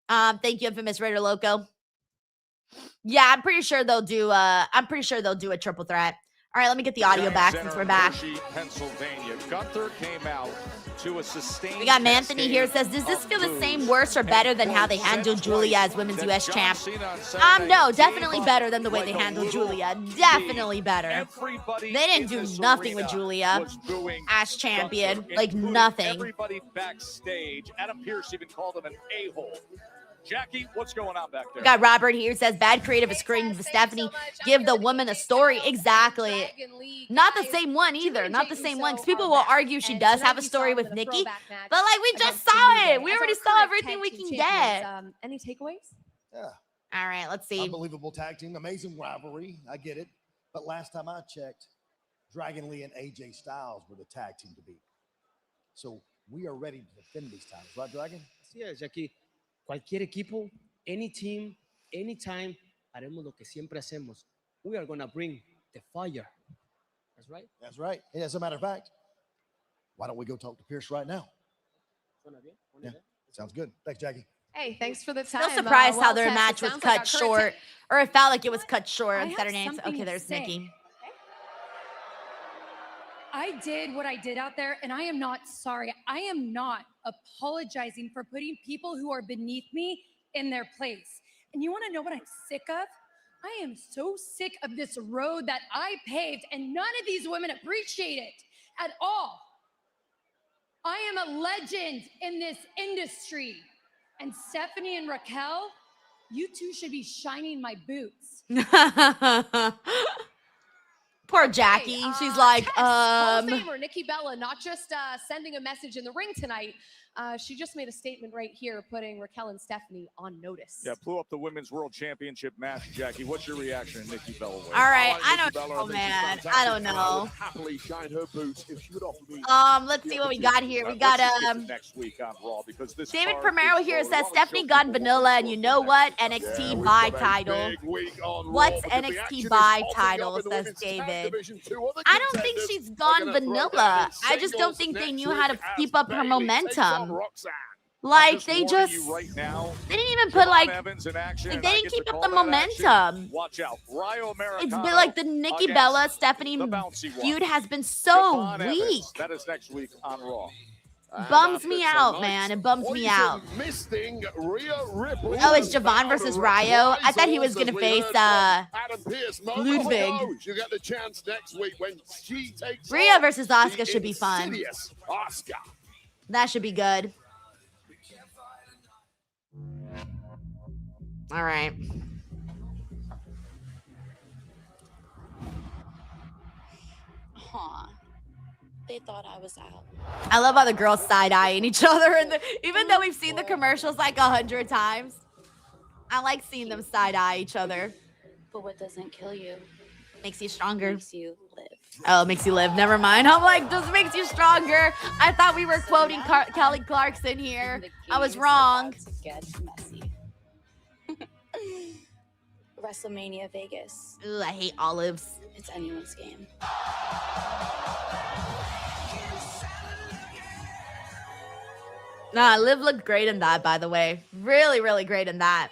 Thank you, Infamous Raider Loco. Yeah, I'm pretty sure they'll do a triple threat. All right, let me get the audio back since we're back. Pennsylvania. Gunther came out to a sustained. We got Manthony here says, does this feel the same, worse, or better than how they handled Julia as Women's US champ? No, definitely better than the way they handled Julia. Definitely better. They didn't do nothing with Julia as champion. Like nothing. Everybody backstage. Adam Pearce even called him an a-hole. Jackie, what's going on back there? We got Robert here says, bad creative is screening for Stephanie. Give the woman a story. Exactly. Not the same one either. Not the same one. Because people will argue she does have a story with Nikki. But like, we just saw it. We already saw everything we can get. Any takeaways? Yeah. All right, let's see. Unbelievable tag team. Amazing rivalry. I get it. But last time I checked, Dragon Lee and AJ Styles were the tag team to beat. So we are ready to defend these titles. Right, Dragon? Yeah, Jackie. Cualquier equipo, any team, anytime, haremos lo que siempre hacemos. We are going to bring the fire. That's right. That's right. And as a matter of fact, why don't we go talk to Pierce right now? Yeah, sounds good. Thanks, Jackie. Hey, thanks for the time. Still surprised how their Tess, match it was sounds like cut our short. current Or it felt like it was cut short I on have Saturday night. something Okay, to there's say. Nikki. I did what I did out there, and I am not sorry. I am not apologizing for putting people who are beneath me in their place. And you want to know what I'm sick of? I am so sick of this road that I paved, and none of these women appreciate it at all. I am a legend in this industry. And Stephanie and Raquel, you two should be shining my boots. Poor Jackie. She's like, Hall of Famer Nikki Bella, not just sending a message in the ring tonight. She just made a statement right here, putting Raquel and Stephanie on notice. Yeah, blew up the Women's World Championship match, Jackie. What's your reaction to Nikki Bella? All right, I don't know, man. I don't know. Happily shine her boots if she would offer me. Let's see what we got here. We got next week on Raw because this David Primero here says Stephanie gone vanilla, and you know what? NXT by title. What's NXT by title? Says David. I don't think she's gone vanilla. I just don't think they knew how to keep up her momentum. Like they just, they didn't even put like, they didn't keep up the momentum. Watch out, It's been like the Nikki Bella Stephanie feud has been so weak. That is next week on Raw. Bums me out, man. It bums me out. Oh, it's Javon versus Ryo. I thought he was gonna face Ludwig. You get the chance next week when she takes Rhea versus Asuka should be fun. Asuka. That should be good. All right. Huh. They thought I was out. I love how the girls side-eyeing each other, and even though we've seen the commercials like 100 times, I like seeing them side-eye each other. But what doesn't kill you makes you stronger. Makes you live. Oh, it makes you live. Never mind. I'm like, this makes you stronger. I thought we were quoting Kelly Clarkson here. I was wrong. Get messy. WrestleMania Vegas. Ooh, I hate olives. It's anyone's game. Nah, Liv looked great in that, by the way. Really, really great in that.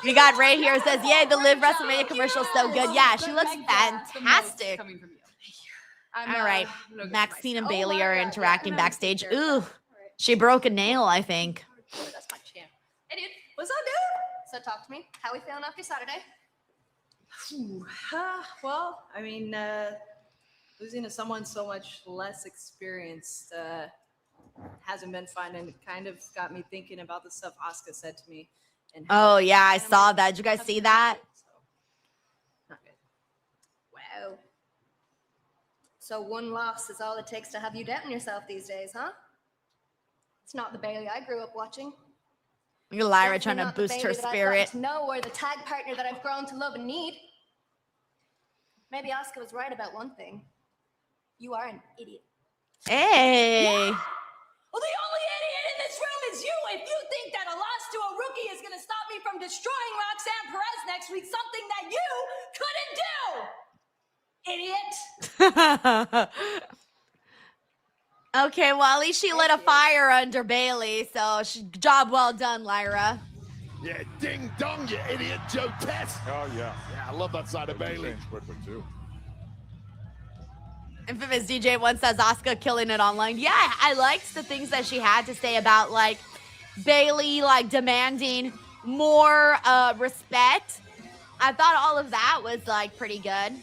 We got Ray here says, yay, the Liv WrestleMania commercial is so good. Yeah, she looks fantastic. All right, Maxine and Bailey are interacting backstage. Ooh, she broke a nail, I think. That's my champ. Hey, dude. What's up, dude? So talk to me. How we feeling after Saturday? Well, I mean, losing to someone so much less experienced hasn't been fun, and it kind of got me thinking about the stuff Asuka said to me. And Oh, yeah, I saw that. Did you guys see that? Not good. Wow. So one loss is all it takes to have you doubting yourself these days, huh? It's not the Bailey I grew up watching. Look at Lyra Definitely trying to not the boost her Bailey that I've spirit. gotten to know, or the tag partner that I've grown to love and need. Maybe Asuka was right about one thing. You are an idiot. Hey. Well, the only idiot in this room is you. If you think that a loss to a rookie is going to stop me from destroying Roxanne Perez next week, something that you couldn't do, idiot. Okay, well, at least she lit a fire under Bailey, so job well done, Lyra. Yeah, ding dong, you idiot, Joe Tess. Oh, yeah. Yeah, I love that side of Bailey. Quickly, too. Infamous DJ once says Asuka killing it online. Yeah, I liked the things that she had to say about, like, Bailey, like, demanding more respect. I thought all of that was, like, pretty good.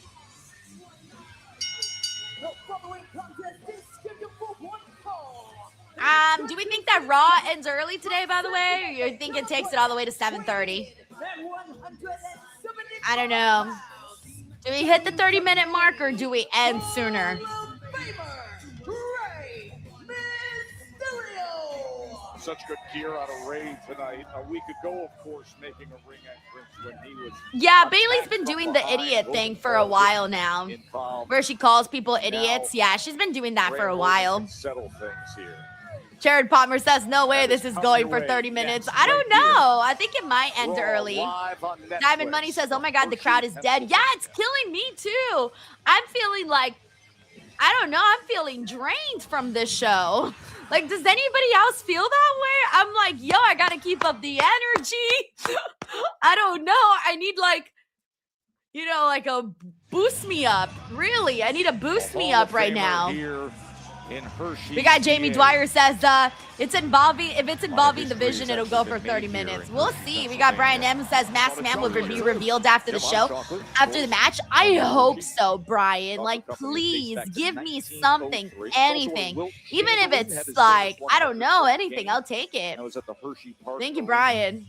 Do we think that Raw ends early today, by the way? Or you think it takes it all the way to 7:30? I don't know. Do we hit the 30-minute mark or do we end sooner? Such good gear out of Ray tonight. A week ago, of course, making a ring entrance when he was. Yeah, Bailey's been doing the idiot thing for a while now, where she calls people idiots. Yeah, she's been doing that for a while. Settle things here. Jared Palmer says, no way this is going for 30 minutes. I don't know. I think it might end early. Diamond Money says, oh my God, the crowd is dead. Yeah, it's killing me too. I'm feeling like, I don't know, I'm feeling drained from this show. Like, does anybody else feel that way? I'm like, yo, I gotta keep up the energy. I don't know. I need like, you know, like a boost me up. Really, I need a boost me up right now. Here in Hershey. We got Jamie PA. Dwyer says if it's involving the Vision, it'll go for 30 minutes. We'll see. We got Brian M says Masked Man will be revealed after the show, after the match. I hope so, Brian. Like, please give me something, anything, even if it's like, I don't know, anything. I'll take it. That was at the Hershey Park. Thank you, Brian.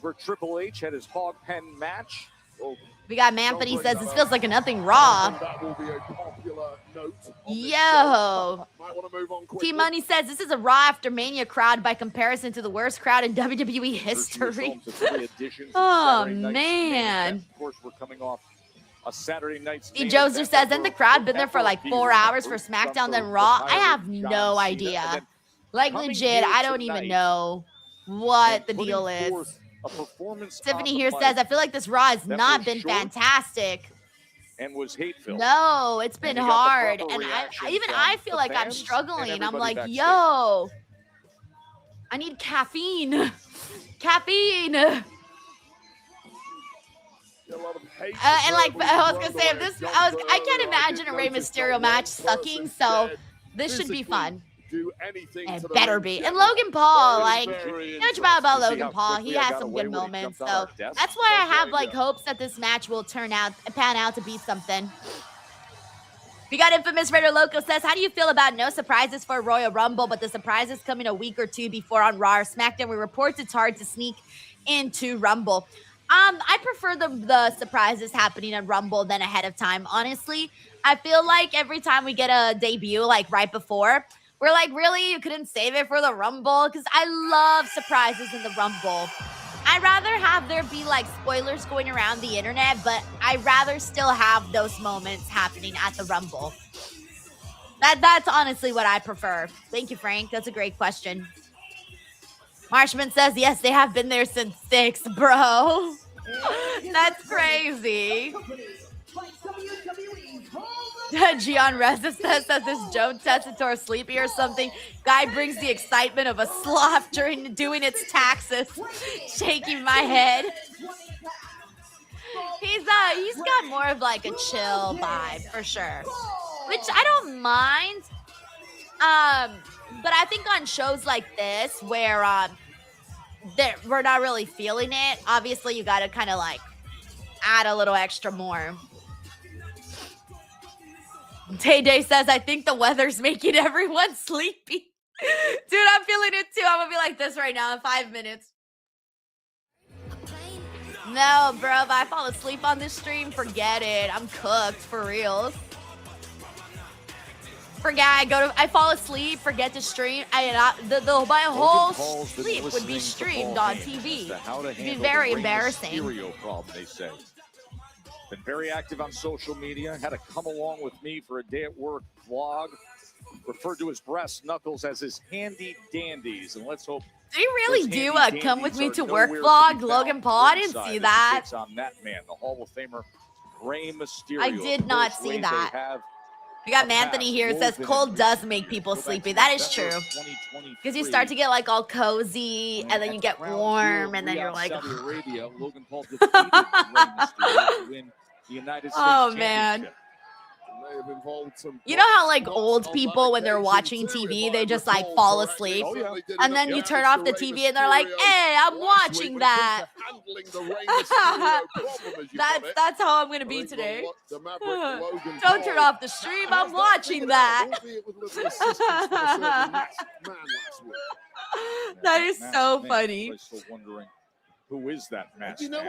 Where Triple H had his hog pen match. We got Manthony says this feels like a nothing Raw. That will be a popular note. Yo. Might want to move on quickly. T Money says this is a Raw after Mania crowd by comparison to the worst crowd in WWE history. Oh, man. Of course, we're coming off a Saturday night. Steve Joseph says, and the crowd been there for like 4 hours for SmackDown then Raw? I have no idea. Like, legit, I don't even know what the deal is. Tiffany here says, I feel like this Raw has not been fantastic. And was hate-filled. No, it's been hard. And I feel like I'm struggling. I'm like, yo, I need caffeine. Caffeine. And like I was gonna say, I can't imagine a Rey Mysterio match sucking, so this should be fun. It better be. And Logan Paul, like, you know much about Logan Paul. He has some good moments, so that's why I have like hopes that this match will pan out to be something. We got Infamous Raider Loco says, how do you feel about no surprises for Royal Rumble, but the surprises coming a week or two before on Raw or SmackDown? We reports it's hard to sneak into Rumble. I prefer the surprises happening at Rumble than ahead of time. Honestly, I feel like every time we get a debut, like right before, we're like, really? You couldn't save it for the Rumble? Because I love surprises in the Rumble. I'd rather have there be like spoilers going around the internet, but I'd rather still have those moments happening at the Rumble. That's honestly what I prefer. Thank you, Frank. That's a great question. Marshman says, yes, they have been there since 6, bro. That's crazy. Gian Reza says that this Joan Tessitore sleepy or something. Guy brings the excitement of a sloth during doing its taxes. Shaking my head. He's got more of like a chill vibe for sure, which I don't mind. But I think on shows like this where we're not really feeling it, obviously you got to kind of like add a little extra more. Day Day says, I think the weather's making everyone sleepy. Dude, I'm feeling it too. I'm gonna be like this right now in 5 minutes. No, bro, if I fall asleep on this stream, forget it. I'm cooked for real. I fall asleep, forget to stream. My whole sleep would be streamed on TV. It'd be very embarrassing. They say. Been very active on social media. Had a come along with me for a day at work vlog. Referred to his brass knuckles as his handy dandies. And let's hope. Did he really do a come with me to work vlog, Logan Paul? I didn't see that. On that man, the Hall of Famer Rey Mysterio. I did not see that. We got Anthony here. It says cold does make people sleepy. That is true. Because you start to get like all cozy, and then you get warm, and then you're like, Saudi Arabia, Logan Paul defeated Rey Mysterio to win the United States oh man. You know how like old people when they're watching TV they just like fall asleep, and then you turn off the TV and they're like, "Hey, I'm watching that." That's how I'm gonna be today. Don't turn off the stream. I'm watching that. That is so funny. Who is that mask? You know,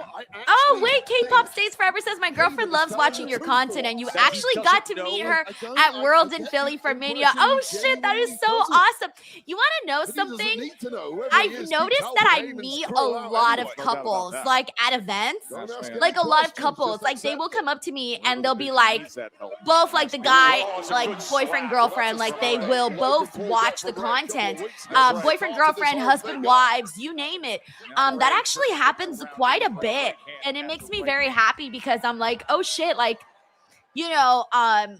oh wait, K-pop Stays Forever says my girlfriend loves watching your content, and you actually got to meet her at World in Philly for Mania. Oh shit, that is so awesome. You want to know something? I've noticed that I meet a lot of couples like at events, like a lot of couples. Like they will come up to me and they'll be like, both like the guy, like boyfriend girlfriend, like they will both watch the content. Boyfriend girlfriend, husband wives, you name it. That actually happens quite a bit, and it makes me very happy because I'm like, oh shit, like, you know, I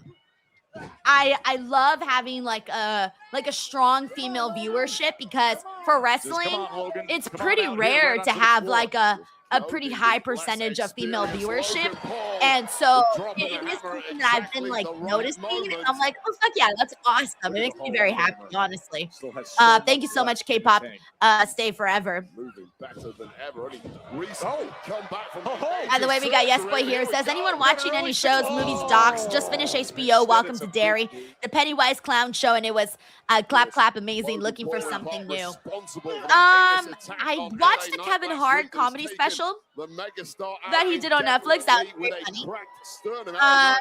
love having like a strong female viewership, because for wrestling it's pretty rare to have like a a pretty high percentage of female viewership. And so it is something that I've been like noticing. And I'm like, oh, fuck yeah, that's awesome. It makes me very happy, honestly. Thank you so much, K-pop. Stay forever. By the way, we got Yes Boy here. It says, anyone watching any shows, movies, docs, just finished HBO, welcome to Derry. The Pennywise Clown Show, and it was clap, clap, amazing, looking for something new. I watched the Kevin Hart comedy special that he did on Netflix. That was very funny. I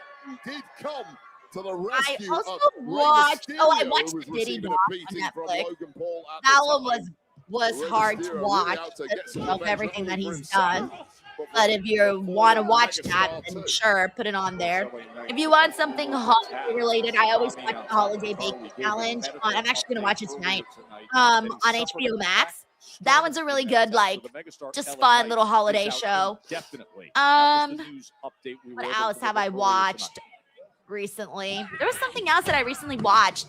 also watched, I watched the Diddy doc on Netflix. That one was hard to watch of everything that he's done. But if you want to watch that, then sure, put it on there. If you want something holiday related, I always watch the Holiday Baking Challenge. I'm actually going to watch it tonight on HBO Max. That one's a really good, like, just fun little holiday show. What else have I watched recently? There was something else that I recently watched.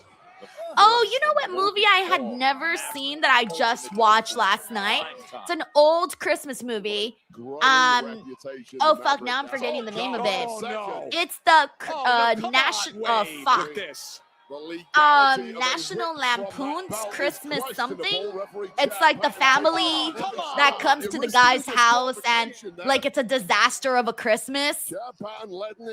Oh, you know what movie I had never seen that I just watched last night? It's an old Christmas movie. Oh fuck, now I'm forgetting the name of it. It's the National Lampoon's Christmas something. It's like the family that comes to the guy's house and like it's a disaster of a Christmas.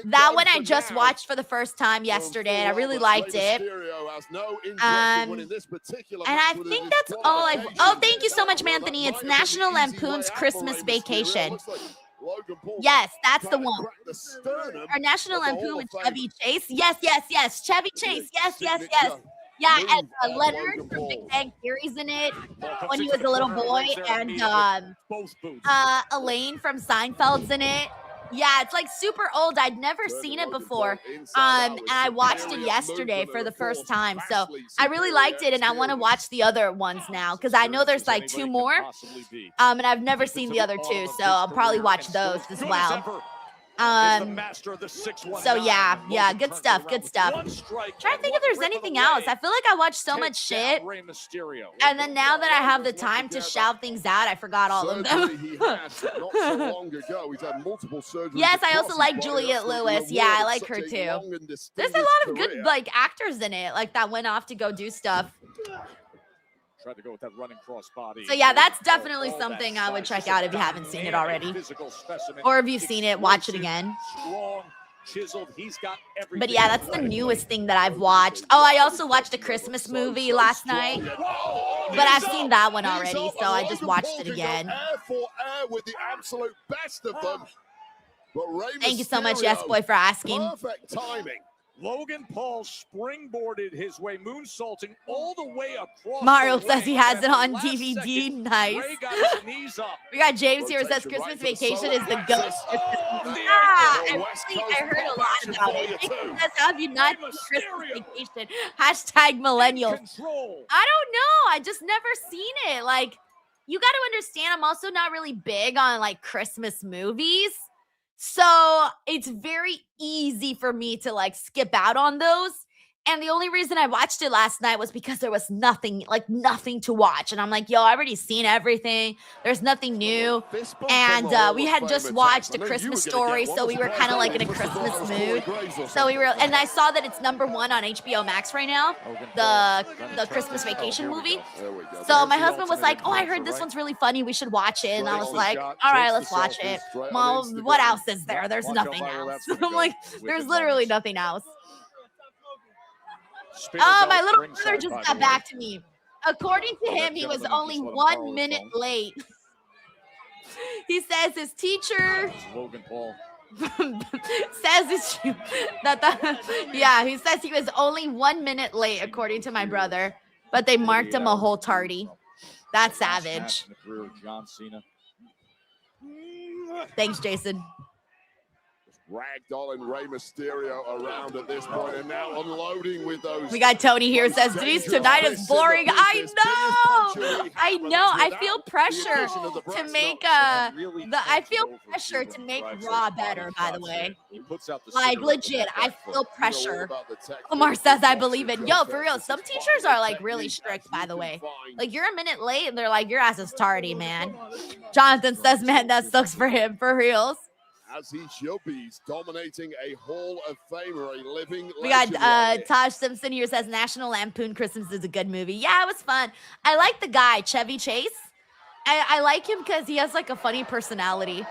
That one I just watched for the first time yesterday and I really liked it. And I think that's all I've... Oh, thank you so much, Manthony. It's National Lampoon's Christmas Vacation. Yes, that's the one. Our National Lampoon with Chevy Chase. Yes. Chevy Chase. Yes. Yeah, and Leonard from Big Bang Theory's in it when he was a little boy, and Elaine from Seinfeld's in it. Yeah, it's like super old. I'd never seen it before. And I watched it yesterday for the first time. So I really liked it, and I want to watch the other ones now because I know there's like 2 more. And I've never seen the other 2, so I'll probably watch those as well. So yeah, good stuff. Trying to think if there's anything else. I feel like I watched so much shit, and then now that I have the time to shout things out, I forgot all of them. Yes, I also like Juliette Lewis. Yeah, I like her too. There's a lot of good like actors in it, like that went off to go do stuff. Tried to go with that running crossbody. So yeah, that's definitely something I would check out if you haven't seen it already. Or if you've seen it, watch it again. But yeah, that's the newest thing that I've watched. Oh, I also watched a Christmas movie last night. But I've seen that one already, so I just watched it again. Thank you so much, Yes Boy, for asking. Perfect timing. Logan Paul springboarded his way, moonsaulting all the way across. Mario says he has it on DVD. Nice. We got James here who says Christmas Vacation is the ghost. I heard a lot about it. Says, how have you not seen Christmas Vacation? Hashtag millennials. I don't know. I just never seen it. Like, you got to understand, I'm also not really big on like Christmas movies. So it's very easy for me to like skip out on those. And the only reason I watched it last night was because there was nothing to watch. And I'm like, yo, I've already seen everything. There's nothing new. And we had just watched A Christmas Story. So we were kind of like in a Christmas mood. So we were, and I saw that it's #1 on HBO Max right now, the Christmas Vacation movie. So my husband was like, oh, I heard this one's really funny. We should watch it. And I was like, all right, let's watch it. Mom, what else is there? There's nothing else. I'm like, there's literally nothing else. Oh, my little brother just got back to me. According to him, he was only 1 minute late. He says his teacher says it's he says he was only 1 minute late, according to my brother, but they marked him a whole tardy. That's savage. John Cena. Thanks, Jason. ragdolling Rey Mysterio around at this point, and now unloading with those. We got Tony here who says, Denise, tonight is boring. I know. I feel pressure to make Raw better, by the way. Like, legit, I feel pressure. Omar says, I believe it. Yo, for real, some teachers are like really strict, by the way. Like, you're a minute late and they're like, your ass is tardy, man. Jonathan says, man, that sucks for him, for reals. As he should be, he's dominating a Hall of Famer, a living We got legend. Taj Simpson here says National Lampoon Christmas is a good movie. Yeah, it was fun. I like the guy, Chevy Chase. I like him because he has like a funny personality.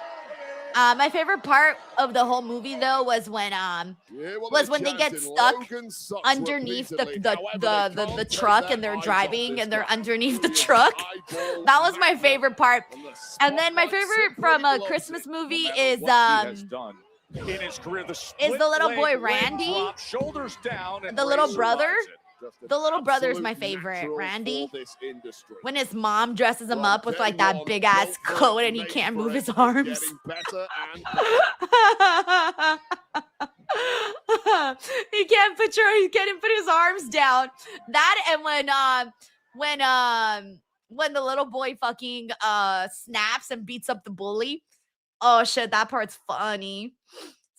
My favorite part of the whole movie though was when they get stuck underneath the truck and they're driving and they're underneath the truck. That was my favorite part. And then my favorite from a Christmas movie is the little boy Randy, the little brother. The little brother's my favorite, Randy. When his mom dresses him up with like that big ass coat and he can't move his arms. He can't put his arms down. That and when the little boy fucking snaps and beats up the bully. Oh shit, that part's funny.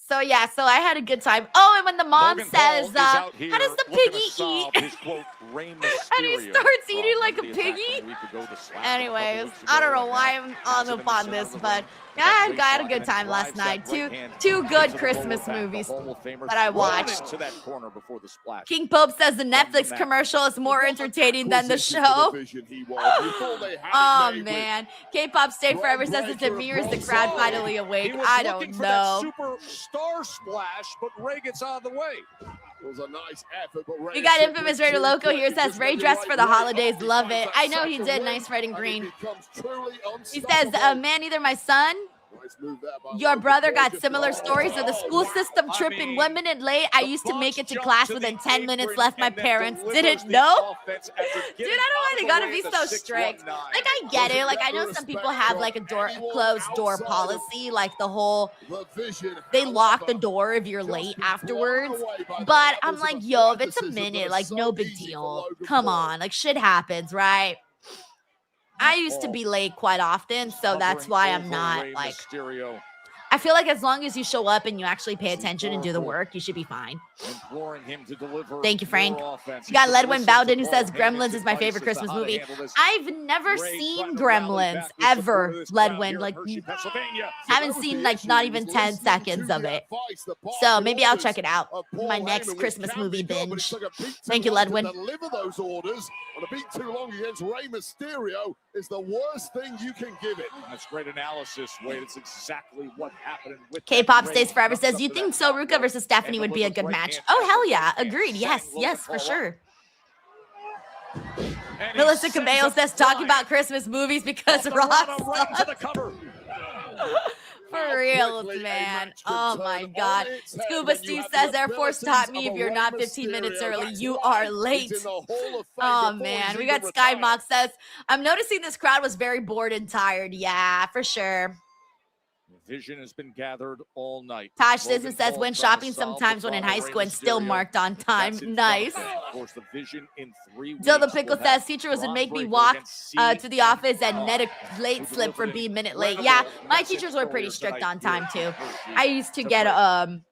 So yeah, so I had a good time. Oh, and when the mom says, how does the piggy eat? And he starts eating like a piggy. Anyways, I don't know why I'm up on this, but yeah, I had a good time last night. Two good Christmas movies that I watched. King Pope says the Netflix commercial is more entertaining than the show. Oh man, K-pop Stay Forever says it's a mirror. Is the crowd finally awake? I don't know. Star splash, but Ray gets out of the way. It was a nice effort, but Ray we got Infamous Raider Loco here. Says Ray dressed for the holidays. Love it. I know he did. Nice red and green. He says, man, either my son, your brother got similar stories of the school system tripping 1 minute late. I used to make it to class within 10 minutes left. My parents didn't know. Dude, I don't know why they gotta be so strict. Like, I get it. Like, I know some people have like a closed door policy, like the whole, they lock the door if you're late afterwards. But I'm like, yo, if it's a minute, like no big deal. Come on, like shit happens, right? I used to be late quite often, so that's why I'm not like. I feel like as long as you show up and you actually pay attention and do the work, you should be fine. Thank you, Frank. You got Ledwin Bowden who says Gremlins is my favorite Christmas movie. I've never seen Gremlins ever, Ledwin. Like, haven't seen like not even 10 seconds of it. So maybe I'll check it out. My next Christmas movie binge. Thank you, Ledwin. Deliver those orders on a beat too long against Rey Mysterio is the worst thing you can give it. That's great analysis, Wade. It's exactly what happened with K-pop Stays Forever says, you think So Ruka versus Stephanie would be a good match? Oh, hell yeah. Agreed. Yes, for sure. Melissa Cabello says, talking about Christmas movies because Raw sucks. For real, man. Oh my God. Scuba Steve says Air Force taught me if you're not 15 minutes early, you are late. Oh man. We got Sky Mock says, I'm noticing this crowd was very bored and tired. Yeah, for sure. Vision has been gathered all night. Tosh Sisson says, went shopping sometimes when in high school and still marked on time. Nice. Dill the Pickle says, teachers would make me walk to the office and net a late slip for being a minute late. Yeah, my teachers were pretty strict on time too. I used to get, well,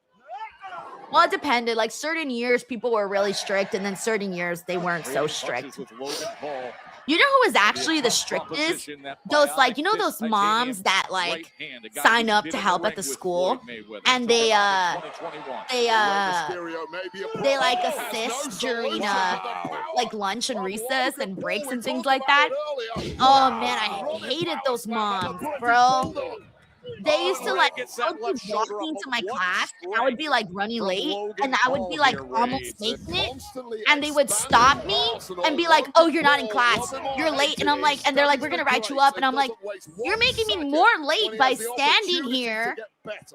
it depended. Like certain years people were really strict and then certain years they weren't so strict. You know who was actually the strictest? Those, like, you know those moms that like sign up to help at the school and they like assist during like lunch and recess and breaks and things like that. Oh man, I hated those moms, bro. They used to like, I would be walking into my class and I would be like running late and I would be like almost making it and they would stop me and be like, oh, you're not in class, you're late. And I'm like, and they're like, we're gonna write you up. And I'm like, you're making me more late by standing here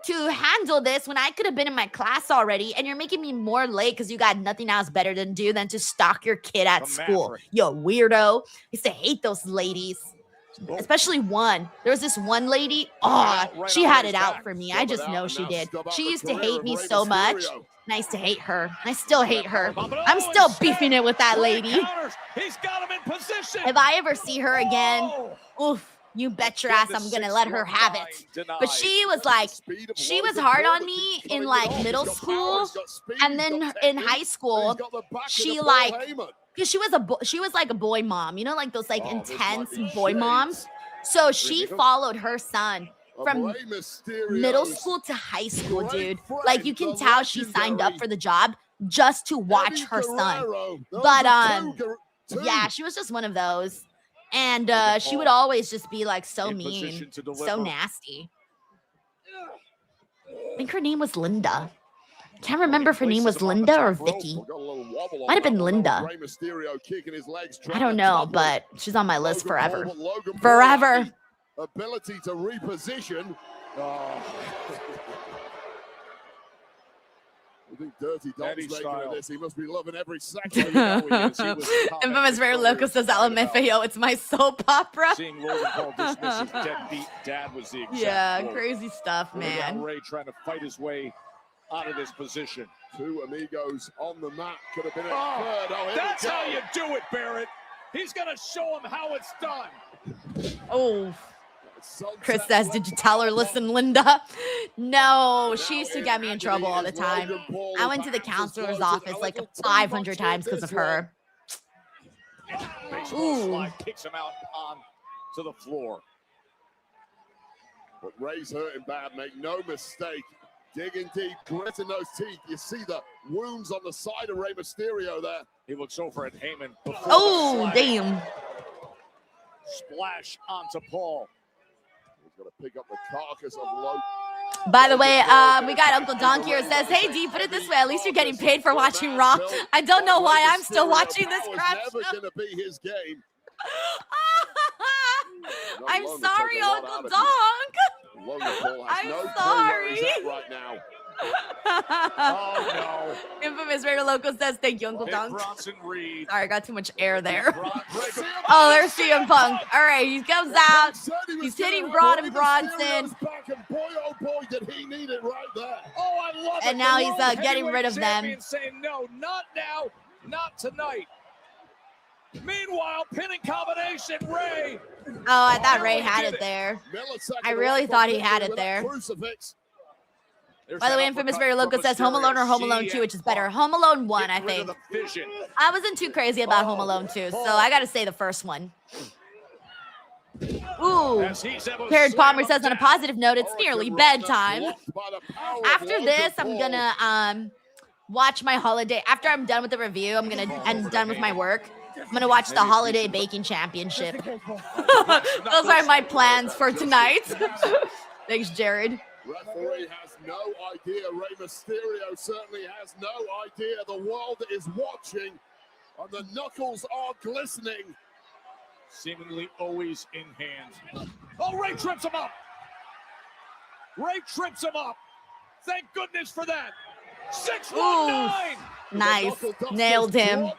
to handle this when I could have been in my class already, and you're making me more late because you got nothing else better to do than to stalk your kid at school. Yo, weirdo. I used to hate those ladies. especially one. There was this one lady. Oh, she had it out for me. I just know she did. She used to hate me so much. Nice to hate her. I still hate her. I'm still beefing it with that lady. He's got him in position. If I ever see her again, oof. You bet your ass I'm gonna let her have it. But she was like, she was hard on me in like middle school, and then in high school, she like, because she was like a boy mom, you know, like those like intense boy moms. So she followed her son from middle school to high school, dude. Like you can tell she signed up for the job just to watch her son. But yeah, she was just one of those. And she would always just be like so mean, so nasty. I think her name was Linda. Can't remember if her name was Linda or Vicky. Might have been Linda. I don't know, but she's on my list forever. Forever. Ability to reposition. I think Dirty Dom's making of this. He must be loving every second. Infamous Rare Loco says LMFAO, it's my soap opera. Seeing Logan Paul dismiss his deadbeat dad was the exact quote. Crazy stuff, man. Ray trying to fight his way out of this position. Two amigos on the mat. Could have been a third. Oh, that's how you do it, Barrett. He's going to show him how it's done. Oh. Chris says, did you tell her, listen, Linda? No, she used to get me in trouble all the time. I went to the counselor's office like 500 times because of her. Slide kicks him out on to the floor. But Ray's hurting bad, make no mistake. Digging deep, gritting those teeth. You see the wounds on the side of Rey Mysterio there. He looks over at Heyman. Oh, damn. Splash onto Paul. Gonna pick up the carcass of Logan. By the way, we got Uncle Donk here says, hey, D, put it this way. At least you're getting paid for watching Raw. I don't know why I'm still watching this crap show. Never gonna be his game. I'm sorry, Uncle Donk. Logan Paul has I'm no clue sorry. where he's at right now. Oh, no. Infamous Radio Loco says, thank you, Uncle Donk. Bronson Reed. Sorry, I got too much air there. Oh, there's CM Punk. All right, he comes out. He's hitting Braun and Bronson. Boy, oh boy, did he need it right there. Oh, I love it. And now he's getting rid of them. Saying, no, not now, not tonight. Meanwhile, pinning combination, Ray. Oh, I thought Ray had it there. I really thought he had it there. By the way, Infamous Very Loco says Home Alone or Home Alone 2, which is better. Home Alone 1, I think. I wasn't too crazy about Home Alone 2, so I got to say the first one. Ooh. Jared Palmer says, on a positive note, it's nearly bedtime. After this, I'm going to watch my holiday. After I'm done with the review, I'm done with my work. I'm going to watch the Holiday Baking Championship. Those are my plans for tonight. Thanks, Jared. Referee has no idea. Rey Mysterio certainly has no idea. The world is watching, and the knuckles are glistening. Seemingly always in hand. Oh, Ray trips him up. Ray trips him up. Thank goodness for that. 619. Nice. Nailed him.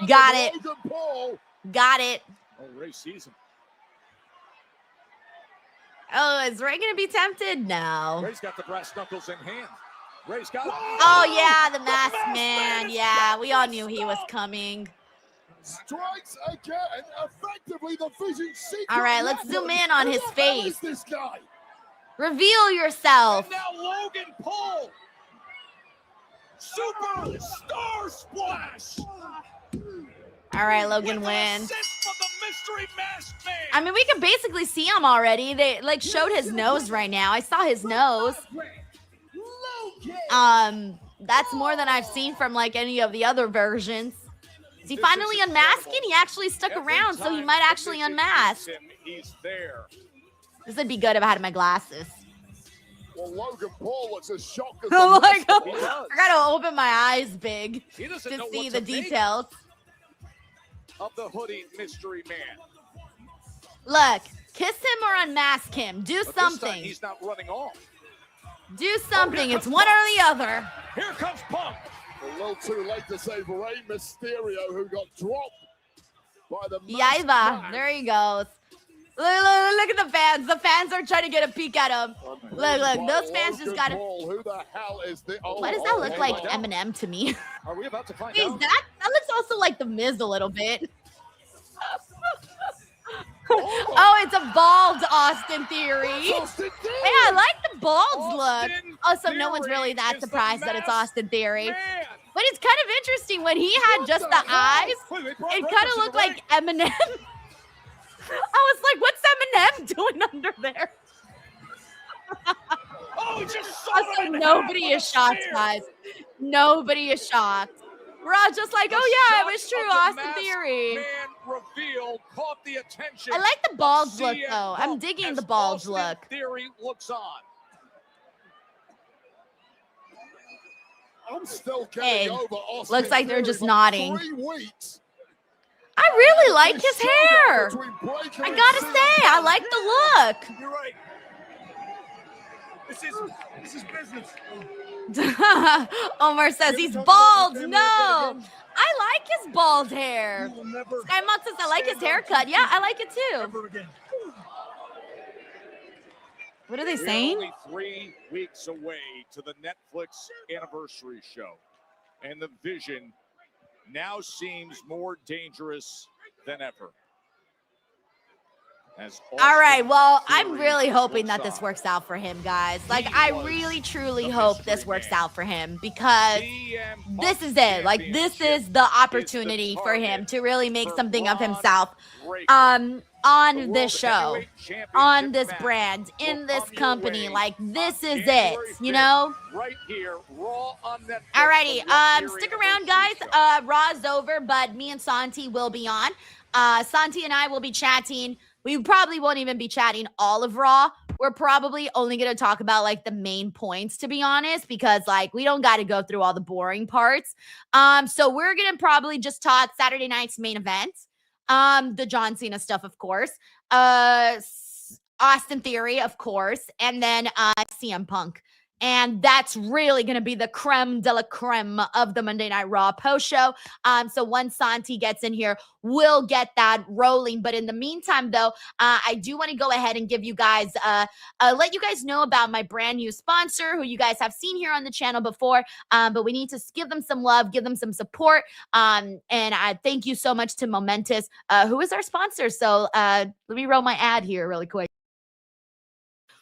Got it. Got it. Oh, Ray sees him. Oh, is Ray going to be tempted? No. Ray's got the brass knuckles in hand. Ray's got. Oh, yeah, the masked man. Yeah, we all knew he was coming. Strikes again, effectively the vision secret. All right, let's zoom in on his face. This guy? Reveal yourself. And now Logan Paul. Super Star Splash. All right, Logan wins. I mean, we can basically see him already. They like showed his nose right now. I saw his nose. That's more than I've seen from like any of the other versions. Is he finally unmasking? He actually stuck around, so he might actually unmask. He's there. This would be good if I had my glasses. Well, Logan Paul looks as shocked as Oh my God. I gotta open my eyes big to see the details. Of the hoodie mystery man. Look, kiss him or unmask him. Do But something. This time he's not running off. Do something. It's one or the other. Here comes Punk. A little too late to save Rey Mysterio, who got dropped by the Yaiba. There he goes. Look at the fans. The fans are trying to get a peek at him. Look. Those fans just got to. Who the hell is the? Why does that look like Eminem to me? Are we about to find Is out? that looks also like the Miz a little bit. Oh, it's a bald Austin Theory. Hey, I like the bald look. Also, no one's really that surprised that it's Austin Theory. But it's kind of interesting when he had just the eyes. It kind of looked like Eminem. I was like, what's Eminem doing under there? Also, nobody is shocked, guys. Nobody is shocked. We're all just like, oh yeah, it was true, Austin Theory. Reveal caught the attention. I like the bulge look though. I'm digging the bulge look. Theory looks on. I'm still getting over Austin Looks like they're just Theory, nodding. 3 weeks. I really like his hair. I gotta say, I like the look. You're right. This is business. Omar says he's bald. No, I like his bald hair. Sky Moth says I like his haircut. Yeah, I like it too. What are they We're saying? only 3 weeks away to the Netflix anniversary show, and the vision now seems more dangerous than ever. All right, well, I'm really hoping that this works out for him, guys. Like, I really, truly hope this works out for him because this is it. Like, this is the opportunity for him to really make something of himself on this show, on this brand, in this company. Like, this is it, you know? Right here, Raw on Netflix. Alrighty, stick around, guys. Raw's over, but me and Santi will be on. Santi and I will be chatting. We probably won't even be chatting all of Raw. We're probably only going to talk about like the main points, to be honest, because like we don't got to go through all the boring parts. So we're going to probably just talk Saturday night's main event. The John Cena stuff, of course. Austin Theory, of course, and then CM Punk. And that's really going to be the creme de la creme of the Monday Night Raw post show. So once Santi gets in here, we'll get that rolling. But in the meantime, though, I do want to go ahead and give you guys, let you guys know about my brand new sponsor who you guys have seen here on the channel before. But we need to give them some love, give them some support. And I thank you so much to Momentous, who is our sponsor. So let me roll my ad here really quick.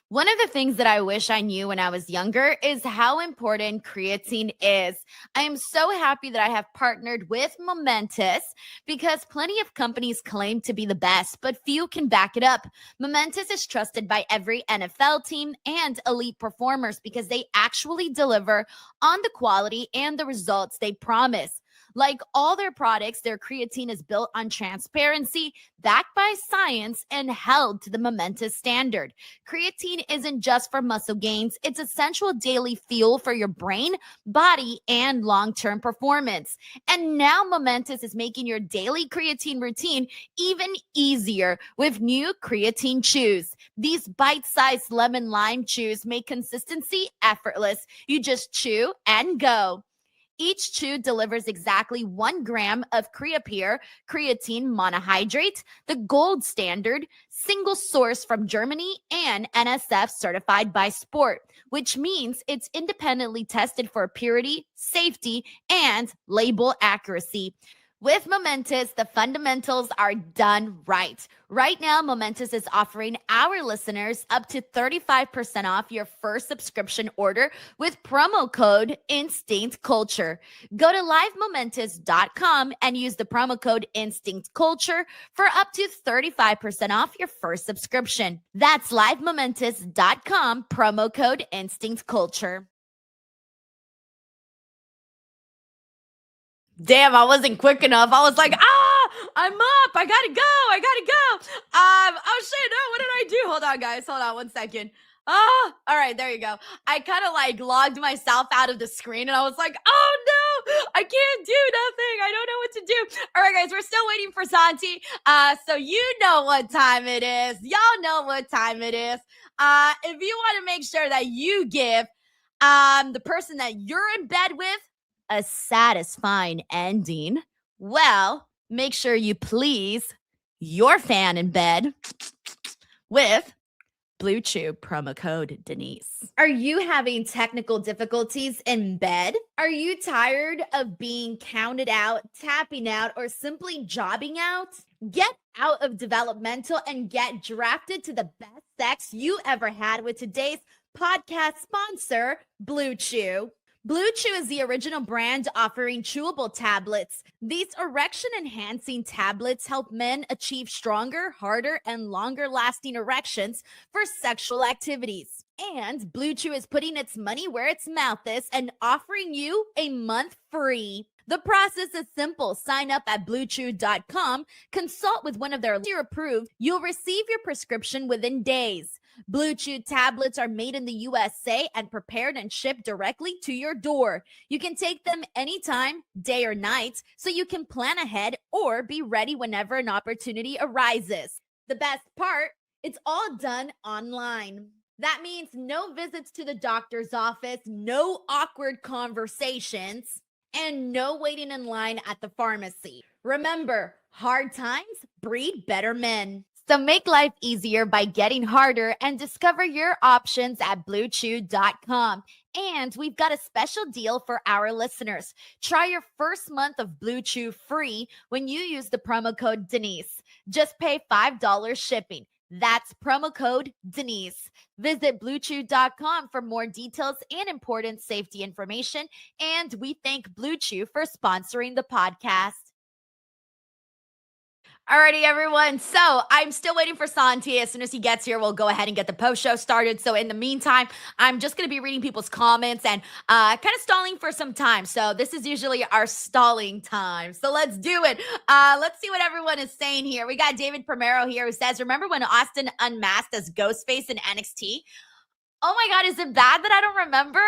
One of the things that I wish I knew when I was younger is how important creatine is. I am so happy that I have partnered with Momentous because plenty of companies claim to be the best, but few can back it up. Momentous is trusted by every NFL team and elite performers because they actually deliver on the quality and the results they promise. Like all their products, their creatine is built on transparency, backed by science, and held to the Momentous standard. Creatine isn't just for muscle gains, it's essential daily fuel for your brain, body, and long-term performance. And now Momentous is making your daily creatine routine even easier with new creatine chews. These bite-sized lemon lime chews make consistency effortless. You just chew and go. Each chew delivers exactly 1 gram of Creapure creatine monohydrate, the gold standard, single source from Germany, and NSF certified by Sport, which means it's independently tested for purity, safety, and label accuracy. With Momentous, the fundamentals are done right. Right now, Momentous is offering our listeners up to 35% off your first subscription order with promo code InstinctCulture. Go to livemomentous.com and use the promo code InstinctCulture for up to 35% off your first subscription. That's livemomentous.com, promo code InstinctCulture. Damn, I wasn't quick enough. I was like, I'm up. I gotta go. Oh shit, no, what did I do? Hold on, guys. Hold on 1 second. All right, there you go. I kind of like logged myself out of the screen and I was like, oh no, I can't do nothing. I don't know what to do. All right, guys, we're still waiting for Santi. So you know what time it is. Y'all know what time it is. If you want to make sure that you give the person that you're in bed with a satisfying ending, well, make sure you please your fan in bed with Blue Chew promo code Denise. Are you having technical difficulties in bed? Are you tired of being counted out, tapping out, or simply jobbing out? Get out of developmental and get drafted to the best sex you ever had with today's podcast sponsor, Blue Chew. Blue Chew is the original brand offering chewable tablets. These erection-enhancing tablets help men achieve stronger, harder, and longer-lasting erections for sexual activities. And Blue Chew is putting its money where its mouth is and offering you a month free. The process is simple. Sign up at bluechew.com, consult with one of their approved. You'll receive your prescription within days. Blue Chew tablets are made in the USA and prepared and shipped directly to your door. You can take them anytime, day or night, so you can plan ahead or be ready whenever an opportunity arises. The best part, it's all done online. That means no visits to the doctor's office, no awkward conversations, and no waiting in line at the pharmacy. Remember, hard times breed better men. So make life easier by getting harder and discover your options at bluechew.com. And we've got a special deal for our listeners. Try your first month of Blue Chew free when you use the promo code Denise. Just pay $5 shipping. That's promo code Denise. Visit bluechew.com for more details and important safety information. And we thank Blue Chew for sponsoring the podcast. Alrighty, everyone. So I'm still waiting for Santi. As soon as he gets here, we'll go ahead and get the post show started. So in the meantime, I'm just going to be reading people's comments and kind of stalling for some time. So this is usually our stalling time. So let's do it. Let's see what everyone is saying here. We got David Primero here who says, remember when Austin unmasked as Ghostface in NXT? Oh my God, is it bad that I don't remember?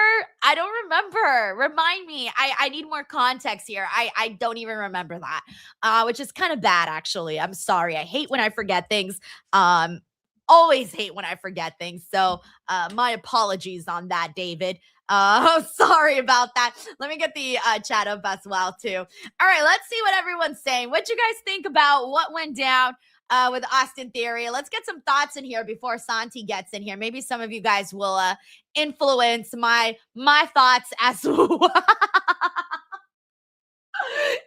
I don't remember. Remind me. I need more context here. I don't even remember that, which is kind of bad, actually. I'm sorry. I hate when I forget things. Always hate when I forget things. So my apologies on that, David. Sorry about that. Let me get the chat up as well, too. All right, let's see what everyone's saying. What you guys think about what went down with Austin Theory? Let's get some thoughts in here before Santi gets in here. Maybe some of you guys will influence my thoughts as well.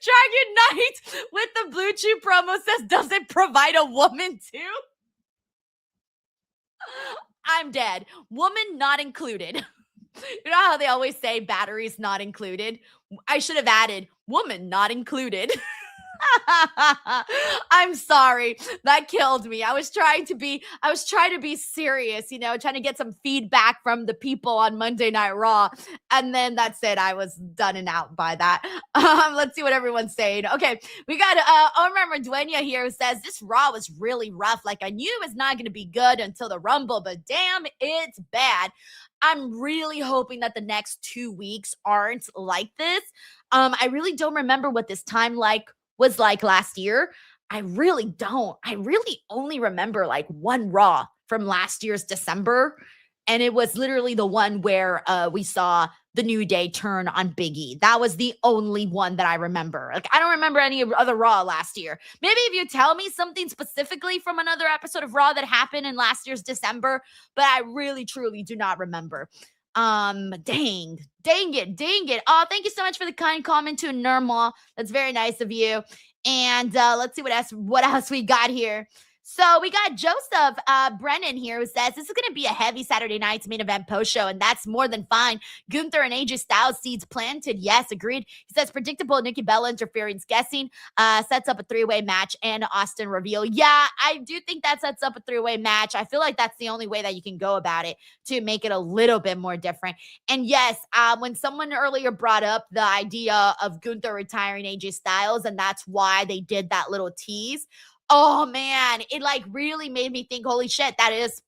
Dragon Knight with the Blue Chew promo says, does it provide a woman too? I'm dead. Woman not included. You know how they always say batteries not included? I should have added woman not included. I'm sorry. That killed me. I was trying to be serious, you know, trying to get some feedback from the people on Monday Night Raw. And then that's it. I was done and out by that. Let's see what everyone's saying. Okay. We got Omar Duena here who says this Raw was really rough. Like I knew it was not going to be good until the Rumble, but damn, it's bad. I'm really hoping that the next 2 weeks aren't like this. I really don't remember what this time was like last year. I really don't. I really only remember like one Raw from last year's December. And it was literally the one where we saw the New Day turn on Big E. That was the only one that I remember. Like, I don't remember any other Raw last year. Maybe if you tell me something specifically from another episode of Raw that happened in last year's December, but I really, truly do not remember. Dang it. Oh, thank you so much for the kind comment to Nirmal. That's very nice of you. And let's see what else we got here. So we got Joseph Brennan here who says, this is going to be a heavy Saturday night's main event post show, and that's more than fine. Gunther and AJ Styles seeds planted. Yes, agreed. He says, predictable Nikki Bella interference guessing sets up a three-way match and Austin reveal. Yeah, I do think that sets up a three-way match. I feel like that's the only way that you can go about it to make it a little bit more different. And yes, when someone earlier brought up the idea of Gunther retiring AJ Styles, and that's why they did that little tease, oh man, it like really made me think, holy shit, that is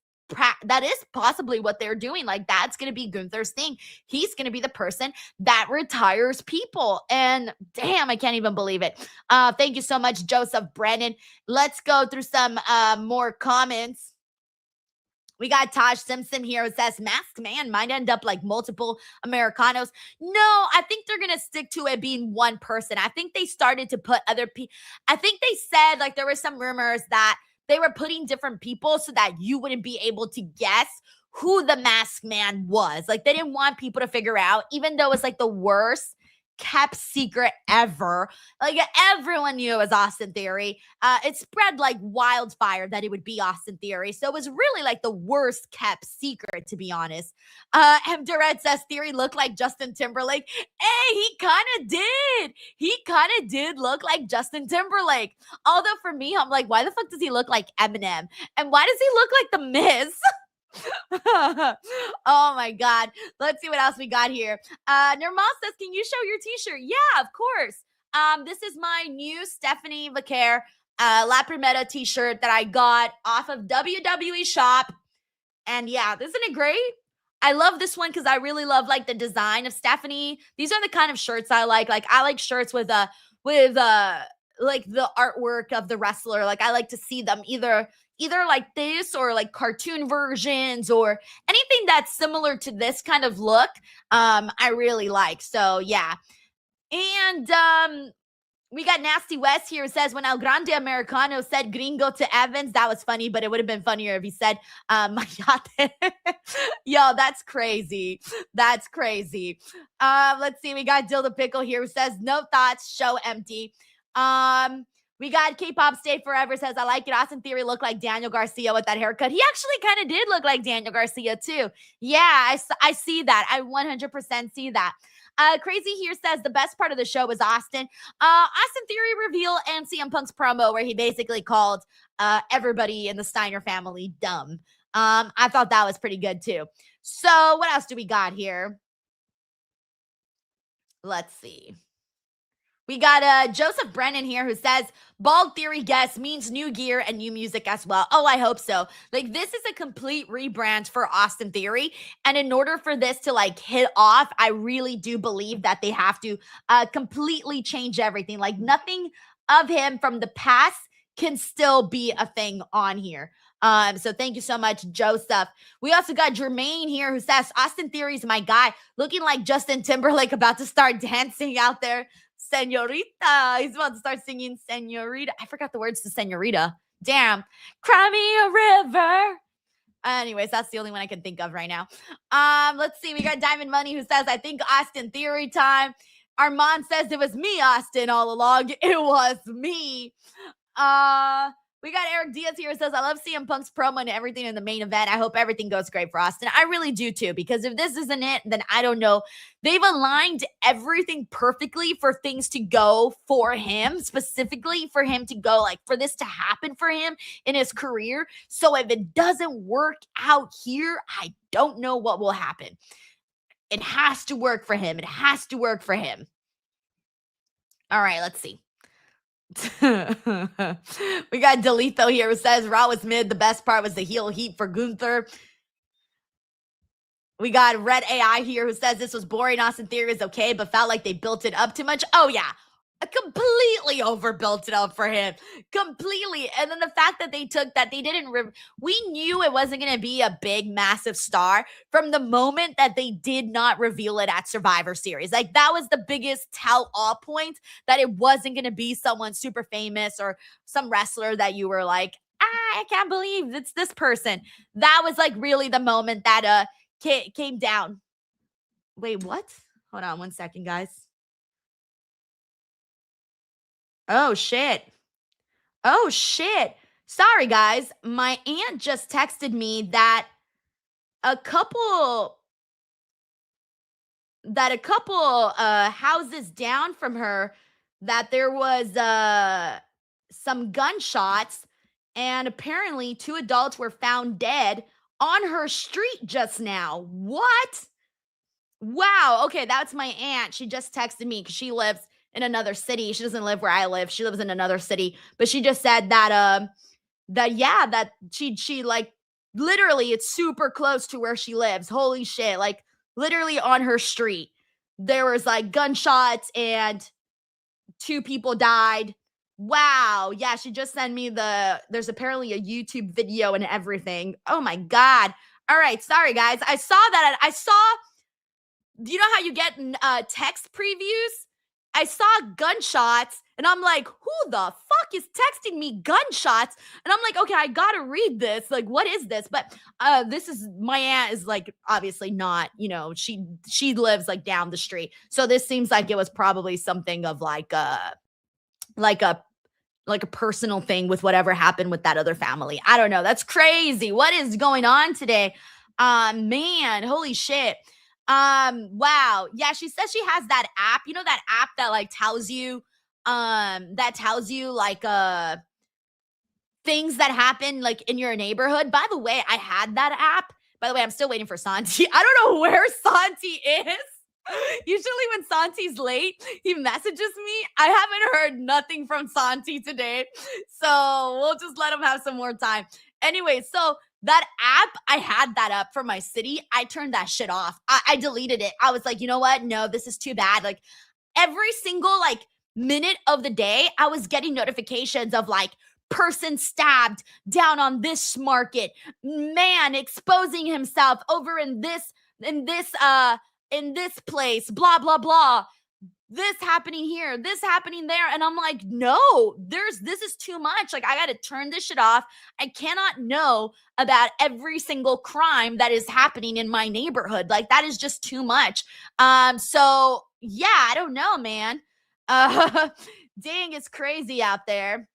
possibly what they're doing. Like that's going to be Gunther's thing. He's going to be the person that retires people. And damn, I can't even believe it. Thank you so much, Joseph Brennan. Let's go through some more comments. We got Taj Simpson here who says, Masked Man might end up like multiple Americanos. No, I think they're going to stick to it being one person. I think they started to put other people. I think they said like there were some rumors that they were putting different people so that you wouldn't be able to guess who the masked man was. Like, they didn't want people to figure out, even though it was like the worst kept secret ever. Like, everyone knew it was Austin Theory. It spread like wildfire that it would be Austin Theory. So it was really like the worst kept secret, to be honest. M. Durant says Theory looked like Justin Timberlake. Hey, he kind of did. He kind of did look like Justin Timberlake. Although for me, I'm like, why the fuck does he look like Eminem? And why does he look like The Miz? Oh my God. Let's see what else we got here. Nirmal says, can you show your t-shirt? Yeah, of course. This is my new Stephanie Vaquer La Primera t-shirt that I got off of WWE Shop. And yeah, isn't it great? I love this one because I really love like the design of Stephanie. These are the kind of shirts I like. Like, I like shirts with like the artwork of the wrestler. Like, I like to see them either like this or like cartoon versions or anything that's similar to this kind of look. I really like. So yeah. And we got Nasty West here who says, when El Grande Americano said gringo to Evans, that was funny, but it would have been funnier if he said mayate. Yo, that's crazy. That's crazy. Let's see. We got Dilda Pickle here who says, no thoughts, show empty. We got K-Pop Stay Forever says, I like it. Austin Theory looked like Daniel Garcia with that haircut. He actually kind of did look like Daniel Garcia too. Yeah, I see that. I 100% see that. Crazy here says the best part of the show was Austin Theory reveal and CM Punk's promo where he basically called everybody in the Steiner family dumb. I thought that was pretty good too. So what else do we got here? Let's see. We got Joseph Brennan here who says, Bald Theory guess means new gear and new music as well. Oh, I hope so. Like, this is a complete rebrand for Austin Theory. And in order for this to like hit off, I really do believe that they have to completely change everything. Like, nothing of him from the past can still be a thing on here. So thank you so much, Joseph. We also got Jermaine here who says, Austin Theory's my guy, looking like Justin Timberlake about to start dancing out there. Senorita. He's about to start singing Senorita. I forgot the words to Senorita. Damn. Cry me a river. Anyways, that's the only one I can think of right now. Let's see. We got Diamond Money who says, I think Austin Theory time. Armand says it was me, Austin, all along. It was me. We got Eric Diaz here who says, I love CM Punk's promo and everything in the main event. I hope everything goes great for Austin. I really do too, because if this isn't it, then I don't know. They've aligned everything perfectly for things to go for him, specifically for him to go, like, for this to happen for him in his career. So if it doesn't work out here, I don't know what will happen. It has to work for him. It has to work for him. All right, let's see. We got Delito here who says Raw was mid. The best part was the heel heat for Gunther. We got Red AI here who says this was boring. Austin Theory is okay, but felt like they built it up too much. Oh yeah, I completely overbuilt it up for him. Completely. And then the fact that they took that, they didn't, we knew it wasn't going to be a big, massive star from the moment that they did not reveal it at Survivor Series. Like, that was the biggest tell-all point, that it wasn't going to be someone super famous or some wrestler that you were like, I can't believe it's this person. That was like really the moment that came down. Wait, what? Hold on one second, guys. Oh, shit. Oh, shit. Sorry, guys. My aunt just texted me that a couple houses down from her, that there was some gunshots, and apparently 2 adults were found dead on her street just now. What? Wow. Okay, that's my aunt. She just texted me because she lives in another city. She doesn't live where I live. She lives in another city. But she just said that that she like literally it's super close to where she lives. Holy shit. Like literally on her street. There was like gunshots and 2 people died. Wow. Yeah, she just sent me there's apparently a YouTube video and everything. Oh my God. All right. Sorry, guys. I saw, you know how you get text previews? I saw gunshots and I'm like, who the fuck is texting me gunshots? And I'm like, okay, I gotta read this. Like, what is this? But this is, my aunt is like obviously not, you know, she lives like down the street. So this seems like it was probably something of like a personal thing with whatever happened with that other family. I don't know. That's crazy. What is going on today? Man, holy shit. Wow. Yeah, she says she has that app. You know that app that like tells you like things that happen like in your neighborhood. By the way, I had that app. By the way, I'm still waiting for Santi. I don't know where Santi is. Usually when Santi's late, he messages me. I haven't heard nothing from Santi today. So we'll just let him have some more time. Anyway, so that app, I had that up for my city. I turned that shit off. I deleted it. I was like, you know what? No, this is too bad. Like every single like minute of the day, I was getting notifications of like person stabbed down on this market, man exposing himself over in this place, blah, blah, blah. This happening here, this happening there. And I'm like, no, this is too much. Like, I got to turn this shit off. I cannot know about every single crime that is happening in my neighborhood. Like, that is just too much. So yeah, I don't know, man. Dang, it's crazy out there.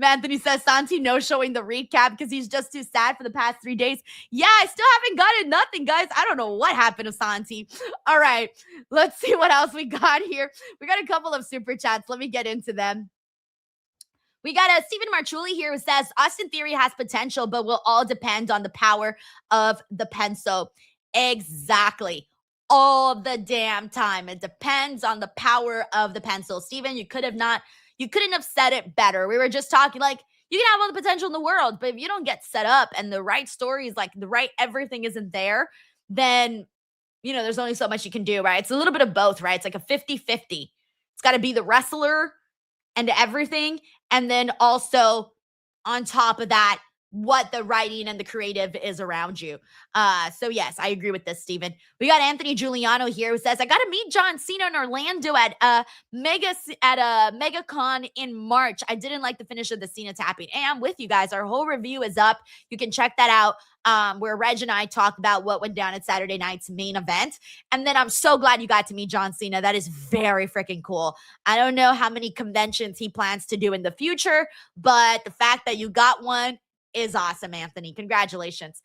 Anthony says Santi no showing the recap because he's just too sad for the past 3 days. Yeah, I still haven't gotten nothing, guys. I don't know what happened to Santi. All right, let's see what else we got here. We got a couple of super chats. Let me get into them. We got a Stephen Marchuli here who says Austin Theory has potential, but will all depend on the power of the pencil. Exactly. All the damn time. It depends on the power of the pencil. Stephen, you couldn't have said it better. We were just talking like you can have all the potential in the world, but if you don't get set up and the right stories, like the right everything isn't there, then, you know, there's only so much you can do, right? It's a little bit of both, right? It's like a 50-50. It's got to be the wrestler and everything. And then also on top of that, what the writing and the creative is around you. So yes, I agree with this, Stephen. We got Anthony Giuliano here who says, I got to meet John Cena in Orlando at MegaCon in March. I didn't like the finish of the Cena tapping. Hey, I'm with you guys. Our whole review is up. You can check that out. Where Reg and I talk about what went down at Saturday night's main event. And then I'm so glad you got to meet John Cena. That is very freaking cool. I don't know how many conventions he plans to do in the future, but the fact that you got one is awesome, Anthony. Congratulations.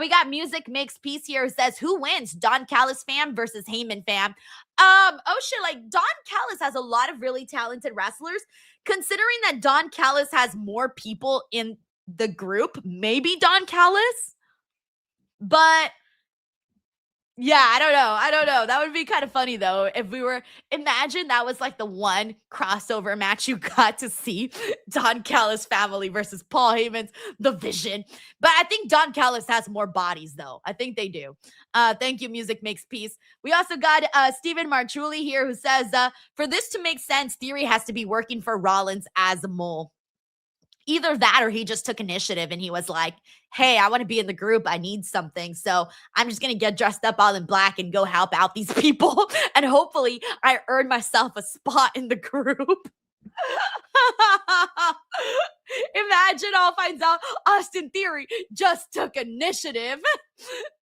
We got Music Makes Peace here who says, who wins? Don Callis fam versus Heyman fam. Oh shit, like Don Callis has a lot of really talented wrestlers. Considering that Don Callis has more people in the group, maybe Don Callis. But yeah, I don't know. That would be kind of funny though. If we were, imagine that was like the one crossover match you got to see, Don Callis family versus Paul Heyman's The Vision. But I think Don Callis has more bodies though. I think they do. Thank you. Music Makes Peace. We also got Stephen Marchuli here who says, for this to make sense, Theory has to be working for Rollins as a mole. Either that or he just took initiative and he was like, hey, I want to be in the group. I need something. So I'm just going to get dressed up all in black and go help out these people. And hopefully I earn myself a spot in the group. Imagine all finds out Austin Theory just took initiative.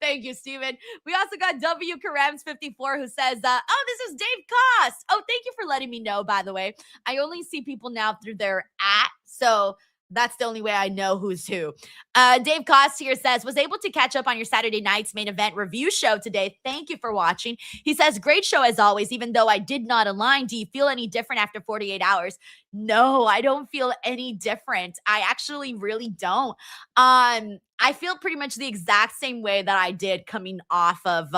Thank you, Steven. We also got W. Karams 54 who says, oh, this is Dave Cost. Oh, thank you for letting me know, by the way. I only see people now through their @ so that's the only way I know who's who. Dave Cost here says, was able to catch up on your Saturday night's main event review show today. Thank you for watching. He says, great show as always, even though I did not align. Do you feel any different after 48 hours? No, I don't feel any different. I actually really don't. I feel pretty much the exact same way that I did coming off of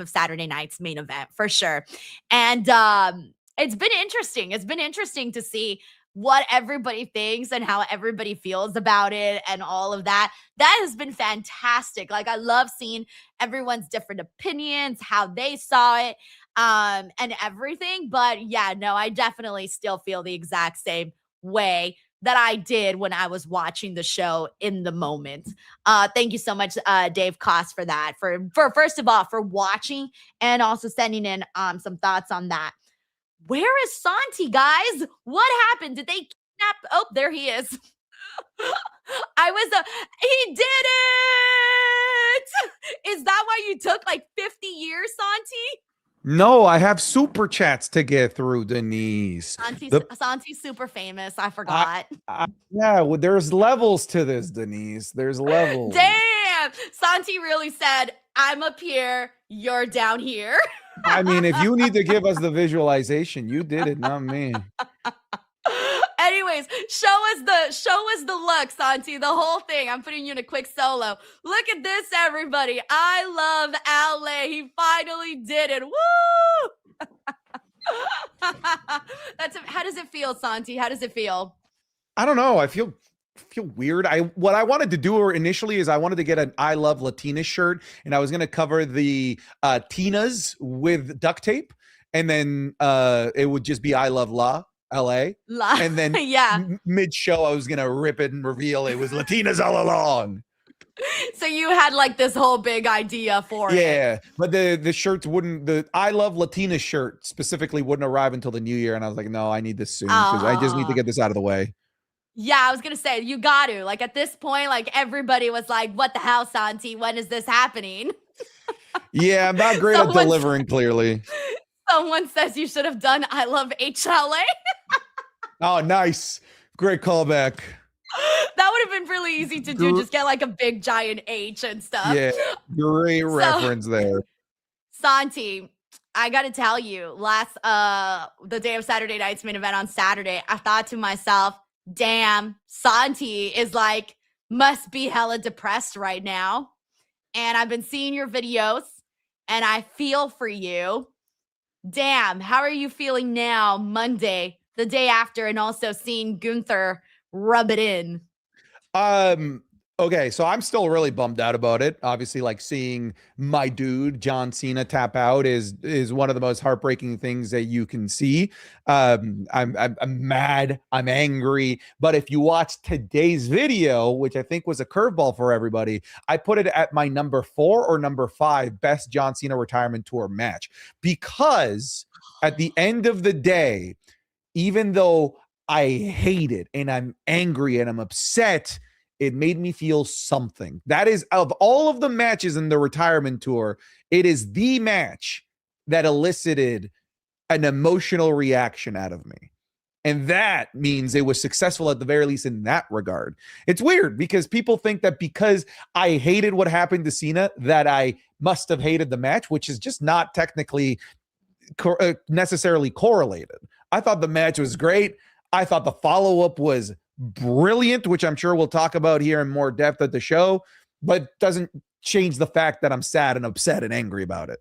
Saturday night's main event for sure. And it's been interesting. It's been interesting to see what everybody thinks and how everybody feels about it and all of that. That has been fantastic. Like, I love seeing everyone's different opinions, how they saw it, and everything. But yeah, no, I definitely still feel the exact same way that I did when I was watching the show in the moment. Thank you so much, Dave Koss, for that. For first of all, for watching and also sending in some thoughts on that. Where is Santi, guys? What happened? Did they kidnap? Oh, there he is. He did it! Is that why you took like 50 years, Santi? No, I have super chats to get through, Denise. Santi's super famous. I forgot. Yeah, well, there's levels to this, Denise. There's levels. Damn! Santi really said, I'm up here, you're down here. I mean, if you need to give us the visualization, you did it, not me. Anyways, show us the look, Santi, the whole thing. I'm putting you in a quick solo. Look at this, everybody. I love LA. He finally did it. Woo! How does it feel, Santi? How does it feel? I don't know. I feel weird. What I wanted to do initially is I wanted to get an I Love Latina shirt, and I was going to cover the Tinas with duct tape, and then it would just be I Love LA. And then yeah, mid-show I was going to rip it and reveal it was Latinas all along. So you had like this whole big idea for it. Yeah, but the shirts wouldn't, the I Love Latina shirt specifically wouldn't arrive until the new year, and I was like, no, I need this soon because I just need to get this out of the way. Yeah, I was gonna say you got to. Like at this point, like everybody was like, "What the hell, Santi? When is this happening?" Yeah, I'm not great at delivering. Clearly, someone says you should have done "I Love HLA." Oh, nice, great callback. That would have been really easy to do. Just get like a big giant H and stuff. Yeah, great reference there. Santi, I gotta tell you, the day of Saturday night's main event on Saturday, I thought to myself, damn, Santi is like, must be hella depressed right now. And I've been seeing your videos and I feel for you. Damn, how are you feeling now, Monday, the day after, and also seeing Gunther rub it in? Okay, so I'm still really bummed out about it. Obviously, like seeing my dude John Cena tap out is one of the most heartbreaking things that you can see. I'm mad, I'm angry, but if you watch today's video, which I think was a curveball for everybody, I put it at my number 4 or number 5 best John Cena retirement tour match, because at the end of the day, even though I hate it and I'm angry and I'm upset, it made me feel something. That is, of all of the matches in the retirement tour, it is the match that elicited an emotional reaction out of me. And that means it was successful at the very least in that regard. It's weird because people think that because I hated what happened to Cena, that I must have hated the match, which is just not technically necessarily correlated. I thought the match was great. I thought the follow-up was brilliant, which I'm sure we'll talk about here in more depth at the show, but doesn't change the fact that I'm sad and upset and angry about it.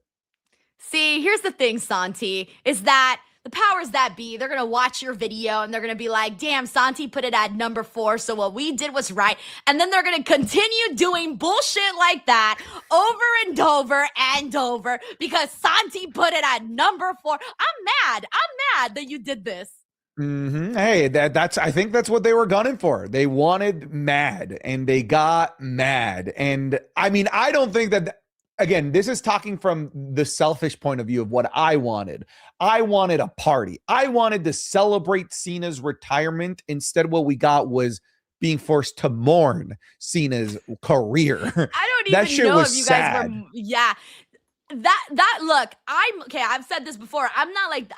See, here's the thing, Santi, is that the powers that be, they're going to watch your video and they're going to be like, damn, Santi put it at number 4, so what we did was right. And then they're going to continue doing bullshit like that over and over and over because Santi put it at number 4. I'm mad that you did this. Hey, I think that's what they were gunning for. They wanted mad and they got mad. And I mean, I don't think that, again, this is talking from the selfish point of view of what I wanted. I wanted a party. I wanted to celebrate Cena's retirement. Instead, what we got was being forced to mourn Cena's career. I don't even know if you guys were, yeah. That look, I've said this before. I'm not like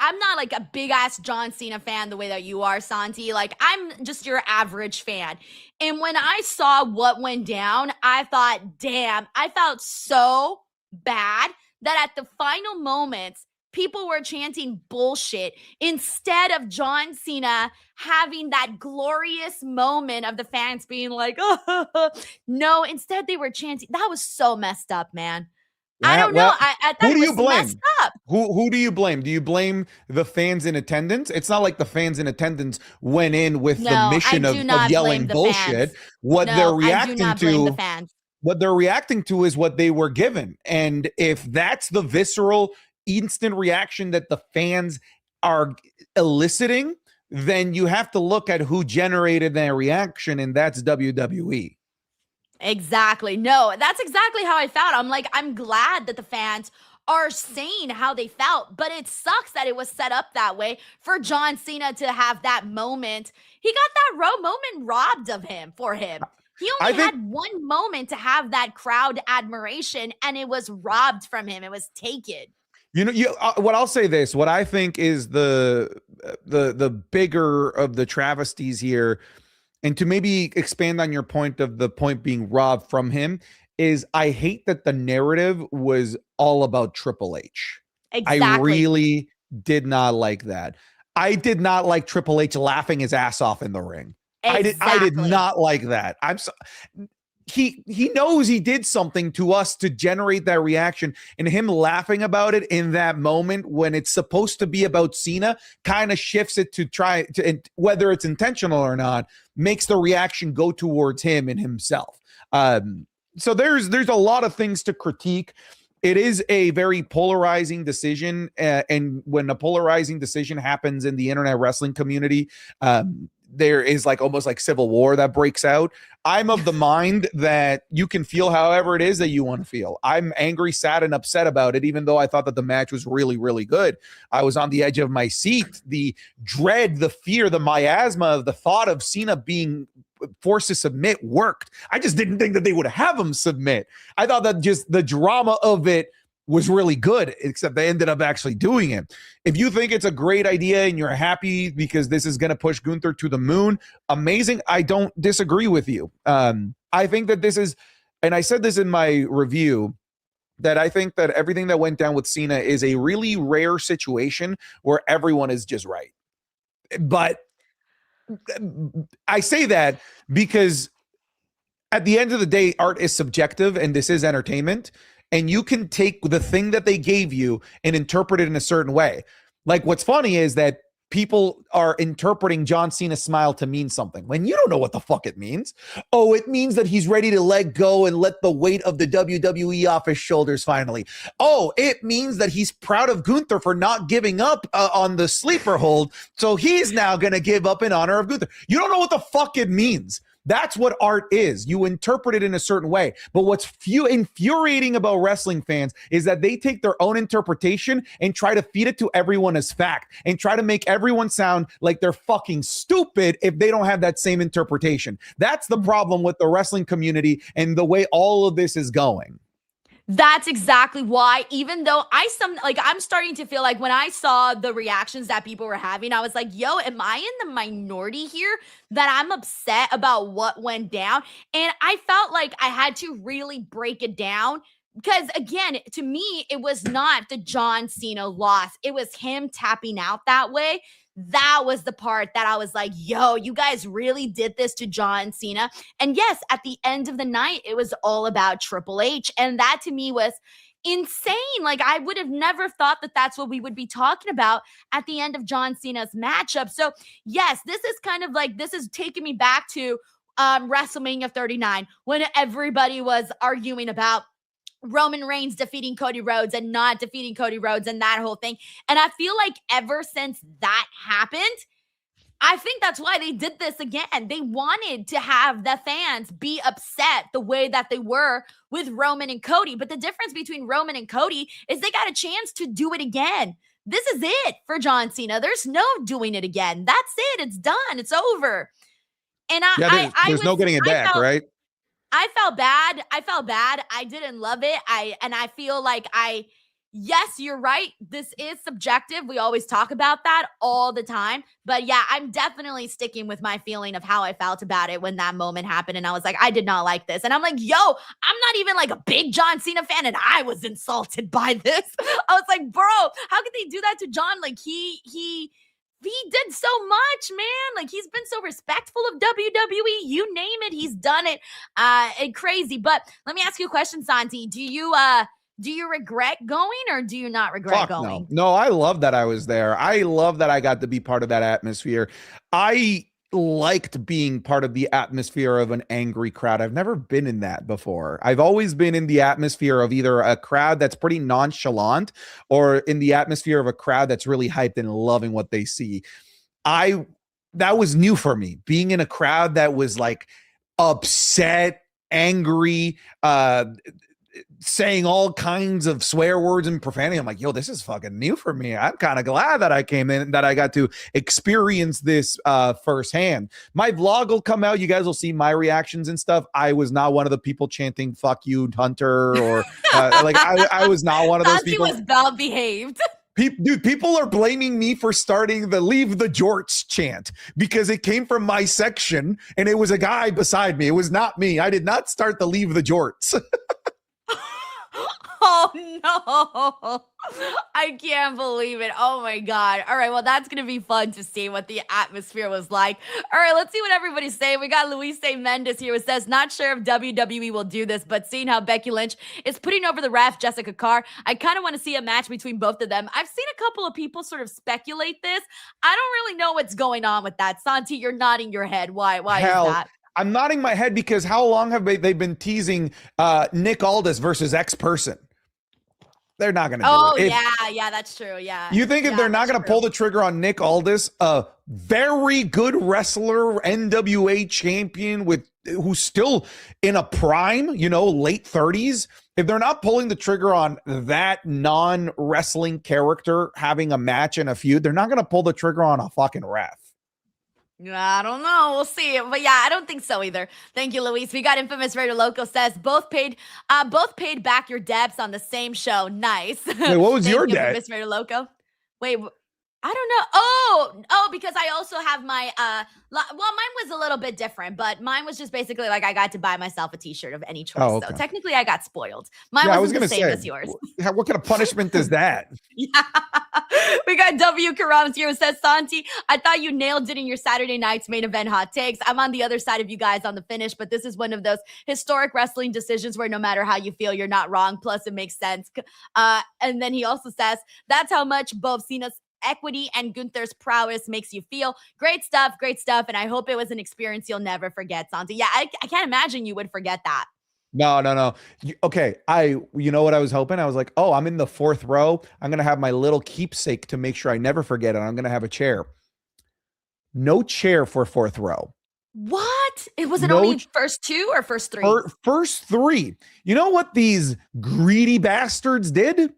a big ass John Cena fan the way that you are, Santi. Like, I'm just your average fan. And when I saw what went down, I thought, damn, I felt so bad that at the final moments, people were chanting bullshit instead of John Cena having that glorious moment of the fans being like, oh, no, instead they were chanting. That was so messed up, man. I don't know. I thought who do you blame? Messed up. Who do you blame? Do you blame the fans in attendance? It's not like the fans in attendance went in with the mission of yelling bullshit. What they're reacting to is what they were given. And if that's the visceral, instant reaction that the fans are eliciting, then you have to look at who generated that reaction, and that's WWE. Exactly. No, that's exactly how I felt. I'm like, I'm glad that the fans are saying how they felt, but it sucks that it was set up that way for John Cena to have that moment. He got that Raw moment robbed of him for him. He only had one moment to have that crowd admiration, and it was robbed from him. It was taken. What I'll say this, what I think is the bigger of the travesties here, and to maybe expand on your point of the point being robbed from him, is I hate that the narrative was all about Triple H. Exactly. I really did not like that. I did not like Triple H laughing his ass off in the ring. Exactly. I did not like that. He knows he did something to us to generate that reaction, and him laughing about it in that moment when it's supposed to be about Cena kind of shifts it to try to, and whether it's intentional or not, makes the reaction go towards him and himself. So there's a lot of things to critique. It is a very polarizing decision, and when a polarizing decision happens in the internet wrestling community, there is like almost like civil war that breaks out. I'm of the mind that you can feel however it is that you want to feel. I'm angry, sad, and upset about it, even though I thought that the match was really, really good. I was on the edge of my seat. The dread, the fear, the miasma of the thought of Cena being forced to submit worked. I just didn't think that they would have him submit. I thought that just the drama of it was really good, except they ended up actually doing it. If you think it's a great idea and you're happy because this is going to push Gunther to the moon, amazing. I don't disagree with you. I think that this is, and I said this in my review, that I think that everything that went down with Cena is a really rare situation where everyone is just right. But I say that because at the end of the day, art is subjective and this is entertainment. And you can take the thing that they gave you and interpret it in a certain way. Like, what's funny is that people are interpreting John Cena's smile to mean something when you don't know what the fuck it means. Oh, it means that he's ready to let go and let the weight of the WWE off his shoulders finally. Oh, it means that he's proud of Gunther for not giving up on the sleeper hold. So he's now going to give up in honor of Gunther. You don't know what the fuck it means. That's what art is. You interpret it in a certain way. But what's infuriating about wrestling fans is that they take their own interpretation and try to feed it to everyone as fact and try to make everyone sound like they're fucking stupid if they don't have that same interpretation. That's the problem with the wrestling community and the way all of this is going. That's exactly why, even though I'm starting to feel like when I saw the reactions that people were having, I was like, yo, am I in the minority here that I'm upset about what went down? And I felt like I had to really break it down because, again, to me, it was not the John Cena loss. It was him tapping out that way. That was the part that I was like, yo, you guys really did this to John Cena. And yes, at the end of the night, it was all about Triple H. And that to me was insane. Like, I would have never thought that that's what we would be talking about at the end of John Cena's matchup. So yes, this is kind of like, this is taking me back to WrestleMania 39 when everybody was arguing about Roman Reigns defeating Cody Rhodes and not defeating Cody Rhodes and that whole thing. And I feel like ever since that happened, I think that's why they did this again. They wanted to have the fans be upset the way that they were with Roman and Cody. But the difference between Roman and Cody is they got a chance to do it again. This is it for John Cena. There's no doing it again. That's it. It's done. It's over. And there's no getting it back, right? I felt bad. I didn't love it. I feel like yes, you're right. This is subjective. We always talk about that all the time. But yeah, I'm definitely sticking with my feeling of how I felt about it when that moment happened. And I was like, I did not like this. And I'm like, yo, I'm not even like a big John Cena fan. And I was insulted by this. I was like, bro, how could they do that to John? Like he did so much, man. Like, he's been so respectful of WWE. You name it, he's done it. And crazy. But let me ask you a question, Santi. Do you regret going or do you not regret going? No, I love that I was there. I love that I got to be part of that atmosphere. I liked being part of the atmosphere of an angry crowd. I've never been in that before. I've always been in the atmosphere of either a crowd that's pretty nonchalant or in the atmosphere of a crowd that's really hyped and loving what they see. I that was new for me. Being in a crowd that was like upset, angry, saying all kinds of swear words and profanity. I'm like, yo, this is fucking new for me. I'm kind of glad that I came in, that I got to experience this firsthand. My vlog will come out. You guys will see my reactions and stuff. I was not one of the people chanting "fuck you, Hunter," or like I was not one of those people. He was well behaved. Dude, people are blaming me for starting the "leave the jorts" chant because it came from my section and it was a guy beside me. It was not me. I did not start the "leave the jorts." Oh no, I can't believe it. Oh my God. All right, well, that's going to be fun to see what the atmosphere was like. All right, let's see what everybody's saying. We got Luis A. Mendes here who says, not sure if WWE will do this, but seeing how Becky Lynch is putting over the ref, Jessica Carr, I kind of want to see a match between both of them. I've seen a couple of people sort of speculate this. I don't really know what's going on with that. Santi, you're nodding your head. Why is that? I'm nodding my head because how long have they been teasing Nick Aldis versus X-Person? They're not going to do it. Yeah, that's true. Yeah. You think if they're not going to pull the trigger on Nick Aldis, a very good wrestler, NWA champion who's still in a prime, late 30s, if they're not pulling the trigger on that non-wrestling character having a match and a feud, they're not going to pull the trigger on a fucking ref. I don't know. We'll see. But yeah, I don't think so either. Thank you, Luis. We got Infamous Raider Loco says both paid back your debts on the same show. Nice. Wait, what was your debt? Infamous Raider Loco. Wait, I don't know. Oh, because I also have my mine was a little bit different, but mine was just basically like I got to buy myself a t-shirt of any choice. Oh, okay. So technically I got spoiled. Mine wasn't the same as yours. What kind of punishment is that? Yeah. We got W. Karams here who says, Santi, I thought you nailed it in your Saturday night's main event hot takes. I'm on the other side of you guys on the finish, but this is one of those historic wrestling decisions where no matter how you feel, you're not wrong. Plus, it makes sense. And then he also says, that's how much both Cena's equity and Gunther's prowess makes you feel. Great stuff. And I hope it was an experience you'll never forget, Santi. Yeah, I can't imagine you would forget that. No. Okay, you know what I was hoping? I was like, oh, I'm in the fourth row. I'm going to have my little keepsake to make sure I never forget it. I'm going to have a chair. No chair for fourth row. What? It wasn't only first two or first three? First three. You know what these greedy bastards did?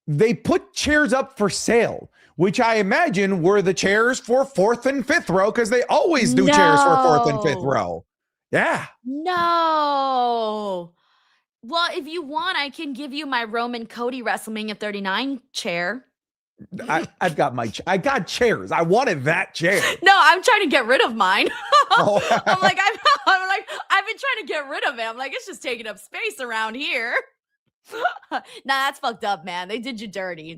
They put chairs up for sale, which I imagine were the chairs for fourth and fifth row because they always do chairs for fourth and fifth row. Yeah. No. Well, if you want, I can give you my Roman Cody WrestleMania 39 chair. I got chairs. I wanted that chair. No, I'm trying to get rid of mine. I'm like, I've been trying to get rid of it. I'm like, it's just taking up space around here. Nah, that's fucked up, man. They did you dirty.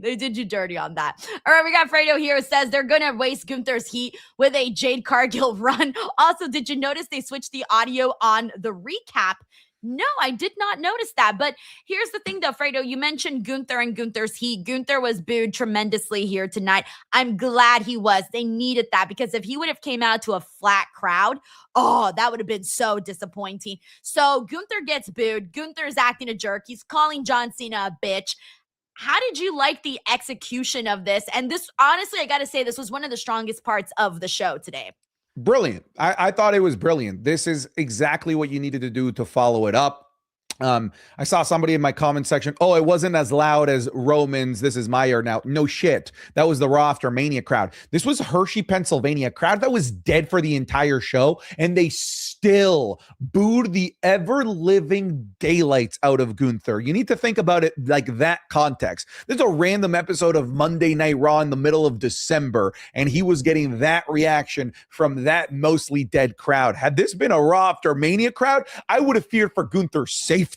On that. All right, we got Fredo here who says they're gonna waste Gunther's heat with a Jade Cargill run. Also, did you notice they switched the audio on the recap? No, I did not notice that. But here's the thing, though, Fredo. You mentioned Gunther and Gunther's heat. Gunther was booed tremendously here tonight. I'm glad he was. They needed that because if he would have came out to a flat crowd, that would have been so disappointing. So Gunther gets booed. Gunther's acting a jerk. He's calling John Cena a bitch. How did you like the execution of this? And this, honestly, I got to say, this was one of the strongest parts of the show today. Brilliant. I thought it was brilliant. This is exactly what you needed to do to follow it up. I saw somebody in my comment section, it wasn't as loud as Roman's This Is My Year Now. No shit. That was the Raw After Mania crowd. This was Hershey, Pennsylvania crowd that was dead for the entire show, and they still booed the ever-living daylights out of Gunther. You need to think about it like that context. There's a random episode of Monday Night Raw in the middle of December, and he was getting that reaction from that mostly dead crowd. Had this been a Raw After Mania crowd, I would have feared for Gunther's safety.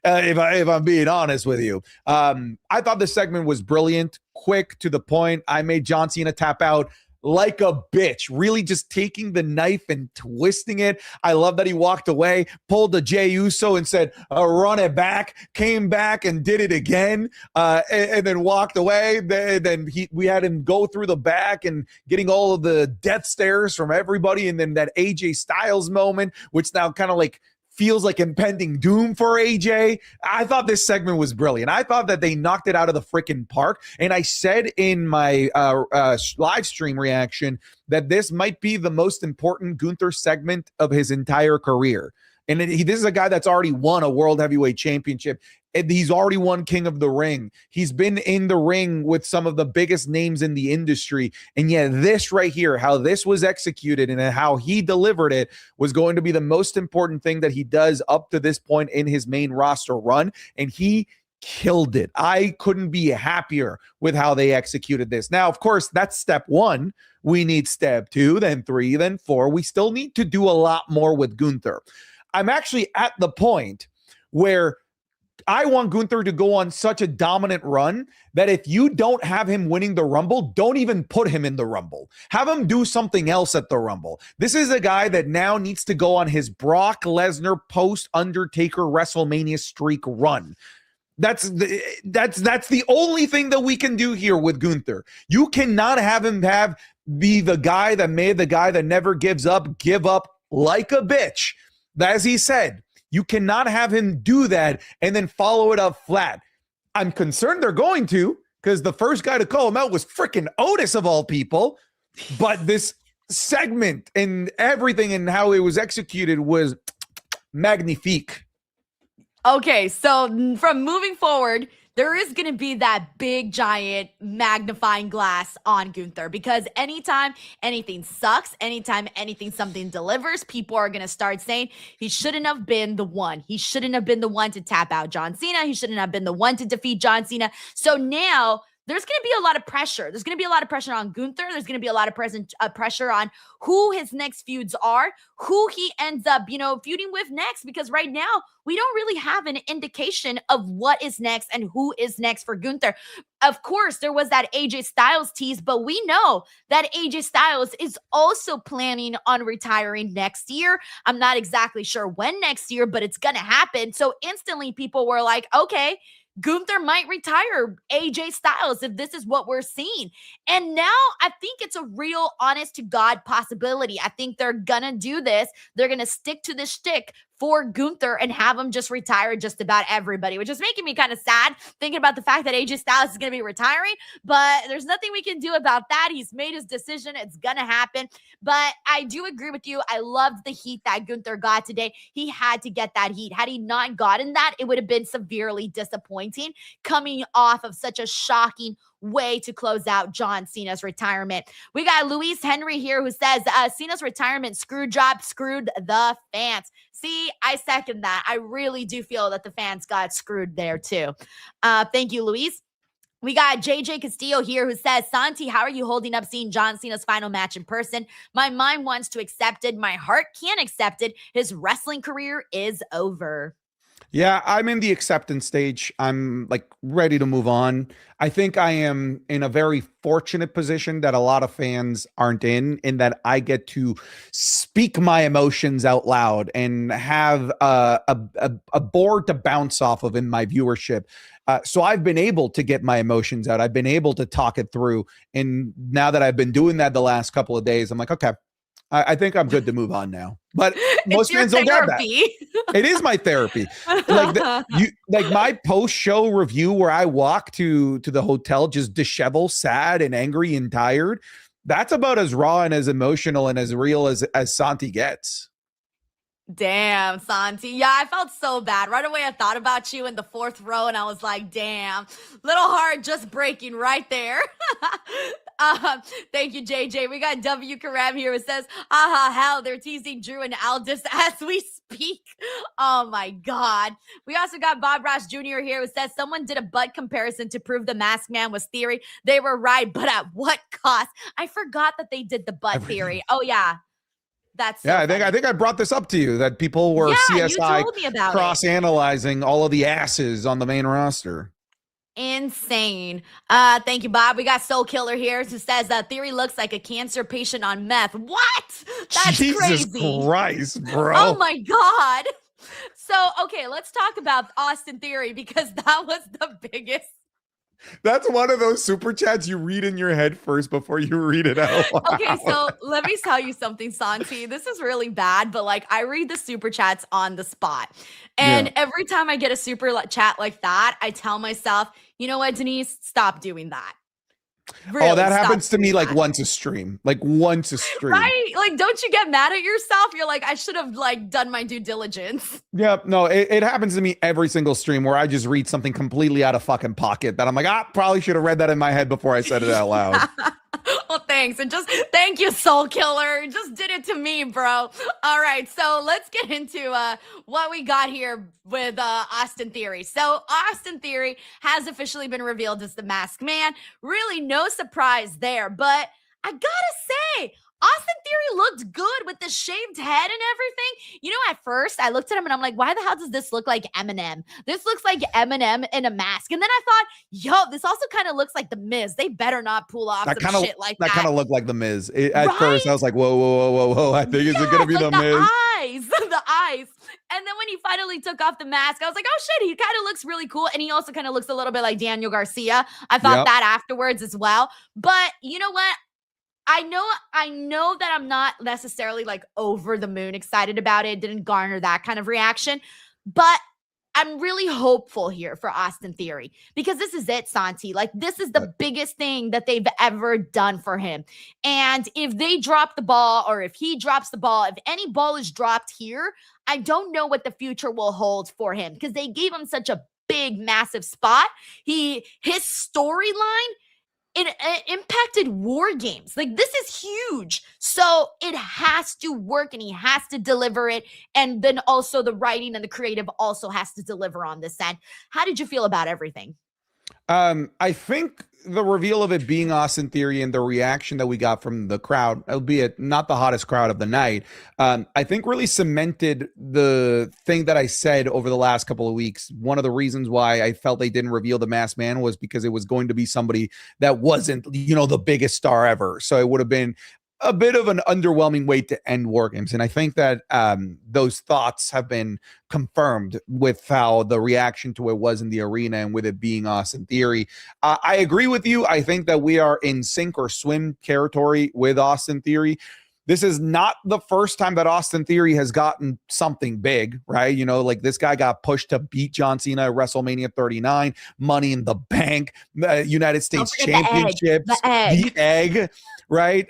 If I'm being honest with you. I thought this segment was brilliant, quick, to the point. I made John Cena tap out like a bitch, really just taking the knife and twisting it. I love that he walked away, pulled the Jey Uso and said, run it back, came back and did it again, and then walked away. Then we had him go through the back and getting all of the death stares from everybody. And then that AJ Styles moment, which now kind of like feels like impending doom for AJ. I thought this segment was brilliant. I thought that they knocked it out of the freaking park. And I said in my live stream reaction that this might be the most important Gunther segment of his entire career. And this is a guy that's already won a World Heavyweight Championship. And he's already won King of the Ring. He's been in the ring with some of the biggest names in the industry. And yet this right here, how this was executed and how he delivered it was going to be the most important thing that he does up to this point in his main roster run. And he killed it. I couldn't be happier with how they executed this. Now, of course, that's step one. We need step 2, then 3, then 4. We still need to do a lot more with Gunther. I'm actually at the point where I want Gunther to go on such a dominant run that if you don't have him winning the Rumble, don't even put him in the Rumble. Have him do something else at the Rumble. This is a guy that now needs to go on his Brock Lesnar post-Undertaker WrestleMania streak run. That's the only thing that we can do here with Gunther. You cannot have him be the guy that made the guy that never gives up, give up like a bitch. As he said, you cannot have him do that and then follow it up flat. I'm concerned they're going to, because the first guy to call him out was freaking Otis of all people. But this segment and everything and how it was executed was magnifique. Okay, so from moving forward, there is going to be that big, giant magnifying glass on Gunther, because anytime anything sucks, anytime something delivers, people are going to start saying he shouldn't have been the one. He shouldn't have been the one to tap out John Cena. He shouldn't have been the one to defeat John Cena. So now there's going to be a lot of pressure. There's going to be a lot of pressure on Gunther. There's going to be a lot of pressure on who his next feuds are, who he ends up, feuding with next, because right now we don't really have an indication of what is next and who is next for Gunther. Of course, there was that AJ Styles tease, but we know that AJ Styles is also planning on retiring next year. I'm not exactly sure when next year, but it's going to happen. So instantly people were like, okay, Gunther might retire AJ Styles if this is what we're seeing. And now I think it's a real honest to God possibility. I think they're going to do this. They're going to stick to this shtick for Gunther and have him just retire just about everybody, which is making me kind of sad thinking about the fact that AJ Styles is going to be retiring, but there's nothing we can do about that. He's made his decision. It's going to happen. But I do agree with you. I loved the heat that Gunther got today. He had to get that heat. Had he not gotten that, it would have been severely disappointing coming off of such a shocking way to close out John Cena's retirement. We got Luis Henry here who says Cena's retirement screw job screwed the fans. See, I second that. I really do feel that the fans got screwed there too. Thank you, Luis. We got JJ Castillo here who says, Santi, how are you holding up seeing John Cena's final match in person? My mind wants to accept it. My heart can't accept it. His wrestling career is over. Yeah, I'm in the acceptance stage. I'm ready to move on. I think I am in a very fortunate position that a lot of fans aren't in that I get to speak my emotions out loud and have a board to bounce off of in my viewership. So I've been able to get my emotions out. I've been able to talk it through. And now that I've been doing that the last couple of days, I'm like, okay, I think I'm good to move on now. But most fans don't get that. It is my therapy. My post-show review where I walk to the hotel just disheveled, sad, and angry and tired. That's about as raw and as emotional and as real as Santi gets. Damn, Santi. Yeah, I felt so bad. Right away, I thought about you in the 4th row, and I was like, damn, little heart just breaking right there. Thank you, JJ. We got W. Karam here who says, hell, they're teasing Drew and Aldis as we speak. Oh, my God. We also got Bob Ross Jr. here who says, someone did a butt comparison to prove the Masked Man was theory. They were right, but at what cost? I forgot that they did the butt theory. Oh, yeah. That's so I think I brought this up to you that people were CSI cross-analyzing all of the asses on the main roster. Insane. Thank you, Bob. We got Soul Killer here who says Theory looks like a cancer patient on meth. What? That's Jesus crazy. Christ, bro. Oh my God. So, okay, let's talk about Austin Theory because that was the biggest That's one of those super chats you read in your head first before you read it out loud. Okay, so let me tell you something, Santi. This is really bad, but like I read the super chats on the spot. And Yeah. every time I get a super chat like that, I tell myself, you know what, Denise, stop doing that. Oh, that stop happens to me doing like that. once a stream. Like once a stream. Right? Like, don't you get mad at yourself? You're like, I should have like done my due diligence. Yep. No, it happens to me every single stream where I just read something completely out of fucking pocket that I'm like, probably should have read that in my head before I said it out loud. Well, thanks. And just thank you, Soul Killer. You just did it to me, bro. All right. So let's get into what we got here with Austin Theory. So Austin Theory has officially been revealed as the Masked Man. Really no surprise there. But I gotta say, Austin Theory looked good with the shaved head and everything. You know, at first I looked at him and I'm like, why the hell does this look like Eminem? This looks like Eminem in a mask. And then I thought, yo, this also kind of looks like The Miz. They better not pull off some shit like that. That kind of looked like The Miz. At first I was like, whoa. I think, is it going to be like The Miz? The eyes. And then when he finally took off the mask, I was like, oh shit, he kind of looks really cool. And he also kind of looks a little bit like Daniel Garcia. I thought that afterwards as well. But you know what? I know that I'm not necessarily like over the moon excited about it. It didn't garner that kind of reaction, but I'm really hopeful here for Austin Theory because this is it, Santi. Like, this is the biggest thing that they've ever done for him. And if they drop the ball or if he drops the ball, if any ball is dropped here, I don't know what the future will hold for him because they gave him such a big, massive spot. His storyline, it impacted War Games. Like, this is huge. So it has to work and he has to deliver it. And then also the writing and the creative also has to deliver on this end. How did you feel about everything? I think the reveal of it being Austin Theory and the reaction that we got from the crowd, albeit not the hottest crowd of the night, I think really cemented the thing that I said over the last couple of weeks. One of the reasons why I felt they didn't reveal the Masked Man was because it was going to be somebody that wasn't, the biggest star ever. So it would have been a bit of an underwhelming way to end War Games. And I think that those thoughts have been confirmed with how the reaction to it was in the arena and with it being Austin Theory. I agree with you. I think that we are in sink or swim territory with Austin Theory. This is not the first time that Austin Theory has gotten something big, right? Like this guy got pushed to beat John Cena at WrestleMania 39, Money in the Bank, United States Championships, the egg, right?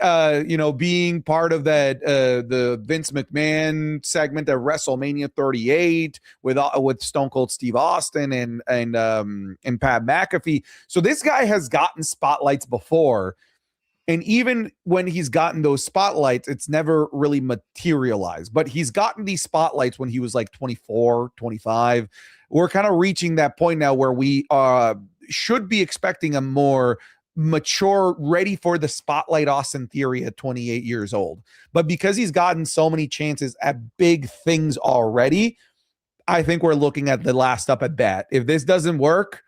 Being part of that, the Vince McMahon segment at WrestleMania 38 with Stone Cold Steve Austin and Pat McAfee. So this guy has gotten spotlights before. And even when he's gotten those spotlights, it's never really materialized. But he's gotten these spotlights when he was like 24, 25. We're kind of reaching that point now where we should be expecting a more mature, ready for the spotlight Austin Theory at 28 years old. But because he's gotten so many chances at big things already, I think we're looking at the last up at bat. If this doesn't work,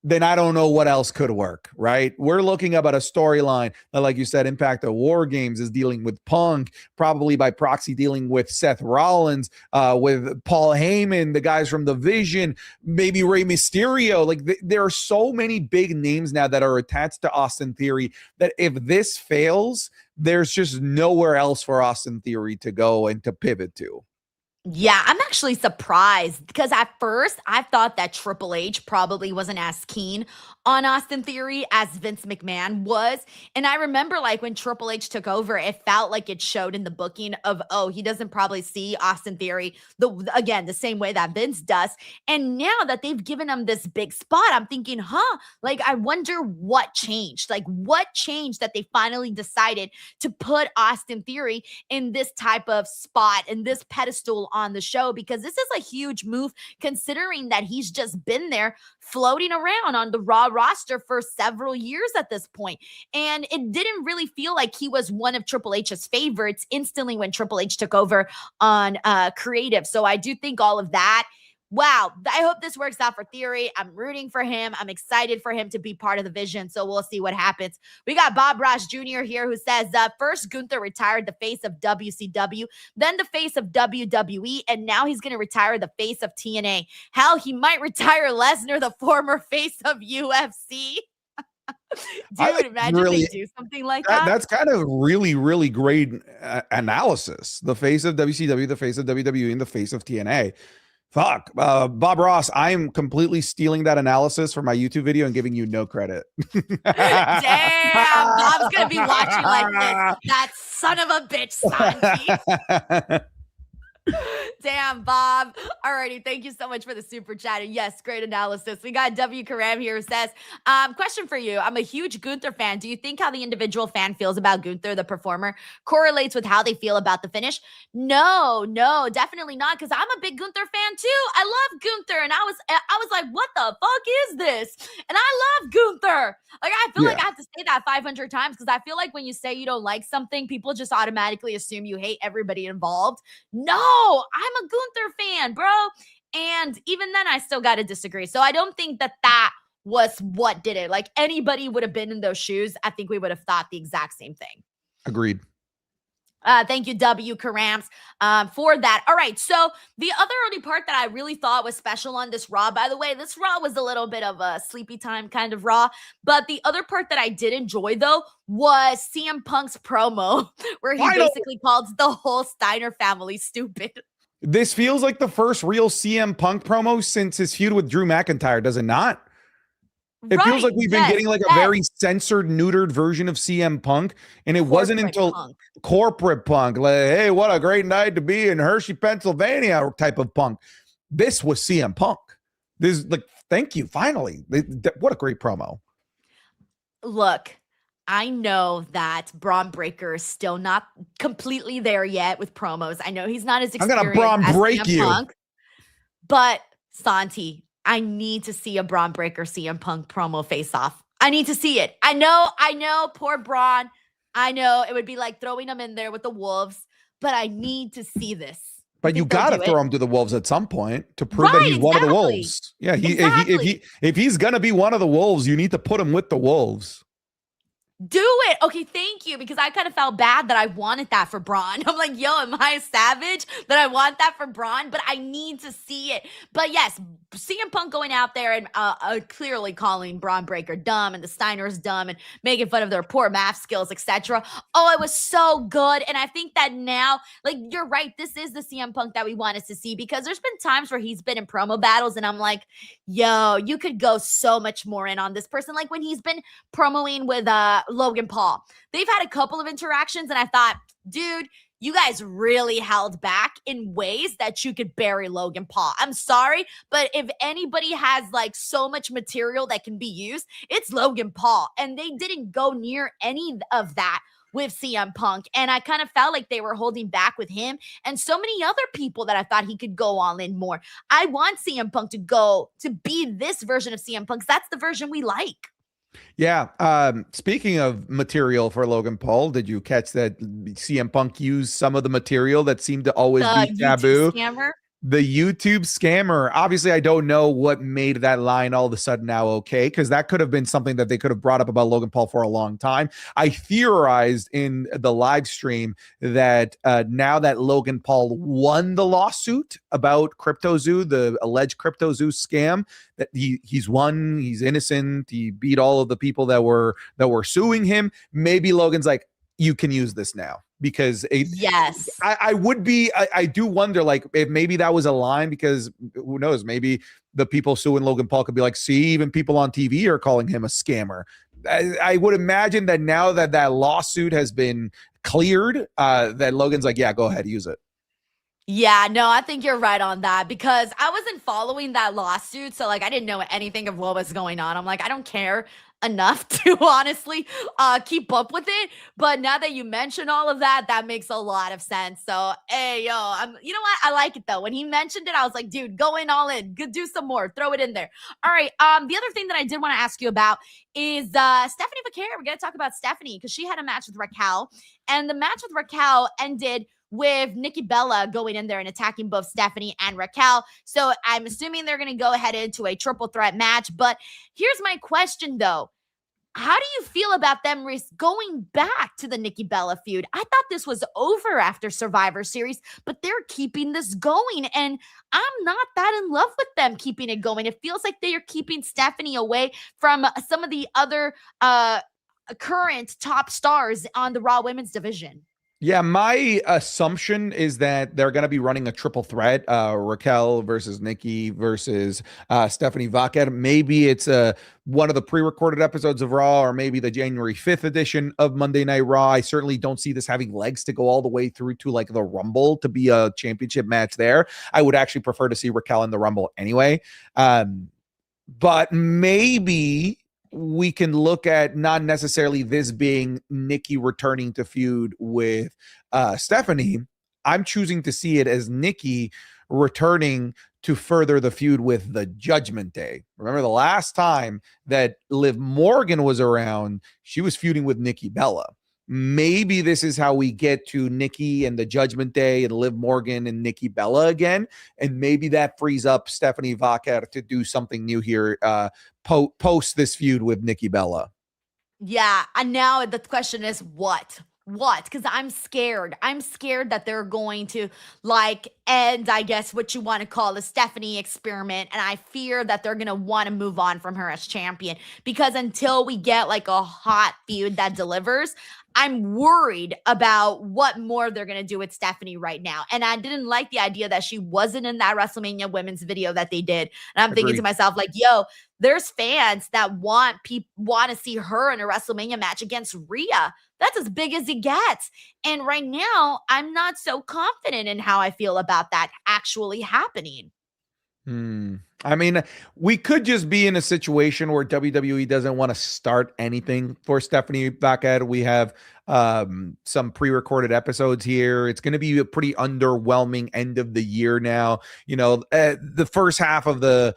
then I don't know what else could work, right? We're looking about a storyline that, like you said, Impact of War Games is dealing with Punk, probably by proxy dealing with Seth Rollins, with Paul Heyman, the guys from The Vision, maybe Rey Mysterio. Like, there are so many big names now that are attached to Austin Theory that if this fails, there's just nowhere else for Austin Theory to go and to pivot to. Yeah, I'm actually surprised because at first I thought that Triple H probably wasn't as keen on Austin Theory as Vince McMahon was. And I remember like when Triple H took over, it felt like it showed in the booking of, oh, he doesn't probably see Austin Theory the same way that Vince does. And now that they've given him this big spot, I'm thinking, like, I wonder what changed. Like, what changed that they finally decided to put Austin Theory in this type of spot, in this pedestal on the show, because this is a huge move considering that he's just been there floating around on the Raw roster for several years at this point. And it didn't really feel like he was one of Triple H's favorites instantly when Triple H took over on creative. So I do think all of that wow, I hope this works out for Theory. I'm rooting for him. I'm excited for him to be part of the Vision, so we'll see what happens. We got Bob Ross Jr. here who says, first Gunther retired the face of WCW, then the face of WWE, and now he's going to retire the face of TNA. Hell, he might retire Lesnar, the former face of UFC. Dude, imagine they do something like that. That's kind of really, really great analysis. The face of WCW, the face of WWE, and the face of TNA. Fuck. Bob Ross, I'm completely stealing that analysis for my YouTube video and giving you no credit. Damn, Bob's going to be watching like this. That son of a bitch, Santi. Damn, Bob. Alrighty, thank you so much for the super chat. And yes, great analysis. We got W. Karam here who says, question for you. I'm a huge Gunther fan. Do you think how the individual fan feels about Gunther, the performer, correlates with how they feel about the finish? No, definitely not, because I'm a big Gunther fan too. I love Gunther, and I was like, what the fuck is this? And I love Gunther. Like, I feel like I have to say that 500 times, because I feel like when you say you don't like something, people just automatically assume you hate everybody involved. No, I'm a Gunther fan, bro. And even then, I still got to disagree. So I don't think that was what did it. Like, anybody would have been in those shoes, I think we would have thought the exact same thing. Agreed. Thank you, W. Karams, for that. All right, so the other only part that I really thought was special on this Raw, by the way, this Raw was a little bit of a sleepy time kind of Raw, but the other part that I did enjoy, though, was CM Punk's promo, where he basically called the whole Steiner family stupid. This feels like the first real CM Punk promo since his feud with Drew McIntyre, does it not? It feels like we've been getting like a very censored, neutered version of CM Punk, and it wasn't until corporate Punk, like, hey, what a great night to be in Hershey, Pennsylvania type of Punk. This was CM Punk. This is like, thank you, finally. What a great promo. Look, I know that Braun Breaker is still not completely there yet with promos. I know he's not as experienced I'm gonna Braun break CM you. Punk, but Santi, I need to see a Braun Breaker CM Punk promo face off. I need to see it. I know, poor Braun. I know it would be like throwing him in there with the Wolves, but I need to see this. But you got to throw him to the Wolves at some point to prove that he's one of the Wolves. Yeah, if he's going to be one of the Wolves, you need to put him with the Wolves. Do it. Okay, thank you, because I kind of felt bad that I wanted that for Braun. I'm like, yo, am I a savage that I want that for Braun? But I need to see it. But yes, CM Punk going out there and clearly calling Braun Breaker dumb and the Steiners dumb and making fun of their poor math skills, etc. Oh, it was so good. And I think that now, like, you're right, this is the CM Punk that we wanted to see, because there's been times where he's been in promo battles and I'm like, yo, you could go so much more in on this person. Like when he's been promoing with Logan Paul. They've had a couple of interactions and I thought, dude, you guys really held back in ways that you could bury Logan Paul. I'm sorry, but if anybody has like so much material that can be used, it's Logan Paul. And they didn't go near any of that with CM Punk. And I kind of felt like they were holding back with him and so many other people that I thought he could go all in more. I want CM Punk to be this version of CM Punk, because that's the version we like. Yeah. Speaking of material for Logan Paul, did you catch that CM Punk used some of the material that seemed to always be taboo? Scammer? The YouTube scammer. Obviously, I don't know what made that line all of a sudden now okay, because that could have been something that they could have brought up about Logan Paul for a long time. I theorized in the live stream that now that Logan Paul won the lawsuit about CryptoZoo, the alleged CryptoZoo scam, that he's won, he's innocent, he beat all of the people that were suing him. Maybe Logan's like, you can use this now. Because yes, I do wonder, like, if maybe that was a line, because who knows, maybe the people suing Logan Paul could be like, see, even people on TV are calling him a scammer. I would imagine that now that that lawsuit has been cleared, that Logan's like, yeah, go ahead, use it. Yeah, no, I think you're right on that, because I wasn't following that lawsuit. So like, I didn't know anything of what was going on. I'm like, I don't care enough to honestly keep up with it. But now that you mention all of that, that makes a lot of sense. So, hey, yo, you know what? I like it though. When he mentioned it, I was like, dude, go in all in. Do some more. Throw it in there. All right. The other thing that I did want to ask you about is Stephanie Vaquer. We're going to talk about Stephanie, because she had a match with Raquel, and the match with Raquel ended with Nikki Bella going in there and attacking both Stephanie and Raquel. So I'm assuming they're going to go ahead into a triple threat match. But here's my question, though. How do you feel about them going back to the Nikki Bella feud? I thought this was over after Survivor Series, but they're keeping this going, and I'm not that in love with them keeping it going. It feels like they are keeping Stephanie away from some of the other current top stars on the Raw Women's division. Yeah, my assumption is that they're going to be running a triple threat, Raquel versus Nikki versus Stephanie Vaquer. Maybe it's one of the pre-recorded episodes of Raw, or maybe the January 5th edition of Monday Night Raw. I certainly don't see this having legs to go all the way through to like the Rumble to be a championship match there. I would actually prefer to see Raquel in the Rumble anyway. But maybe we can look at not necessarily this being Nikki returning to feud with Stephanie. I'm choosing to see it as Nikki returning to further the feud with the Judgment Day. Remember the last time that Liv Morgan was around, she was feuding with Nikki Bella. Maybe this is how we get to Nikki and the Judgment Day and Liv Morgan and Nikki Bella again. And maybe that frees up Stephanie Vaquer to do something new here post this feud with Nikki Bella. Yeah. And now the question is what? Because I'm scared. I'm scared that they're going to end, I guess, what you want to call the Stephanie experiment. And I fear that they're going to want to move on from her as champion, because until we get like a hot feud that delivers, I'm worried about what more they're going to do with Stephanie right now. And I didn't like the idea that she wasn't in that WrestleMania women's video that they did. And I'm thinking to myself, like, yo, there's fans that want to see her in a WrestleMania match against Rhea. That's as big as it gets. And right now, I'm not so confident in how I feel about that actually happening. I mean, we could just be in a situation where WWE doesn't want to start anything for Stephanie Vaquer. We have some pre-recorded episodes here. It's going to be a pretty underwhelming end of the year now. You know, the first half of the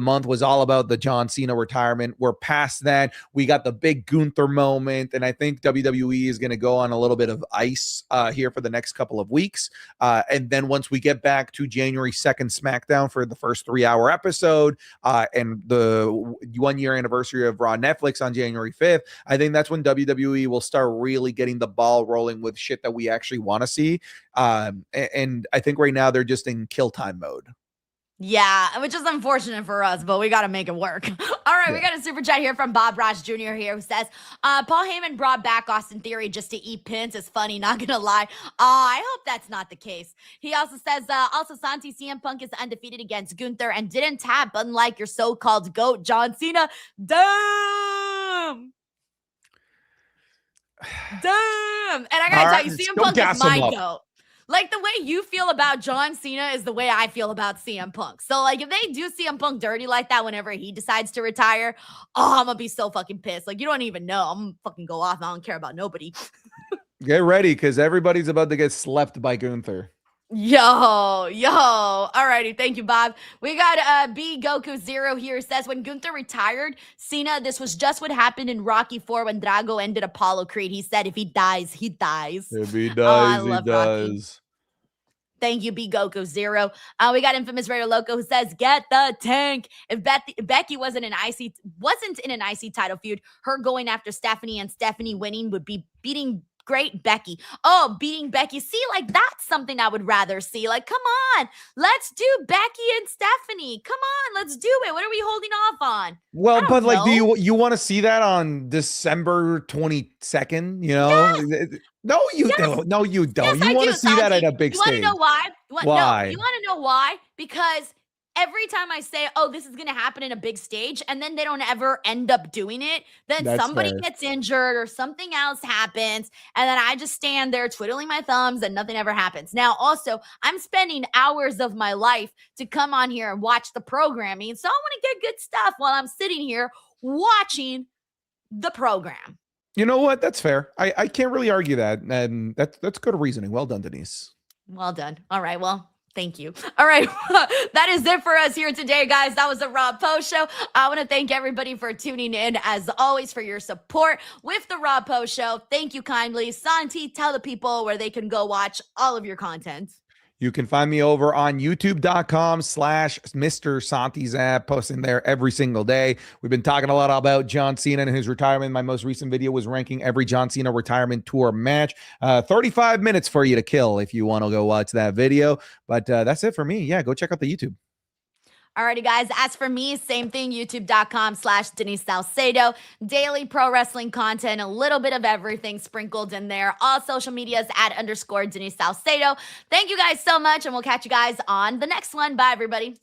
month was all about the John Cena retirement. We're past that. We got the big Gunther moment, and I think WWE is going to go on a little bit of ice here for the next couple of weeks. And then once we get back to January 2nd SmackDown for the first 3-hour episode and the 1-year anniversary of Raw Netflix on January 5th, I think that's when WWE will start really getting the ball rolling with shit that we actually want to see. And I think right now they're just in kill time mode. Yeah, which is unfortunate for us, but we got to make it work. All right, we got a super chat here from Bob Ross Jr. here who says, Paul Heyman brought back Austin Theory just to eat pins. It's funny, not going to lie. I hope that's not the case. He also says, also Santi, CM Punk is undefeated against Gunther and didn't tap, unlike your so-called GOAT, John Cena. Damn! And I got to tell you, CM Punk is my GOAT. Like, the way you feel about John Cena is the way I feel about CM Punk. So, like, if they do CM Punk dirty like that whenever he decides to retire, I'm going to be so fucking pissed. Like, you don't even know. I'm going to fucking go off. I don't care about nobody. Get ready, because everybody's about to get slept by Gunther. Yo. Alrighty, thank you, Bob. We got B Goku Zero here says, when Gunther retired, Cena, this was just what happened in Rocky 4 when Drago ended Apollo Creed. He said, if he dies, he dies. If he dies, he dies. Rocky. Thank you, B Goku Zero. We got Infamous Raider Loco who says, get the tank. If Becky wasn't in an IC title feud, her going after Stephanie and Stephanie winning would be beating great Becky. Oh, beating Becky. See, like, that's something I would rather see. Like, come on, let's do Becky and Stephanie. Come on, let's do it. What are we holding off on? Well, but like, do you want to see that on December 22nd? You know, yes. No, you don't. No, you don't. Yes, you want to see that at a big stage. You want to know why? Why? No, you want to know why? Because every time I say, oh, this is going to happen in a big stage, and then they don't ever end up doing it, then somebody gets injured or something else happens, and then I just stand there twiddling my thumbs and nothing ever happens. Now, also, I'm spending hours of my life to come on here and watch the programming, so I want to get good stuff while I'm sitting here watching the program. You know what? That's fair. I can't really argue that, and that's good reasoning. Well done, Denise. Well done. All right, well, Thank you. All right. That is it for us here today, guys. That was the Raw Post Show. I want to thank everybody for tuning in, as always, for your support with the Raw Post Show. Thank you kindly. Santi, tell the people where they can go watch all of your content. You can find me over on youtube.com/Mr. Santizap, posting there every single day. We've been talking a lot about John Cena and his retirement. My most recent video was ranking every John Cena retirement tour match. 35 minutes for you to kill if you want to go watch that video. But that's it for me. Yeah, go check out the YouTube. Alrighty, guys. As for me, same thing, youtube.com/Denise Salcedo. Daily pro wrestling content, a little bit of everything sprinkled in there. All social medias @_Denise Salcedo. Thank you guys so much, and we'll catch you guys on the next one. Bye, everybody.